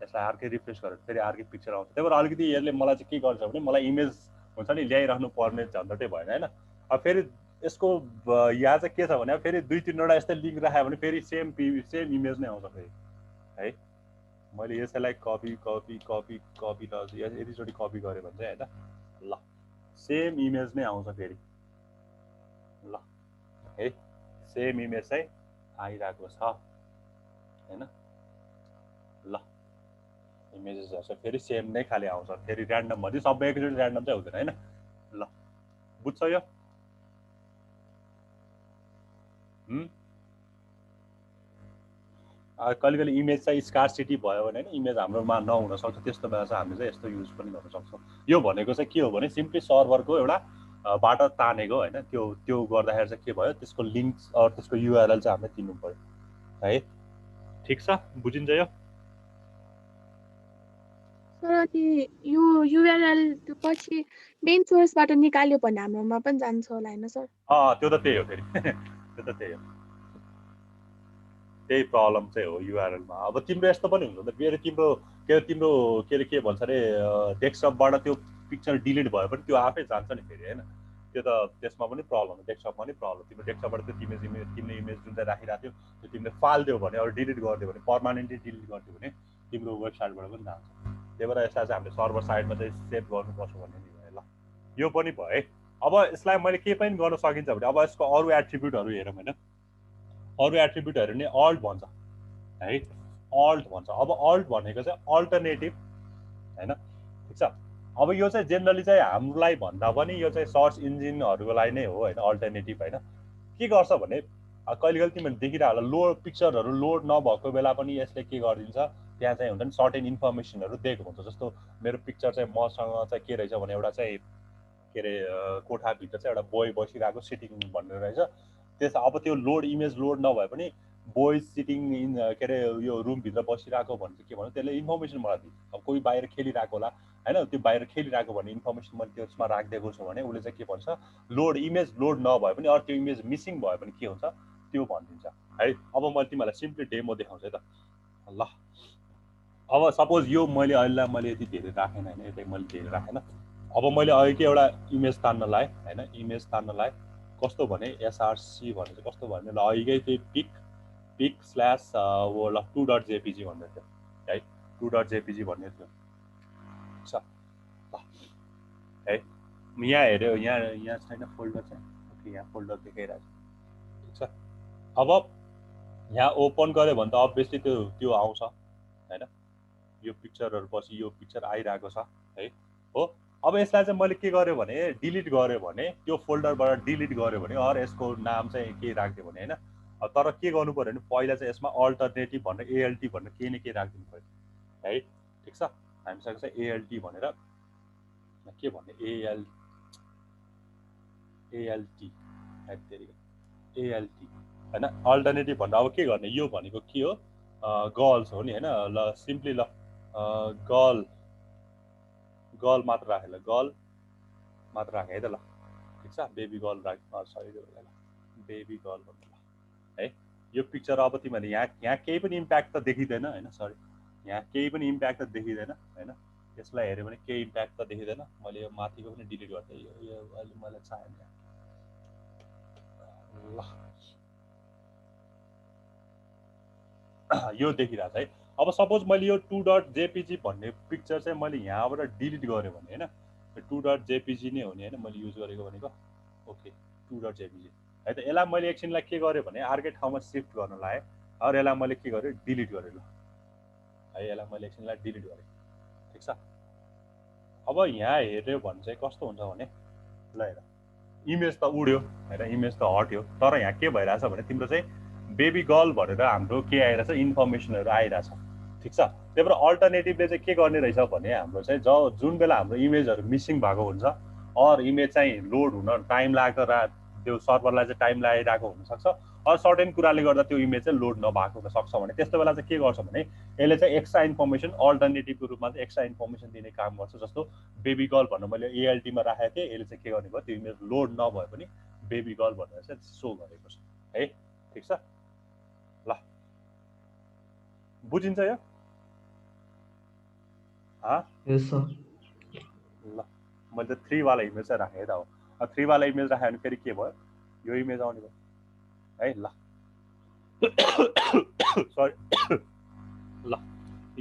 यसलाई अर्कै रिफ्रेस गरेर फेरि अर्कै पिक्चर आउँछ। त्यही भएर अलिकति यसले मलाई चाहिँ के गर्छ भने मलाई इमेज हुन्छ नि ल्याइराख्नु पर्ने झन्झटै भएन होइन। अब फेरि यसको यहाँ चाहिँ के छ भने फेरि 2-3वटा यस्तै लिङ्क राख्यो भने फेरि सेम इमेज नै आउँछ फेरि है। मैले यसैलाई कपी र यतिचोटि कपी गरेँ भने चाहिँ होइन। ल सेम इमेज नै आउँछ फेरि ल है सेम इमेज चाहिँ आइरहेको छ हैन ल इमेजेसहरु चाहिँ फेरि सेम नै खाले आउँछ फेरि र्यान्डम भन्दै सबै एकैचोटि र्यान्डम चाहिँ हुँदैन हैन ल बुझ्छ यो कहिले कहिले इमेज चाहिँ स्कार्सिटी भयो भने हैन इमेज हाम्रोमा नहुन सक्छ त्यस्तो बेला चाहिँ हामीले चाहिँ यस्तो युज पनि गर्न सक्छौँ यो भनेको चाहिँ के हो भने सिम्पली सर्भरको एउटा बाट तानेको हैन त्यो गर्दाखेरि चाहिँ के भयो त्यसको लिंक अर त्यसको युआरएल चाहिँ हामीले दिनु पर्यो है ठीक छ बुझिन्छ यो सर अनि यो युआरएल पछि मेन सोर्सबाट निकाल्यो भने हाम्रोमा पनि जान्छ होला हैन सर त्यो त त्यही हो फेरि त्यो त त्यही हो त्यही प्रब्लम चाहिँ हो युआरएल मा अब तिम्रो यस्तो पनि हुन्छ त फेरि तिम्रो के भन्छ रे डेस्कटपबाट त्यो पिक्चर डिलिट भयो भने त्यो आफै जान्छ नि फेरि हैन त्यो त त्यसमा पनि प्रब्लम हो डेस्कटपमा पनि प्रब्लम तिम्रो डेस्कटपबाट त्यो तिम्रो इमेज जुन चाहिँ राखिराख्यो त्यो तिमीले फाल्दियो भने अरू डिलिट गरिदियो भने पर्मानेन्टली डिलिट गरिदियो भने तिम्रो वेबसाइटबाट पनि जान्छ त्यही भएर यसलाई चाहिँ हामीले सर्भर साइडमा चाहिँ सेभ गर्नुपर्छ भन्ने नि भयो ल यो पनि भयो है अब यसलाई मैले के पनि गर्न सकिन्छ भने अब यसको अरू एट्रिब्युटहरू हेरौँ हैन अरू एट्रिब्युटहरू नै अल्ट भन्छ है अल्ट भन्छ अब अल्ट भनेको चाहिँ अल्टरनेटिभ हैन ठीक छ अब यो चाहिँ जेनरली चाहिँ हामीलाई भन्दा पनि यो चाहिँ सर्च इन्जिनहरूको लागि नै हो हैन अल्टरनेटिभ हैन के गर्छ भने कहिले कहिले तिमीले देखिरहला लोड पिक्चरहरू लोड नभएको बेला पनि यसले के गरिदिन्छ त्यहाँ चाहिँ हुन्छ नि सर्टेन इन्फर्मेसनहरू दिएको हुन्छ जस्तो मेरो पिक्चर चाहिँ मसँग चाहिँ के रहेछ भने एउटा चाहिँ के अरे कोठाभित्र चाहिँ एउटा बोय बसिरहेको सिटिङ भन्ने रहेछ त्यस अब त्यो लोड इमेज लोड नभए पनि बोय सिटिङ इन के अरे यो रुमभित्र बसिरहेको भने के भन्नु त्यसले इन्फर्मेसन मलाई दिन्छ अब कोही बाहिर खेलिरहेको होला हैन त्यो बाहिर खेलिरहेको भन्ने इन्फर्मेसन मैले त्यसमा राखिदिएको छु भने उसले चाहिँ के भन्छ लोड इमेज लोड नभए पनि अरू त्यो इमेज मिसिङ भयो भने के हुन्छ त्यो भनिदिन्छ है अब मैले तिमीलाई सिम्पली डेमो देखाउँछु है त ल अब सपोज यो मैले अहिले मैले यति धेरै राखेन हैन यतै मैले धेरै राखेन अब मैले अहिले एउटा इमेज तान्न लाएँ हैन इमेज तान्न लाएँ कस्तो भने एसआरसी भने चाहिँ कस्तो भने ल अहिलेकै त्यही पिक स्ल्यास ल 2.jpg भन्दै थियो है 2.jpg भन्ने थियो छ ल है यहाँ हेर्यो यहाँ छैन फोल्डर चाहिँ ओके यहाँ फोल्डर देखाइरहेको छ ठीक छ अब यहाँ ओपन गर्यो भने त अभियसली त्यो आउँछ हैन यो पिक्चरहरु पछि यो पिक्चर आइरहेको छ है हो अब यसलाई चाहिँ मैले के गर्यो भने डिलिट गर्यो भने त्यो फोल्डरबाट डिलिट गर्यो भने अर यसको नाम चाहिँ के राख्दियो भने हैन तर के गर्नु पर्यो भने पहिला चाहिँ यसमा अल्टरनेटिभ भनेर एएलटी भनेर केही न केही राखिदिनु पर्यो है ठीक छ हामीसँग चाहिँ एएलटी भनेर के भन्ने एएलटी एएलटी हैन अल्टरनेटिभ भन्दा अब के गर्ने यो भनेको के हो गर्ल्स हो नि हैन ल सिम्पली ल गर्ल मात्र राखे ल गर्ल मात्र राखे है त ल ठीक छ बेबी गर्ल राख्नु सरी बेबी गर्ल भन्नु ल है यो पिक्चर अब तिमीले यहाँ केही पनि इम्प्याक्ट त देखिदैन हैन सरी यहाँ केही पनि इम्प्याक्ट त देखिदैन हैन यसलाई हेर्यो भने केही इम्प्याक्ट त देखिदैन मैले यो माथिको पनि डिलिट गर्दै यो अहिले मलाई चाहिएन ल यो देखिरहेछ है अब सपोज मैले यो 2.jpg भन्ने पिक्चर चाहिँ मैले यहाँबाट डिलिट गरेँ भने हैन 2.jpg नै हो नि हैन मैले युज गरेको भनेको ओके 2.jpg है त यसलाई मैले एकछिनलाई के गरेँ भने अर्कै ठाउँमा शिफ्ट गर्न लाएँ अरू यसलाई मैले के गरेँ डिलिट गरेँ ल है यसलाई मैले एकछिनलाई डिलिट गरेँ ठीक छ अब यहाँ हेर्यो भने चाहिँ कस्तो हुन्छ भने ल हेर इमेज त उड्यो हैन इमेज त हट्यो तर यहाँ के भइरहेछ भने तिम्रो चाहिँ बेबी गर्ल भनेर हाम्रो के आइरहेछ इन्फर्मेसनहरू आइरहेछ ठीक छ त्यही भएर अल्टरनेटिभले चाहिँ के गर्ने रहेछ भने हाम्रो चाहिँ जुन बेला हाम्रो इमेजहरू मिसिङ भएको हुन्छ अर इमेज चाहिँ लोड हुन टाइम लाग्दा त्यो सर्भरलाई चाहिँ टाइम लागिरहेको हुनसक्छ अरू सर्टेन कुराले गर्दा त्यो इमेज चाहिँ लोड नभएको हुनसक्छ भने त्यस्तो बेला चाहिँ के गर्छ भने यसले चाहिँ एक्स्ट्रा इन्फर्मेसन अल्टरनेटिभको रूपमा चाहिँ एक्स्ट्रा इन्फर्मेसन दिने काम गर्छ जस्तो बेबी गर्ल भनेर मैले एएलटीमा राखेको थिएँ यसले चाहिँ के गर्ने भयो त्यो इमेज लोड नभए पनि बेबी गर्ल भनेर चाहिँ सो गरेको छ है ठीक छ ल बुझिन्छ यो यस सर ल मैले त 3 वाला इमेज चाहिँ राखेँ त हो 3 वाला इमेज राखेँ भने फेरि के भयो यो इमेज आउने भयो है ल सरी ल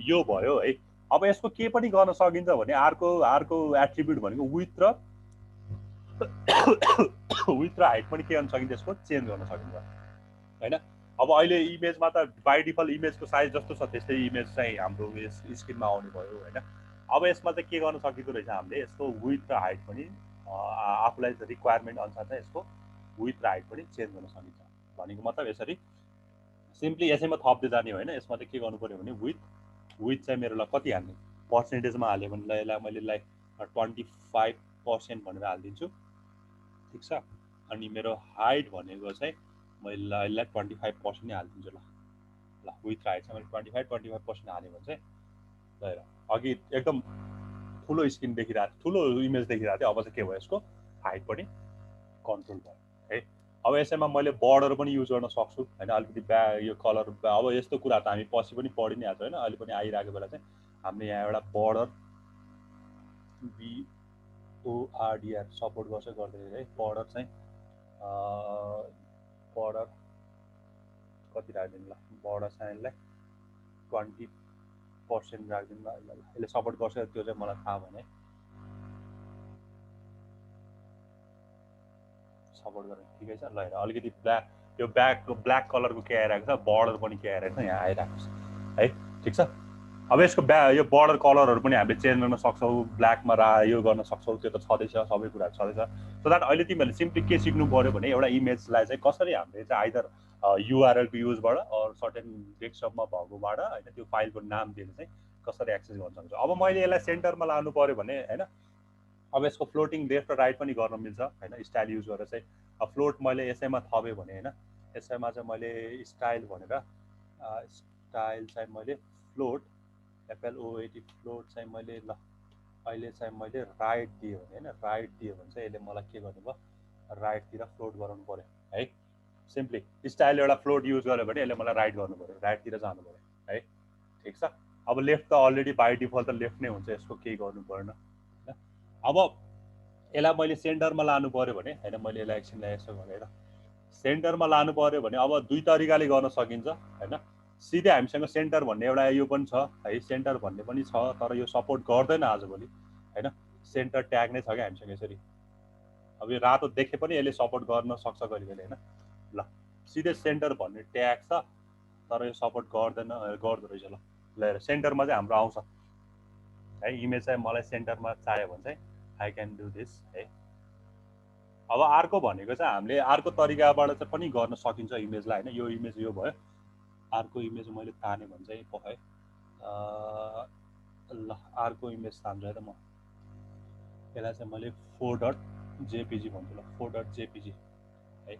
यो भयो है अब यसको के पनि गर्न सकिन्छ भने अर्को एट्रिब्युट भनेको विथ र विथ र हाइट पनि के गर्न सकिन्छ यसको चेन्ज गर्न सकिन्छ हैन। अब अहिले इमेजमा त बाइ डिफल्ट इमेजको साइज जस्तो छ त्यस्तै इमेज चाहिँ हाम्रो स्क्रिनमा आउने भयो हैन। अब यसमा चाहिँ के गर्न सकिँदो रहेछ हामीले यसको विथ र हाइट पनि आफूलाई रिक्वायरमेन्ट अनुसार चाहिँ यसको विथ र हाइट पनि चेन्ज गर्न सकिन्छ भनेको मतलब यसरी सिम्पली यसैमा थप्दै जाने होइन। यसमा चाहिँ के गर्नु पर्यो भने विथ चाहिँ मेरो कति हाल्ने पर्सेन्टेजमा हाल्यो भने यसलाई मैले 25% भनेर हालिदिन्छु ठिक छ। अनि मेरो हाइट भनेको चाहिँ मैले यसलाई 25% नै हालिदिन्छु ल विथ हाइट चाहिँ मैले 25% हाल्यो भने चाहिँ ल अघि एकदम ठुलो स्क्रिन देखिरहेको ठुलो इमेज देखिरहेको थियो। अब चाहिँ के भयो यसको हाइट पनि कन्ट्रोल भयो है। अब यसैमा मैले बर्डर पनि युज गर्न सक्छु हैन। अलिकति यो कलर अब यस्तो कुरा त हामी पछि पनि पढि नै हाल्छौँ हैन। अहिले पनि आइरहेको बेला चाहिँ हामीले यहाँ एउटा बर्डर BORDR सपोर्ट गर्छ गर्दैन है। बर्डर चाहिँ बर्डर कति राख्दिनु ल बर्डर चाहिँ यसलाई 20% राख्दिनु ल यसले सपोर्ट गर्छ त्यो चाहिँ मलाई थाहा भएन सपोर्ट गरेर ठिकै छ ल। हेर अलिकति यो ब्ल्याक कलरको के आइरहेको छ बर्डर पनि के आइरहेको छ यहाँ आइरहेको छ है ठिक छ। अब यसको यो बर्डर कलरहरू पनि हामीले चेन्ज गर्न सक्छौँ ब्ल्याकमा यो गर्न सक्छौँ त्यो त छँदैछ सबै कुराहरू छँदैछ। सो द्याट अहिले तिमीहरूले सिम्पली के सिक्नु पऱ्यो भने एउटा इमेजलाई चाहिँ कसरी हामीले चाहिँ आइदर युआरएलको युजबाट अर सर्टेन डेस्कटपमा भएकोबाट होइन त्यो फाइलको नाम दिएर चाहिँ कसरी एक्सेस गर्न सक्छ। अब मैले यसलाई सेन्टरमा लानु पऱ्यो भने होइन अब यसको फ्लोटिङ लेफ्ट र राइट पनि गर्न मिल्छ होइन। स्टाइल युज गरेर चाहिँ अब फ्लोट मैले यसैमा थपेँ भने होइन यसैमा चाहिँ मैले स्टाइल भनेर स्टाइल चाहिँ मैले फ्लोट FLOAT फ्लोट चाहिँ मैले ल अहिले चाहिँ मैले राइट दिएँ भने होइन राइट दियो भने चाहिँ यसले मलाई के गर्नु भयो राइटतिर फ्लोट गराउनु पऱ्यो है। सिम्पली स्टाइल एउटा फ्लोट युज गर्यो भने यसले मलाई राइट गर्नु पऱ्यो राइटतिर जानु पऱ्यो है ठिक छ। अब लेफ्ट त अलरेडी बाई डिफल्ट त लेफ्ट नै हुन्छ यसको केही गर्नु पर्दैन होइन। अब यसलाई मैले सेन्टरमा लानु पऱ्यो भने होइन मैले यसलाई एकछिनलाई यसो गरेर सेन्टरमा लानु पऱ्यो भने अब दुई तरिकाले गर्न सकिन्छ होइन। सिधै हामीसँग सेन्टर भन्ने एउटा यो पनि छ है सेन्टर भन्ने पनि छ तर यो सपोर्ट गर्दैन आजभोलि होइन। सेन्टर ट्याग नै छ क्या हामीसँग यसरी अब यो रातो देखे पनि यसले सपोर्ट गर्न सक्छ कहिले कहिले होइन ल। सिधै सेन्टर भन्ने ट्याग छ तर यो सपोर्ट गर्दो रहेछ ल ल। सेन्टरमा चाहिँ हाम्रो आउँछ है इमेज चाहिँ मलाई सेन्टरमा चाहियो भने चाहिँ आई क्यान डु दिस है। अब अर्को भनेको चाहिँ हामीले अर्को तरिकाबाट चाहिँ पनि गर्न सकिन्छ इमेजलाई होइन। यो इमेज यो भयो अर्को इमेज मैले ताने भने चाहिँ है ल अर्को इमेज तान्छु है त म यसलाई चाहिँ मैले 4.jpg भन्छु ल 4.jpg है।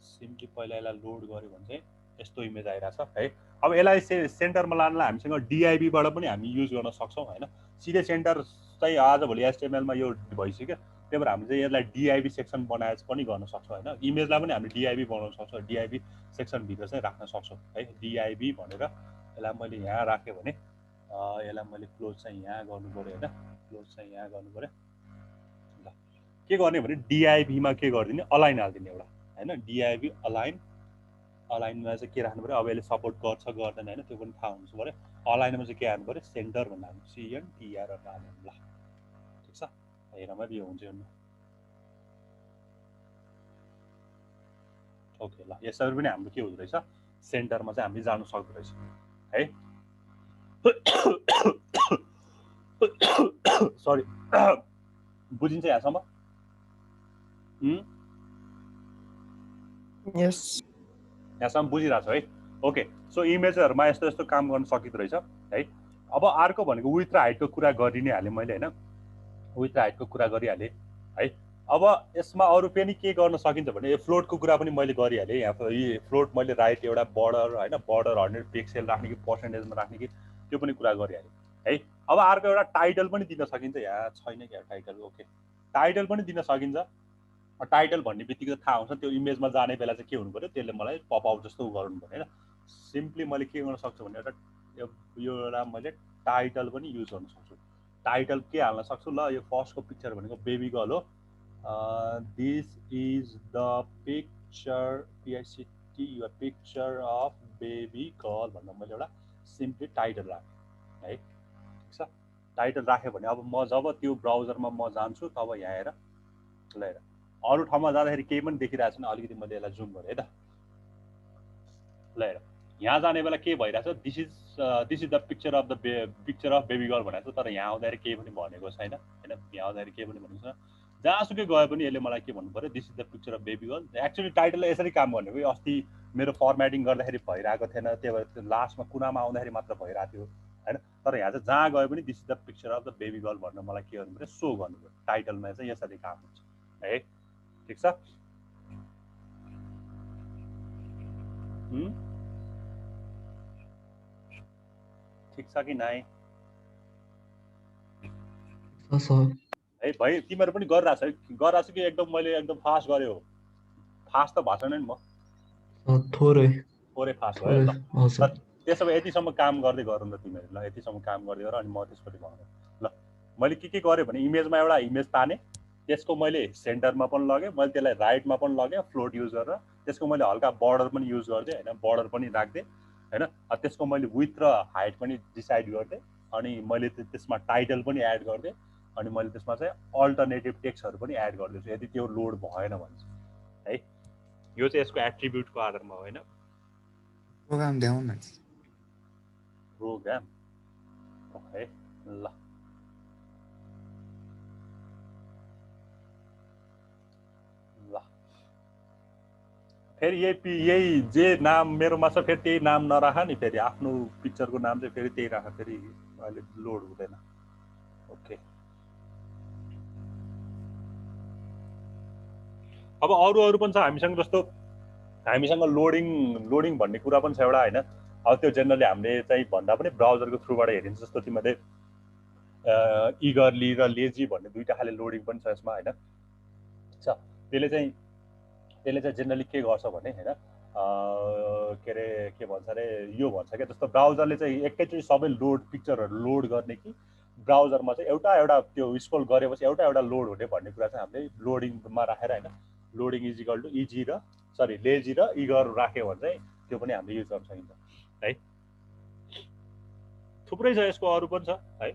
सिम्पली पहिला यसलाई लोड गऱ्यो भने चाहिँ यस्तो इमेज आइरहेछ है। अब यसलाई सेन्टरमा लानलाई हामीसँग DIVबाट पनि हामी युज गर्न सक्छौँ होइन। सिधै सेन्टर चाहिँ आजभोलि HTML-मा यो भइसक्यो त्यही भएर हामी चाहिँ यसलाई DIV सेक्सन बनाएर पनि गर्न सक्छौँ होइन। इमेजलाई पनि हामीले DIV बनाउन सक्छौँ DIV सेक्सनभित्र चाहिँ राख्न सक्छौँ है। DIV भनेर यसलाई मैले यहाँ राखेँ भने यसलाई मैले क्लोज चाहिँ यहाँ गर्नु पऱ्यो होइन क्लोज चाहिँ यहाँ गर्नु पऱ्यो ल। के गर्ने भने DIV-मा के गरिदिने अलाइन हालिदिने एउटा होइन DIV अलाइनमा चाहिँ के राख्नु पऱ्यो अब यसले सपोर्ट गर्छ गर्दैन होइन त्यो पनि थाहा हुनु पऱ्यो। अलाइनमा चाहिँ के हाल्नु पऱ्यो सेन्टर भन्नु हाल्नु CNTR हाल्नु ल ठिक छ। हेरमा यो हुन्छ ओके ल। यसरी पनि हाम्रो के हुँदो रहेछ सेन्टरमा चाहिँ हामीले जानु सक्दो रहेछ है। सरी बुझिन्छ यहाँसम्म यस यहाँसम्म बुझिरहेको छ है ओके। सो इमेजहरूमा यस्तो यस्तो काम गर्न सकिँदो रहेछ है। अब अर्को भनेको विथ र हाइटको कुरा गरि नै हालेँ मैले होइन विथ र हाइटको कुरा गरिहालेँ है। अब यसमा अरू पनि के गर्न सकिन्छ भने यो फ्लोटको कुरा पनि मैले गरिहालेँ। यहाँ फ्लोट मैले राइट एउटा बर्डर होइन बर्डर 100 पिक्सेल राख्ने कि पर्सेन्टेजमा राख्ने कि त्यो पनि कुरा गरिहालेँ है। अब अर्को एउटा टाइटल पनि दिन सकिन्छ यहाँ छैन क्या टाइटल ओके टाइटल पनि दिन सकिन्छ। टाइटल भन्ने बित्तिकै थाहा हुन्छ त्यो इमेजमा जाने बेला चाहिँ के हुनु पऱ्यो त्यसले मलाई पपआउट जस्तो गर्नु पऱ्यो होइन। सिम्पली मैले के गर्न सक्छु भने एउटा यो एउटा मैले टाइटल पनि युज गर्न सक्छु। टाइटल के हाल्न सक्छु ल यो फर्स्टको पिक्चर भनेको बेबी गर्ल हो this is the picture PICT your picture of baby girl भन्दा मैले एउटा सिम्पली टाइटल राखेँ है ठिक छ। टाइटल राख्यो भने अब म जब त्यो ब्राउजरमा म जान्छु तब यहाँ हेर ल हेर अरू ठाउँमा जाँदाखेरि केही पनि देखिरहेको छैन अलिकति मैले यसलाई जुम गरेँ है त ल हेर यहाँ जाने बेला के भइरहेछ this is the picture of baby girl भनेको छ तर यहाँ आउँदाखेरि केही पनि भनेको छैन हैन यहाँ आउँदाखेरि केही पनि भनेको छैन जहाँसुकै गए पनि यसले मलाई के भन्नु पर्यो this is the picture of baby girl actually टाइटलले यसरी काम गर्ने हो अस्ति मेरो फर्मेटिङ गर्दाखेरि भइरहेको थिएन त्यही भएर लास्टमा कुनामा आउँदाखेरि मात्र भइरहेको थियो हैन तर यहाँ चाहिँ जहाँ गए पनि this is the picture of the baby girl भनेर मलाई के गर्नु पर्यो सो गर्नु पर्यो टाइटलमा चाहिँ यसरी काम हुन्छ है ठिक छ ठिक छ कि नाइ है भाइ तिमीहरू पनि गरिरहेछ कि एकदम मैले एकदम फास्ट गरे हो फास्ट त भएको छैन नि म थोरै फास्ट भयो ल त्यसो भए यतिसम्म काम गर्दै गरौँ न तिमीहरू ल यतिसम्म काम गर्दै गर अनि म त्यसपछि भन्छु ल मैले के गरेँ भने इमेजमा एउटा इमेज ताने त्यसको मैले सेन्टरमा पनि लगेँ मैले त्यसलाई राइटमा पनि लगेँ फ्लोट युज गरेर त्यसको मैले हल्का बर्डर पनि युज गर्दै हैन बर्डर पनि राख्दै हैन त्यसको मैले विथ र हाइट पनि डिसाइड गर्दै अनि मैले त्यसमा टाइटल पनि एड गर्दै अनि मैले त्यसमा चाहिँ अल्टरनेटिभ टेक्स्टहरु पनि एड गर्दैछु यदि त्यो लोड भएन भने है यो चाहिँ यसको एट्रिब्युटको आधारमा हो हैन प्रोग्राम देऊ न प्रोग्राम ओके ल फेरि यही जे नाम मेरोमा छ फेरि त्यही नाम नराख नि फेरि आफ्नो पिक्चरको नाम चाहिँ फेरि त्यही राख फेरि अहिले लोड हुँदैन ओके अब अरू पनि छ हामीसँग जस्तो हामीसँग लोडिङ भन्ने कुरा पनि छ एउटा हैन अब त्यो जेनरली हामीले चाहिँ भन्दा पनि ब्राउजरको थ्रुबाट हेरिन्छ जस्तो तिमीले इगरली र लेजी भन्ने दुईटा खाले लोडिङ पनि छ यसमा हैन छ त्यसले चाहिँ जेनरली के गर्छ भने हैन के भन्छ अरे यो भन्छ के जस्तो ब्राउजरले चाहिँ एकैचोटि सबै पिक्चरहरु लोड गर्ने कि ब्राउजरमा चाहिँ एउटा त्यो स्क्रोल गरेपछि एउटा लोड हुने भन्ने कुरा चाहिँ हामीले लोडिङमा राखेर हैन loading is equal to easy र लेजी र इगर राख्यो भने चाहिँ त्यो पनि हामीले युज गर्न सकिन्छ है थुप्रै छ यसको अरु पनि छ है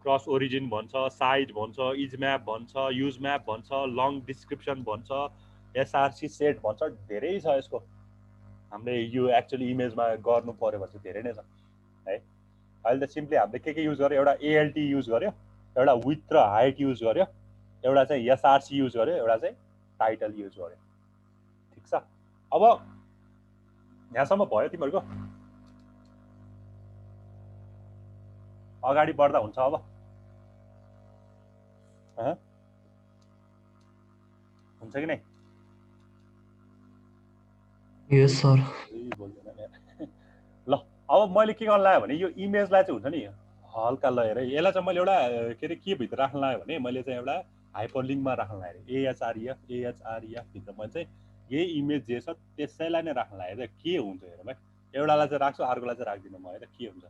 क्रस ओरिजिन भन्छ साइज भन्छ इज म्याप भन्छ युज म्याप भन्छ लङ डिस्क्रिप्सन भन्छ एसआरसी सेट भन्छ धेरै छ यसको हामीले यो एक्चुअली इमेजमा गर्नु पर्यो भने चाहिँ धेरै नै छ है अहिले त सिम्पली हामीले के युज गर्यो एउटा एएलटी युज गर्यो एउटा विथ र हाइट युज गर्यो एउटा चाहिँ एसआरसी युज गर्यो एउटा चाहिँ टाइटल युज गर्यो ठीक छ अब यहाँसम्म भयो तिमीहरुको अगाडि बढ्दा हुन्छ अब हुन्छ कि नै यस सर ल अब मैले के गर्न लाग्यो भने यो इमेजलाई चाहिँ हुन्छ नि हल्का लगेर यसलाई चाहिँ मैले एउटा के भित्र राख्न लाग्यो भने मैले चाहिँ एउटा हाइपरलिङ्कमा राख्न लाग्यो एएचआरएफ भित्र मैले चाहिँ यही इमेज जे छ त्यसैलाई नै राख्न लाग्यो के हुन्छ हेर भाइ एउटालाई चाहिँ राख्छु अर्कोलाई चाहिँ राख्दिनँ म है त के हुन्छ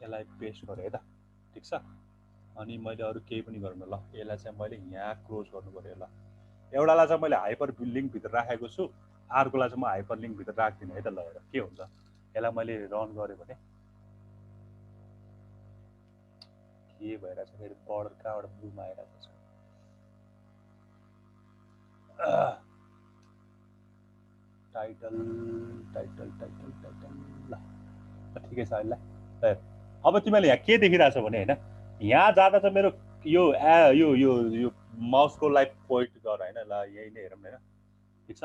यसलाई पेस्ट गरेँ है त ठीक छ अनि मैले अरू केही पनि गर्नु ल यसलाई चाहिँ मैले यहाँ क्लोज गर्नु पर्यो ल एउटालाई चाहिँ मैले हाइपर लिङ्क भित्र राखेको छु अर्कोलाई चाहिँ म हाइपर लिङ्क भित्र राख्दिनँ है त ल हेर के हुन्छ यसलाई मैले रन गरेँ भने के भइरहेछ फेरि बर्डर कहाँबाट ब्लूमा आइरहेको छ टाइटल ल ठिकै छ अहिले अब तिमीले यहाँ के देखिरहेछ भने हैन यहाँ जाँदा चाहिँ मेरो यो माउसको लाइक पोइन्ट गर हैन ल यही नै हेरौँ हैन ठीक छ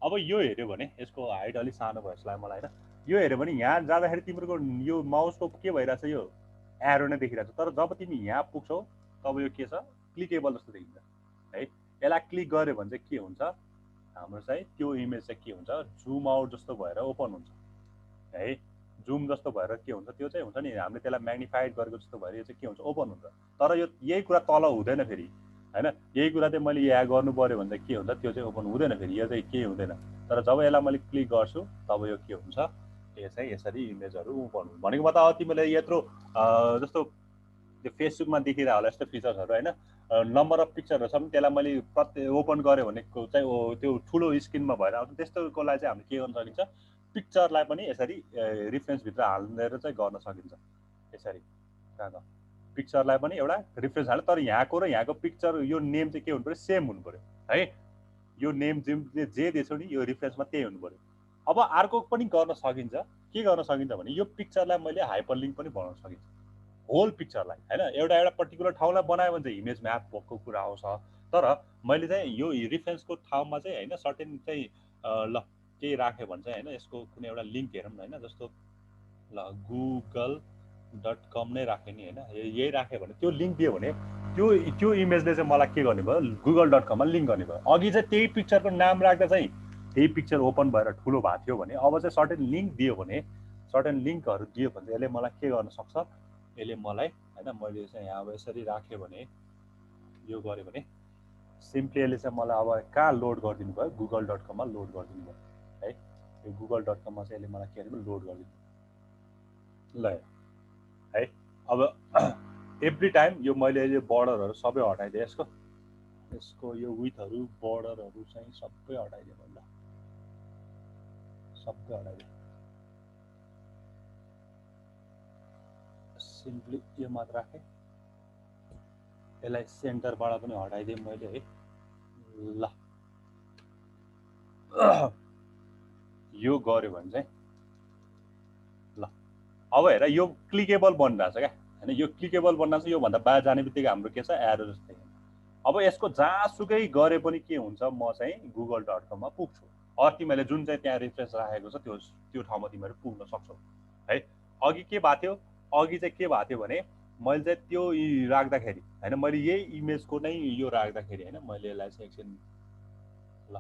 अब यो हेर्यो भने यसको हाइट अलि सानो भयो जस्तो लाग्यो मलाई हैन यो हेर्यो भने यहाँ जाँदाखेरि तिम्रो यो माउसको के भइरहेछ यो एरो नै देखिरहेछ तर जब तिमी यहाँ पुग्छौ तब यो के छ क्लिकेबल जस्तो देखिन्छ है यसलाई क्लिक गर्यो भने चाहिँ के हुन्छ हाम्रो चाहिँ त्यो इमेज चाहिँ के हुन्छ जुम आउट जस्तो भएर ओपन हुन्छ है जुम जस्तो भएर के हुन्छ त्यो चाहिँ हुन्छ नि हामीले त्यसलाई म्याग्निफाइड गरेको जस्तो भएर यो चाहिँ के हुन्छ ओपन हुन्छ तर यो यही कुरा तल हुँदैन फेरि हैन यही कुरा चाहिँ मैले यहाँ गर्नु पर्यो भने चाहिँ के हुन्छ त्यो चाहिँ ओपन हुँदैन फेरि यो चाहिँ केही हुँदैन तर जब यसलाई मैले क्लिक गर्छु तब यो के हुन्छ यो चाहिँ यसरी इमेजहरु ओपन हुन्छ भनेको मतलब अब तिमीले यत्रो जस्तो त्यो फेसबुकमा देखिरह होला यस्तो फिचर्सहरु हैन नम्बर अफ पिक्चरहरु छ त्यसलाई मैले ओपन गर्यो भने चाहिँ त्यो ठुलो स्क्रिनमा भएर आउँछ त्यस्तोको लागि चाहिँ हामीले के गर्न सकिन्छ पिक्चरलाई पनि यसरी रेफरेन्स भित्र हालेर चाहिँ गर्न सकिन्छ यसरी कहाँ पिक्चरलाई पनि एउटा रिफरेन्स हाल्यो, तर यहाँको र यहाँको पिक्चर यो नेम चाहिँ के हुनु पर्यो, सेम हुनु पर्यो है। यो नेम जे दिएछौ नि यो रिफरेन्समा त्यही हुनु पर्यो। अब अर्को पनि गर्न सकिन्छ, के गर्न सकिन्छ भने यो पिक्चरलाई मैले हाइपरलिङ्क पनि बनाउन सकिन्छ, होल पिक्चरलाई हैन। एउटा पर्टिकुलर ठाउँलाई बनायो भने चाहिँ इमेज म्याप भएको कुरा आउँछ, तर मैले चाहिँ यो रिफरेन्सको ठाउँमा चाहिँ हैन सर्टेन चाहिँ ल केही राख्यो भने चाहिँ हैन यसको कुनै एउटा लिङ्क हेरौँ न हैन, जस्तो ल google.com नै राख्यो नि हैन, यही राख्यो भने त्यो लिङ्क दियो भने त्यो इमेजले चाहिँ मलाई के गर्ने भयो, google.com मा लिङ्क गर्ने भयो। अघि चाहिँ त्यही पिक्चरको नाम राख्दा चाहिँ त्यही पिक्चर ओपन भएर ठुलो भएको थियो भने अब चाहिँ सर्टेन लिङ्क दियो भने, सर्टेन लिङ्कहरू दियो भने यसले मलाई के गर्न सक्छ, यसले मलाई हैन मैले चाहिँ यहाँ अब यसरी राख्यो भने यो गऱ्यो भने सिम्पली यसले चाहिँ मलाई अब कहाँ लोड गरिदिनु भयो, google.com मा लोड गरिदिनु भयो है। यो google.com मा चाहिँ यसले मलाई के गर्नु लोड गरिदिनु ल है। अब एभ्री टाइम यो मैले यो बर्डरहरू सबै हटाइदिएँ, यसको यो विथहरू बर्डरहरू चाहिँ सबै हटाइदिएँ मैले, सबै हटाइदिएँ। सिम्पली यो मात्र राखेँ, यसलाई सेन्टरबाट पनि हटाइदिएँ मैले है। ल यो गर्यो भने चाहिँ ल अब हेर यो क्लिकेबल बनिरहेछ क्या हैन, यो क्लिकेबल बनिरहेछ। योभन्दा बाहिर जाने बित्तिकै हाम्रो के छ, एरो जस्तै। अब यसको जहाँसुकै गरे पनि के हुन्छ, म चाहिँ google.com मा पुग्छु, अरू तिमीले जुन चाहिँ त्यहाँ रेफरेन्स राखेको छ त्यो ठाउँमा तिमीहरू पुग्न सक्छौ है। अघि के भएको थियो, अघि चाहिँ के भएको थियो भने मैले चाहिँ त्यो राख्दाखेरि हैन, मैले यही इमेजको नै यो राख्दाखेरि हैन, मैले यसलाई चाहिँ एकछिन ल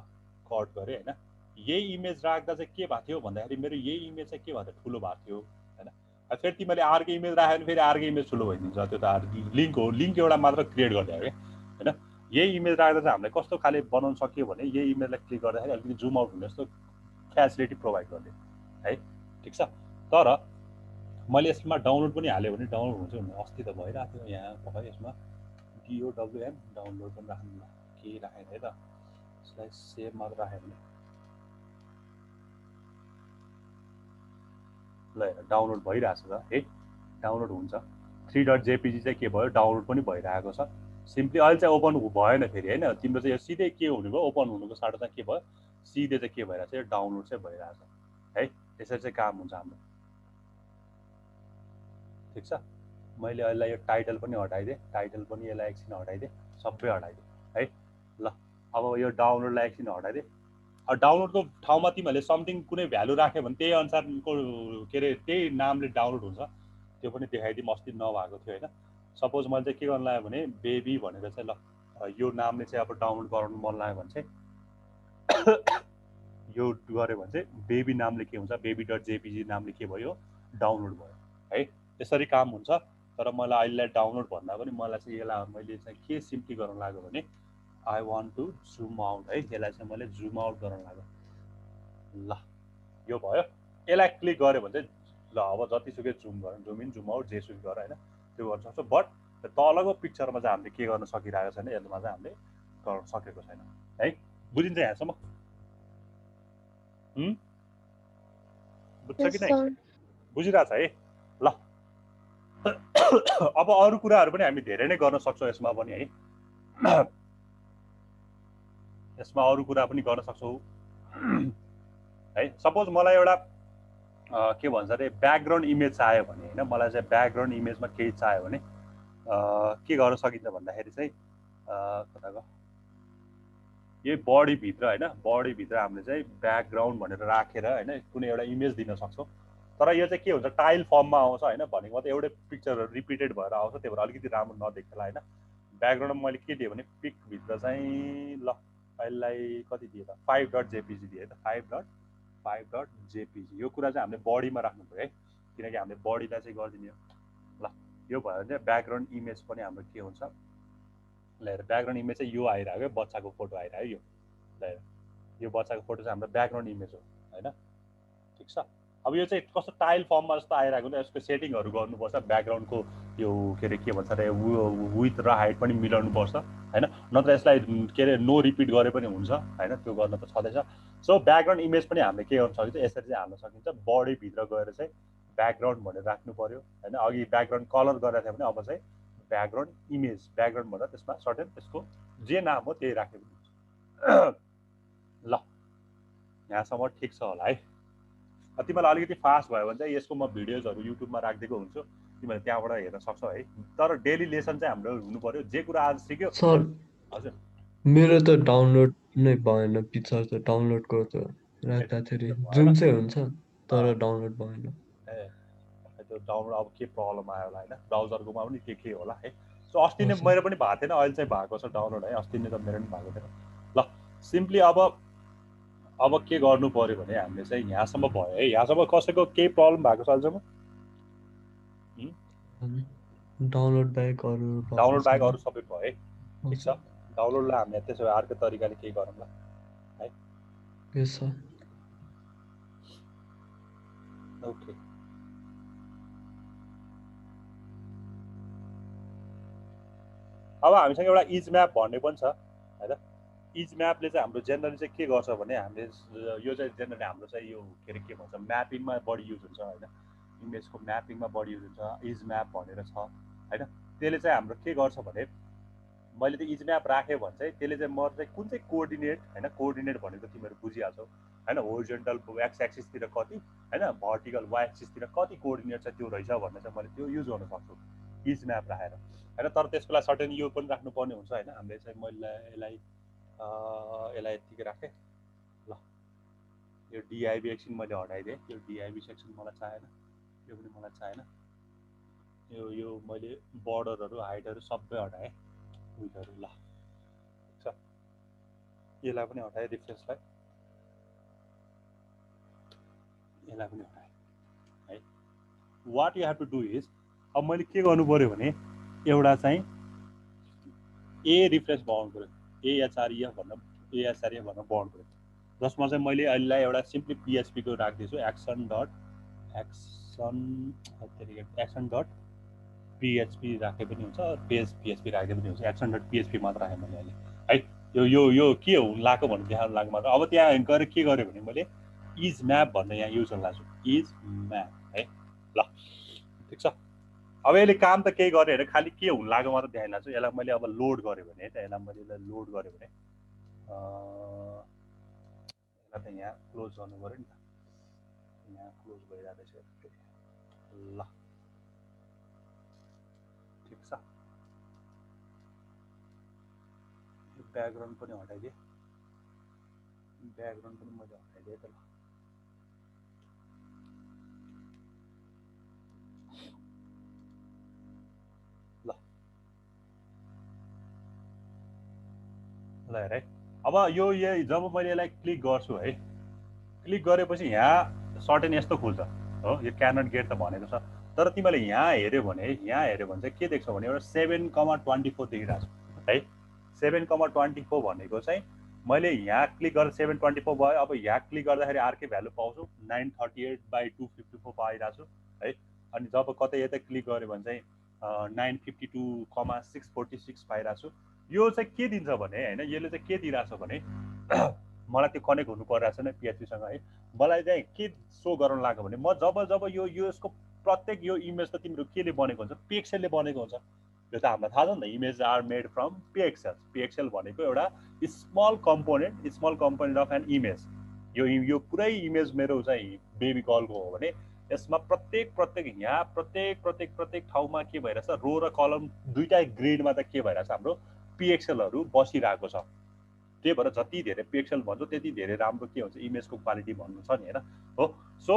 कट गरेँ हैन। यही इमेज राख्दा चाहिँ के भएको थियो भन्दाखेरि मेरो यही इमेज चाहिँ के भएको थियो, ठुलो भएको थियो हैन। फेरि तिमीले अर्को इमेज राख्यो भने फेरि अर्को इमेज ठुलो भइदिन्छ, त्यो त लिङ्क हो, लिङ्क एउटा मात्र क्रिएट गरिदियो क्या हैन। यही इमेज राख्दा चाहिँ हामीले कस्तो खाले बनाउन सक्यो भने यही इमेजलाई क्लिक गर्दाखेरि अलिकति जुम आउट हुने जस्तो फ्यासिलिटी प्रोभाइड गरिदियो है, ठिक छ। तर मैले यसमा डाउनलोड पनि हाल्यो भने डाउनलोड हुन्छ भने अस्ति त भइरहेको थियो यहाँ तपाईँ यसमा DOWM डाउनलोड पनि राख्नु ल, के राखेन है त, यसलाई सेभ मात्र राख्यो भने ल हेर डाउनलोड भइरहेछ त है, डाउनलोड हुन्छ। 3.jpg चाहिँ के भयो, डाउनलोड पनि भइरहेको छ। सिम्पली अहिले चाहिँ ओपन भएन फेरि हैन, तिम्रो चाहिँ यो सिधै के हुने भयो, ओपन हुनुको साटो चाहिँ के भयो, सिधै चाहिँ के भइरहेछ, यो डाउनलोड चाहिँ भइरहेछ है। त्यसरी चाहिँ काम हुन्छ हाम्रो, ठिक छ। मैले अहिले यो टाइटल पनि हटाइदिएँ, टाइटल पनि यसलाई एकछिन हटाइदिएँ, सबै हटाइदिएँ है। ल अब यो डाउनलोडलाई एकछिन हटाइदिएँ। अब डाउनलोडको ठाउँमा तिमीहरूले समथिङ कुनै भ्यालु राख्यो भने त्यही अनुसारको के अरे त्यही नामले डाउनलोड हुन्छ, त्यो पनि देखाइदिउँ, अस्ति नभएको थियो होइन। सपोज मैले चाहिँ के गर्नु लाग्यो भने बेबी भनेर चाहिँ ल यो नामले चाहिँ अब डाउनलोड गराउनु मन लाग्यो भने चाहिँ यो गऱ्यो भने चाहिँ बेबी नामले के हुन्छ, baby.jpg नामले के भयो, डाउनलोड भयो है। त्यसरी काम हुन्छ। तर मलाई अहिले डाउनलोड भन्दा पनि मलाई चाहिँ यसलाई मैले चाहिँ के सिम्पली गर्न लाग्यो भने I want to zoom out है, यसलाई चाहिँ मैले जुम आउट गर्न लाग्यो। ल यो भयो, यसलाई क्लिक गऱ्यो भने चाहिँ ल अब जतिसुकै जुम गर, जुम इन जुम आउट जेसुकै गर होइन, त्यो गर्न सक्छौँ। बट तलको पिक्चरमा चाहिँ हामीले के गर्न सकिरहेको छैन, यसमा चाहिँ हामीले गर्न सकेको छैन है। बुझिन्छ यहाँसम्म? बुझ्छ कि नै? बुझिरहेछ है? ल अब अरू कुराहरू पनि हामी धेरै नै गर्न सक्छौँ यसमा पनि है। यसमा अरू कुरा पनि गर्न सक्छौँ है। सपोज मलाई एउटा के भन्छ अरे ब्याकग्राउन्ड इमेज चाहियो भने होइन, मलाई चाहिँ ब्याकग्राउन्ड इमेजमा केही चाहियो भने के गर्न सकिन्छ भन्दाखेरि चाहिँ कता गयो, यही बडीभित्र होइन, बडीभित्र हामीले चाहिँ ब्याकग्राउन्ड भनेर राखेर होइन कुनै एउटा इमेज दिन सक्छौँ। तर यो चाहिँ के हुन्छ, टाइल फर्ममा आउँछ होइन, भनेको मतलब एउटै पिक्चरहरू रिपिटेड भएर आउँछ, त्यही भएर अलिकति राम्रो नदेख्ला होइन। ब्याकग्राउन्डमा मैले के दिएँ भने पिकभित्र चाहिँ ल फाइललाई कति दिएँ त, 5.jpg दिएँ त, 5.jpg। यो कुरा चाहिँ हामीले बडीमा राख्नु पऱ्यो है, किनकि हामीले बडीलाई चाहिँ गरिदिने हो। ल यो भयो भने चाहिँ ब्याकग्राउन्ड इमेज पनि हाम्रो के हुन्छ, ल हेर ब्याकग्राउन्ड इमेज चाहिँ यो आइरहेको, बच्चाको फोटो आइरहेको यो, ल हेर यो बच्चाको फोटो चाहिँ हाम्रो ब्याकग्राउन्ड इमेज हो होइन, ठिक छ। अब यो चाहिँ कस्तो टाइल फर्ममा जस्तो आइरहेको हुन्छ, यसको सेटिङहरू गर्नुपर्छ, ब्याकग्राउन्डको यो के अरे के भन्छ अरे विथ र हाइट पनि मिलाउनुपर्छ होइन, नत्र यसलाई के अरे नो रिपिट गरे पनि हुन्छ होइन, त्यो गर्न त छँदैछ। सो ब्याकग्राउन्ड इमेज पनि हामीले के गर्न सकिन्छ, यसरी चाहिँ हाल्न सकिन्छ। बडीभित्र गएर चाहिँ ब्याकग्राउन्ड भनेर राख्नु पर्यो होइन। अघि ब्याकग्राउन्ड कलर गरेको थियो भने अब चाहिँ ब्याकग्राउन्ड इमेज ब्याकग्राउन्ड भन्दा त्यसमा सर्टेन त्यसको जे नाम हो त्यही राखे पनि हुन्छ ल यहाँसम्म ठिक छ होला है तिमीलाई अलिकति फास्ट भयो भने चाहिँ यसको म भिडियोजहरू युट्युबमा राखिदिएको हुन्छु तिमीले त्यहाँबाट हेर्न सक्छौ है तर डेली लेसन चाहिँ हाम्रो हुनु पर्यो जे कुरा आज सिक्यो सर हजुर मेरो त डाउनलोड नै भएन पिक्चर त डाउनलोडको त राख्दाखेरि जुन चाहिँ हुन्छ तर डाउनलोड भएन त्यो डाउनलोड अब के प्रब्लम आयो होला होइन ब्राउजरकोमा पनि के होला है सो अस्ति नै मेरो पनि भएको थिएन अहिले चाहिँ भएको छ डाउनलोड है अस्ति नै त मेरो पनि भएको थिएन ल सिम्पली अब के गर्नु पर्यो भने हामीले चाहिँ यहाँसम्म भयो है यहाँसम्म कसैको केही प्रब्लम भएको छ अहिलेसम्म डाउनलोड बाहेक अरू सबै भयो है ठिक छ डाउनलोडलाई हामीले त्यसो भए अर्को तरिकाले केही गरौँ ल है यस सर ओके अब हामीसँग एउटा इज म्याप भन्ने पनि छ हैन इज म्यापले चाहिँ हाम्रो जेनरली चाहिँ के गर्छ भने हामीले यो चाहिँ जेनरली हाम्रो चाहिँ यो के भन्छ म्यापिङमा बढी युज हुन्छ हैन इमेजको म्यापिङमा बढी युज हुन्छ इज म्याप भनेर छ हैन त्यसले चाहिँ हाम्रो के गर्छ भने मैले त इज म्याप राखेँ भने चाहिँ त्यसले चाहिँ म चाहिँ कुन चाहिँ कोअर्डिनेट हैन कोअर्डिनेट भनेको तिमीहरू बुझिहाल्छौ हैन होरिजोन्टल एक्स एक्सिसतिर कति हैन भर्टिकल वाइ एक्सिसतिर कति कोअर्डिनेट छ त्यो रहेछ भन्ने चाहिँ मैले त्यो युज गर्न सक्छु इज म्याप राखेर हैन तर त्यसको लागि सर्टेन यो पनि राख्नुपर्ने हुन्छ हैन हामीले चाहिँ मैले यसलाई यतिकै राखेँ ल यो डिआइबी एकछिन मैले हटाइदिएँ यो डिआइबी सेक्सन मलाई चाहिएन यो पनि मलाई चाहिएन यो मैले बर्डरहरू हाइटहरू सबै हटाएँ उयोहरू ल ठिक छ यसलाई पनि हटाएँ रिफ्रेन्सलाई यसलाई पनि हटाएँ है what you have to do is अब मैले के गर्नु पर्यो भने एउटा चाहिँ ए रिफ्रेस बनाउनु पर्यो एएचआरएफ भन्न बनाउनु पर्यो जसमा चाहिँ मैले अहिलेलाई एउटा सिम्पली पिएचपीको राख्दैछु एक्सन डट पिएचपी राखे पनि हुन्छ पेज पिएचपी राख्दै पनि हुन्छ एक्सन डट पिएचपी मात्र राखेँ मैले अहिले है यो के हुन लाग्यो भने देखाउनु लाग्यो मात्र अब त्यहाँ गएर के गरेँ भने मैले इज म्याप भन्ने यहाँ युज गर्न लाग्छु इज म्याप है ल ठिक छ अब यसले काम त केही गरेँ होइन खालि के हुन लाग्यो मात्र ध्यान लाग्छु यसलाई मैले अब लोड गरेँ भने यसलाई मैले लोड गरेँ भने यसलाई त यहाँ क्लोज गर्नु पऱ्यो नि त यहाँ क्लोज भइरहेको छ ल ठिक छ यो ब्याकग्राउन्ड पनि हटाइदिएँ ब्याकग्राउन्ड पनि मैले हटाइदिएँ त ल हेर है अब यो जब मैले यसलाई क्लिक गर्छु है क्लिक गरेपछि यहाँ सर्टेन यस्तो खुल्छ हो यो क्यानट गेट त भनेको छ तर तिमीले यहाँ हेऱ्यो भने चाहिँ के देख्छौ भने एउटा 7,24 देखिरहेको छु है 7,24 भनेको चाहिँ मैले यहाँ क्लिक गरेर 724 भयो अब यहाँ क्लिक गर्दाखेरि अर्कै भ्यालु पाउँछु 938/254 पाइरहेको छु है अनि जब कतै यतै क्लिक गऱ्यो भने चाहिँ 952,646 पाइरहेको छु यो चाहिँ के दिन्छ भने हैन यसले चाहिँ के दिइरहेछ भने मलाई त्यो कनेक्ट हुनु परिरहेछ नि पिएचपीसँग है मलाई चाहिँ के सो गराउन लाग्यो भने म जब यो यसको प्रत्येक यो इमेज त तिम्रो केले बनेको हुन्छ पिएक्सएलले बनेको हुन्छ यो त हामीलाई थाहा छ नि image are made from pixel भनेको एउटा small component of an image यो पुरै इमेज मेरो चाहिँ बेबी गर्लको हो भने यसमा प्रत्येक यहाँ प्रत्येक ठाउँमा के भइरहेछ रो र कलम दुईटा ग्रेडमा त के भइरहेछ हाम्रो पिएक्सएलहरू बसिरहेको छ त्यही भएर जति धेरै पिएक्सएल भन्छौँ त्यति धेरै राम्रो के हुन्छ इमेजको क्वालिटी भन्नु छ नि हैन हो सो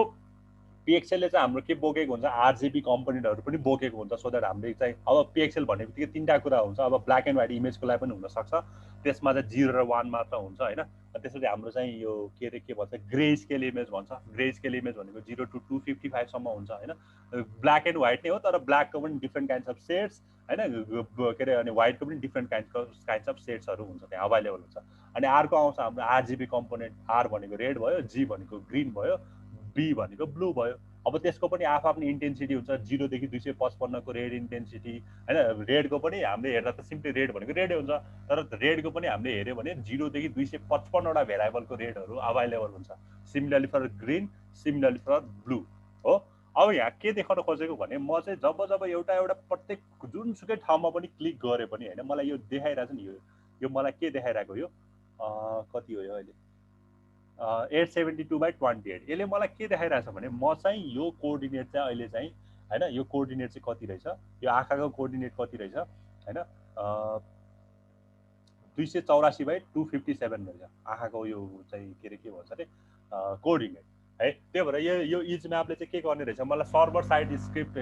पिएक्सएलले चाहिँ हाम्रो के बोकेको हुन्छ आरजिबी कम्पोनेन्टहरू पनि बोकेको हुन्छ सो द्याट हामीले चाहिँ अब पिएक्सएल भन्ने बित्तिकै तीनटा कुरा हुन्छ अब ब्ल्याक एन्ड व्हाइट इमेजको लागि पनि हुनसक्छ त्यसमा चाहिँ 0 र 1 मात्र हुन्छ हैन त्यसैले हाम्रो चाहिँ यो के भन्छ ग्रे स्केल इमेज भन्छ ग्रे स्केल इमेज भनेको 0 to 255 सम्म हुन्छ हैन ब्ल्याक एन्ड व्हाइट नै हो तर ब्ल्याकको पनि डिफ्रेन्ट काइन्ड्स अफ सेड्स हैन के अरे अनि व्हाइटको पनि डिफ्रेन्ट काइन्ड्स अफ सेड्सहरू हुन्छ त्यहाँ अभाइलेबल हुन्छ अनि अर्को आउँछ हाम्रो आरजिबी कम्पोनेन्ट आर भनेको रेड भयो जी भनेको ग्रीन भयो बी भनेको ब्लू भयो अब त्यसको पनि आफ्नो इन्टेन्सिटी हुन्छ 0 देखि 255 को रेड इन्टेन्सिटी हैन रेडको पनि हामीले हेर्दा त सिम्पली रेड भनेको रेडै हुन्छ तर रेडको पनि हामीले हेर्यो भने 0 देखि 255 वटा भेरिएबलको रेडहरू अभाइलेबल हुन्छ similarly for green similarly for blue हो अब यहाँ के देखाउन खोजेको भने म चाहिँ जब एउटा प्रत्येक जुनसुकै ठाउँमा पनि क्लिक गरे पनि हैन मलाई यो देखाइरहेछ नि यो मलाई के देखाइरहेको यो कति हो यो अहिले 872/28 यसले मलाई के देखाइरहेछ भने म चाहिँ यो कोअर्डिनेट चाहिँ अहिले चाहिँ हैन यो कोअर्डिनेट चाहिँ कति रहेछ यो आँखाको कोअर्डिनेट कति रहेछ हैन 284/257 रहेछ आँखाको यो चाहिँ के भन्छ अरे कोअर्डिनेट है त्यही भएर यो इज म्यापले चाहिँ के गर्ने रहेछ मलाई सर्भर साइड स्क्रिप्ट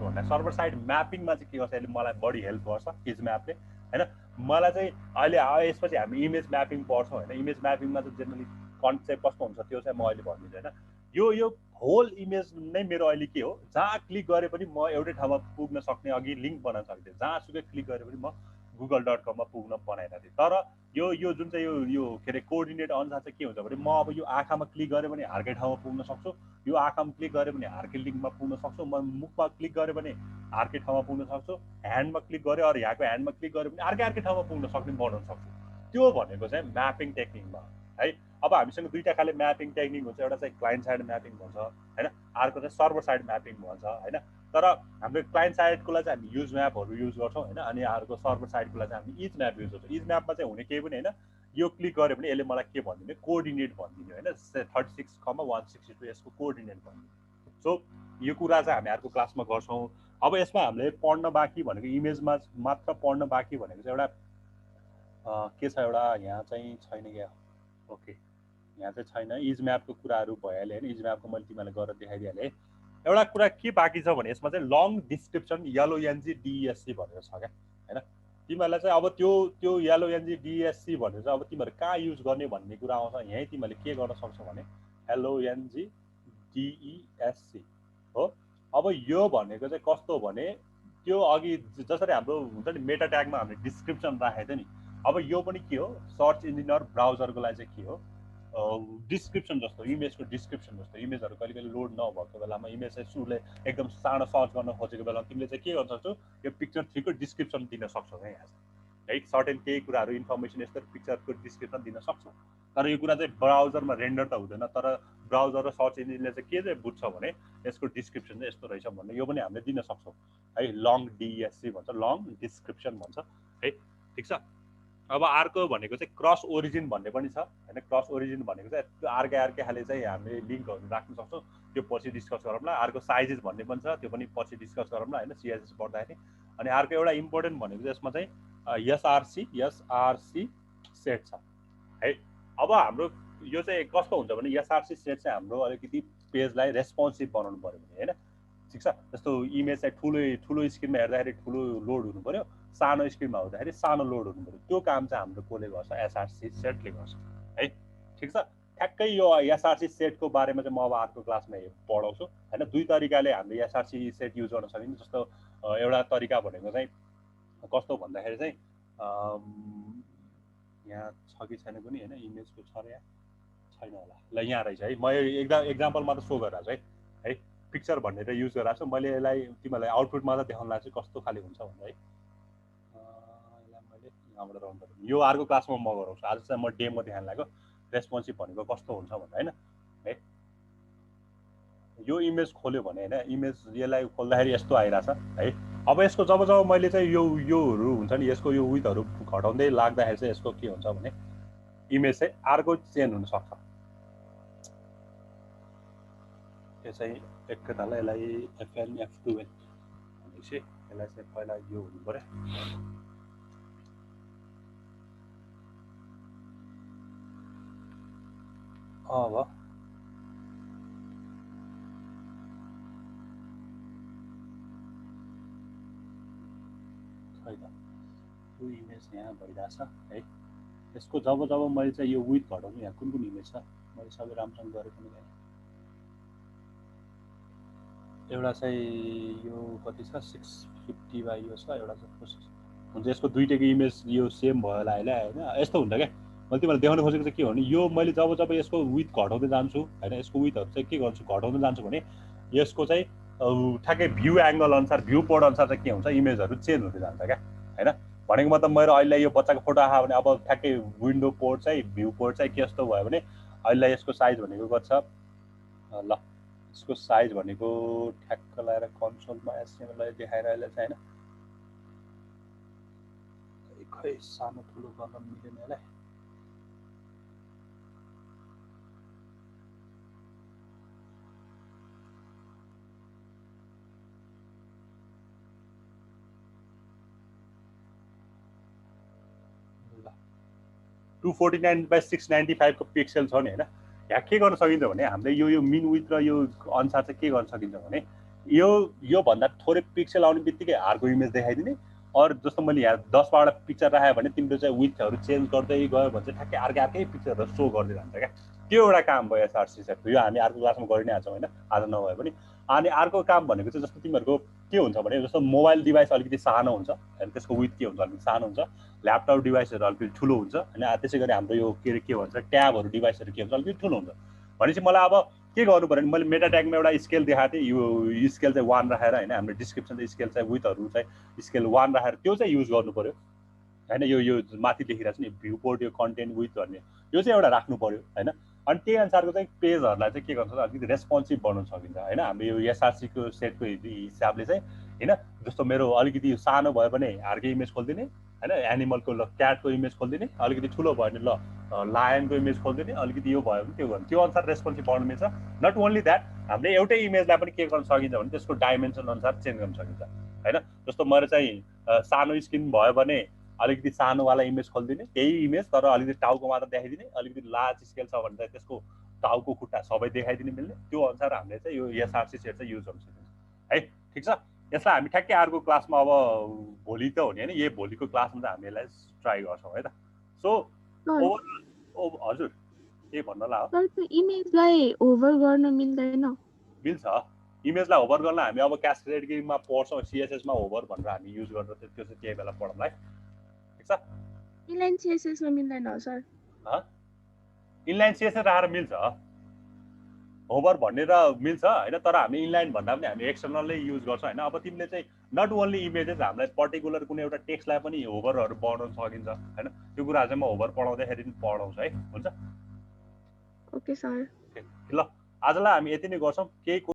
भन्दा सर्भर साइड म्यापिङमा चाहिँ के गर्छ यसले मलाई बढी हेल्प गर्छ इज म्यापले हैन मलाई चाहिँ अहिले यसपछि हामी इमेज म्यापिङ पढ्छौँ हैन इमेज म्यापिङमा चाहिँ जेनरली कन्सेप्ट कस्तो हुन्छ त्यो चाहिँ म अहिले भनिदिन्छु हैन यो होल इमेज नै मेरो अहिले के हो जहाँ क्लिक गरे पनि म एउटै ठाउँमा पुग्न सक्ने अघि लिङ्क बनाउन सक्थे जहाँसुकै क्लिक गरे पनि म google.com मा पुग्न बनाइरहेको थिएँ तर यो जुन चाहिँ यो के अरे कोअर्डिनेट अनुसार चाहिँ के हुन्छ भने म अब यो आँखामा क्लिक गरेँ भने अर्कै ठाउँमा पुग्न सक्छु यो आँखामा क्लिक गरेँ भने अर्कै लिङ्कमा पुग्न सक्छु म मुखमा क्लिक गरेँ भने अर्कै ठाउँमा पुग्न सक्छु ह्यान्डमा क्लिक गरेँ अरू यहाँको ह्यान्डमा क्लिक गरेँ भने अर्कै ठाउँमा पुग्न सक्ने बनाउन सक्छु त्यो भनेको चाहिँ म्यापिङ टेक्निकमा है अब हामीसँग दुईटा खाले म्यापिङ टेक्निक हुन्छ एउटा चाहिँ क्लाइन्ट साइड म्यापिङ भन्छ हैन अर्को चाहिँ सर्भर साइड म्यापिङ भन्छ हैन तर हाम्रो क्लाइन्ट साइडको लागि चाहिँ हामी युज म्यापहरू युज गर्छौँ हैन अनि अर्को सर्भर साइडको लागि चाहिँ हामी इज म्याप युज गर्छौँ इज म्यापमा चाहिँ हुने केही पनि हैन यो क्लिक गऱ्यो भने यसले मलाई के भनिदिने कोअर्डिनेट भनिदिने हैन 36,162 यसको कोअर्डिनेट भनिदिने सो यो कुरा चाहिँ हामी अर्को क्लासमा गर्छौँ अब यसमा हामीले पढ्न बाँकी भनेको इमेजमा मात्र पढ्न बाँकी भनेको चाहिँ एउटा के छ एउटा यहाँ चाहिँ छैन क्या ओके यहाँ चाहिँ छैन इज म्यापको कुराहरू भइहाल्यो होइन इज म्यापको मैले तिमीलाई गरेर देखाइदिइहालेँ एउटा कुरा के बाँकी छ भने यसमा चाहिँ लङ डिस्क्रिप्सन YLONG-DESC भनेर छ क्या होइन तिमीहरूलाई चाहिँ अब त्यो YLONG-DESC भनेर चाहिँ अब तिमीहरू कहाँ युज गर्ने भन्ने कुरा आउँछ यहीँ तिमीहरूले के गर्न सक्छौ भने YLONG-DESC हो अब यो भनेको चाहिँ कस्तो भने त्यो अघि जसरी हाम्रो हुन्छ नि मेटा ट्यागमा हामीले डिस्क्रिप्सन राखेको थियो नि अब यो पनि के हो सर्च इन्जिन र ब्राउजरको लागि चाहिँ के हो डिस्क्रिप्सन जस्तो इमेजको डिस्क्रिप्सन जस्तो इमेजहरू कहिले कहिले लोड नभएको बेलामा इमेज चाहिँ सुरुले एकदम सानो सर्च गर्न खोजेको बेलामा तिमीले चाहिँ के गर्न सक्छौ यो पिक्चर 3 को डिस्क्रिप्सन दिन सक्छौ यहाँ है सर्टेन केही कुराहरू इन्फर्मेसन यस्तो पिक्चरको डिस्क्रिप्सन दिन सक्छौ तर यो कुरा चाहिँ ब्राउजरमा रेन्डर त हुँदैन तर ब्राउजर र सर्च इन्जिनले चाहिँ के चाहिँ बुझ्छ भने यसको डिस्क्रिप्सन चाहिँ यस्तो रहेछ भन्ने यो पनि हामीले दिन सक्छौँ है लङ DESC भन्छ लङ डिस्क्रिप्सन भन्छ है ठिक छ अब अर्को भनेको चाहिँ क्रस ओरिजिन भन्ने पनि छ हैन क्रस ओरिजिन भनेको चाहिँ अर्कै खाले चाहिँ हामीले लिङ्कहरू राख्न सक्छौँ त्यो पछि डिस्कस गरौँला अर्को साइजेस भन्ने पनि छ त्यो पनि पछि डिस्कस गरौँला हैन CSS पढ्दाखेरि अनि अर्को एउटा इम्पोर्टेन्ट भनेको चाहिँ यसमा चाहिँ SRC सेट छ है अब हाम्रो यो चाहिँ कस्तो हुन्छ भने SRC सेट चाहिँ हाम्रो अलिकति पेजलाई रेस्पोन्सिभ बनाउनु पर्यो भने हैन ठिक छ जस्तो इमेज चाहिँ ठुलो स्क्रिनमा हेर्दाखेरि ठुलो लोड हुनु पर्यो सानो स्क्रिनमा हुँदाखेरि सानो लोड हुनु पर्यो त्यो काम चाहिँ हाम्रो कसले गर्छ SRC सेटले गर्छ है ठिक छ ठ्याक्कै यो SRC सेटको बारेमा चाहिँ म अब अर्को क्लासमा पढाउँछु हैन दुई तरिकाले हामीले SRC सेट युज गर्न सकिन्छ जस्तो एउटा तरिका भनेको चाहिँ कस्तो भन्दाखेरि चाहिँ यहाँ छ कि छैन पनि हैन इमेजको छ र यहाँ छैन होला ल यहाँ रहेछ है म एक्जाम्पल मात्र सो गरिरहेको छु है पिक्चर भनेर युज गरिरहेको छु मैले यसलाई तिमीहरूलाई आउटपुट मात्र देखाउन लाग्छु कस्तो खाले हुन्छ भनेर है यसलाई मैले यहाँबाट रन गर्छु यो अर्को क्लासमा म गराउँछु आज चाहिँ म डेमो देखाउन लाग्यो रेस्पोन्सिभ भनेको कस्तो हुन्छ भनेर हैन है यो इमेज खोल्यो भने हैन इमेज यसलाई खोल्दाखेरि यस्तो आइराछ है अब यसको जब मैले चाहिँ योहरू हुन्छ नि यसको यो विथहरू घटाउँदै लाग्दाखेरि चाहिँ यसको के हुन्छ भने इमेज चाहिँ अर्को चेन्ज हुन सक्छ यो चाहिँ एकैताललाई यसलाई FN F12 भनेपछि यसलाई चाहिँ पहिला यो हुनु पर्यो अब यो इमेज यहाँ भइरहेछ है यसको जब मैले चाहिँ यो विथ घटाउनु यहाँ कुन इमेज छ मैले सबै राम्रोसँग गरेको नि एउटा चाहिँ यो कति छ 650 बाइ यो छ एउटा चाहिँ हुन्छ यसको दुईटैको इमेज यो सेम भयो होला हैन यस्तो हुन्छ क्या मैले तिमीलाई देखाउन खोजेको चाहिँ के हो भने यो मैले जब यसको विथ घटाउँदै जान्छु हैन यसको विथहरू चाहिँ के गर्छु घटाउँदै जान्छु भने यसको चाहिँ ठ्याक्कै भ्यू एङ्गल अनुसार भ्यू पोर्ट अनुसार चाहिँ के हुन्छ इमेजहरू चेन्ज हुँदै जान्छ क्या हैन भनेको मतलब मेरो अहिले यो बच्चाको फोटो आयो भने अब ठ्याक्कै विन्डो पोर्ट चाहिँ भ्यू पोर्ट चाहिँ के जस्तो भयो भने अहिले यसको साइज भनेको कति छ ल यसको साइज भनेको ठ्याक्क लगाएर कन्सोलमा एचटिएमएल देखाइरहेको छ हैन खै सानो ठुलो गर्न मिलेन यसलाई ल 249/695 को पिक्सल छ नि हैन यहाँ के गर्न सकिन्छ भने हामीले यो मिन विथ र यो अनुसार चाहिँ के गर्न सकिन्छ भने यो भन्दा थोरै पिक्सल आउने बित्तिकै अर्को इमेज देखाइदिने और जस्तो मैले यहाँ 10 पिक्चर राखेँ भने तिम्रो चाहिँ विथहरू चेन्ज गर्दै गयो भने चाहिँ ठ्याक्कै अर्कै पिक्चरहरू सो गर्दै जान्छ क्या त्यो एउटा काम भयो एसआरसी सेटको यो हामी अर्को क्लासमा गरि नै हाल्छौँ होइन आज नभए पनि अनि अर्को काम भनेको चाहिँ जस्तो तिमीहरूको के हुन्छ भने जस्तो मोबाइल डिभाइस अलिकति सानो हुन्छ होइन त्यसको विथ के हुन्छ अलिकति सानो हुन्छ ल्यापटप डिभाइसहरू अलिकति ठुलो हुन्छ होइन त्यसै गरी हाम्रो यो के भन्छ ट्याबहरू डिभाइसहरू के हुन्छ अलिकति ठुलो हुन्छ भनेपछि मलाई अब के गर्नु पर्यो भने मैले मेटा ट्यागमा एउटा स्केल देखाएको थिएँ यो स्केल चाहिँ 1 राखेर होइन हाम्रो डिस्क्रिप्सन चाहिँ स्केल चाहिँ विथहरू चाहिँ स्केल 1 राखेर त्यो चाहिँ युज गर्नु पर्यो होइन यो माथि लेखिरहेको छ नि भ्यू पोर्ट यो कन्टेन्ट विथ भन्ने यो चाहिँ एउटा राख्नु पर्यो होइन अनि त्यही अनुसारको चाहिँ पेजहरूलाई चाहिँ के गर्छ अलिकति रेस्पोन्सिभ बनाउन सकिन्छ होइन हाम्रो यो एसआरसीको सेटको हिसाबले चाहिँ होइन जस्तो मेरो अलिकति सानो भयो भने अर्कै इमेज खोलिदिने होइन एनिमलको ल क्याटको इमेज खोलिदिने अलिकति ठुलो भयो भने ल लायनको इमेज खोलिदिने अलिकति यो भयो भने त्यो गर्नु त्यो अनुसार रेस्पोन्सिभ बनाउनु मिल्छ नट ओन्ली द्याट हामीले एउटै इमेजलाई पनि के गर्न सकिन्छ भने त्यसको डाइमेन्सन अनुसार चेन्ज गर्न सकिन्छ होइन जस्तो मेरो चाहिँ सानो स्क्रिन भयो भने अलिकति सानोवाला इमेज खोलिदिने त्यही इमेज तर अलिकति टाउको मात्र देखाइदिने अलिकति लार्ज स्केल छ भने चाहिँ त्यसको टाउको खुट्टा सबै देखाइदिने मिल्ने त्यो अनुसार हामीले चाहिँ यो एसआरसी सेट चाहिँ युज गर्न सकिन्छ है ठिक छ यसलाई हामी ठ्याक्कै अर्को क्लासमा अब भोलि त हो नि होइन यही भोलिको क्लासमा चाहिँ हामी यसलाई ट्राई गर्छौँ है त सो हजुर के भन्नला हो सर त्यो इमेजलाई ओभर गर्न मिल्दैन मिल्छ इमेजलाई होभर गर्न हामी अब क्यास्केड गेममा पढ्छौँ सिएसएसमा होभर भनेर हामी युज गर्छौँ त्यो चाहिँ त्यही बेला पढौँला है ठिक छ इनलाइन सिएसएसमा मिल्दैन हो सर इनलाइन सिएसएस राखेर मिल्छ होभर भनेर मिल्छ होइन तर हामी इनलाइन भन्दा पनि हामी एक्सटर्नलै युज गर्छौँ होइन अब तिमीले चाहिँ नट ओन्ली इमेजेस हामीलाई पर्टिकुलर कुनै एउटा टेक्स्टलाई पनि होभरहरू बनाउन सकिन्छ होइन त्यो कुरा चाहिँ म होभर पढाउँदाखेरि पनि पढाउँछु है हुन्छ ओके सर ल आजलाई हामी यति नै गर्छौँ केही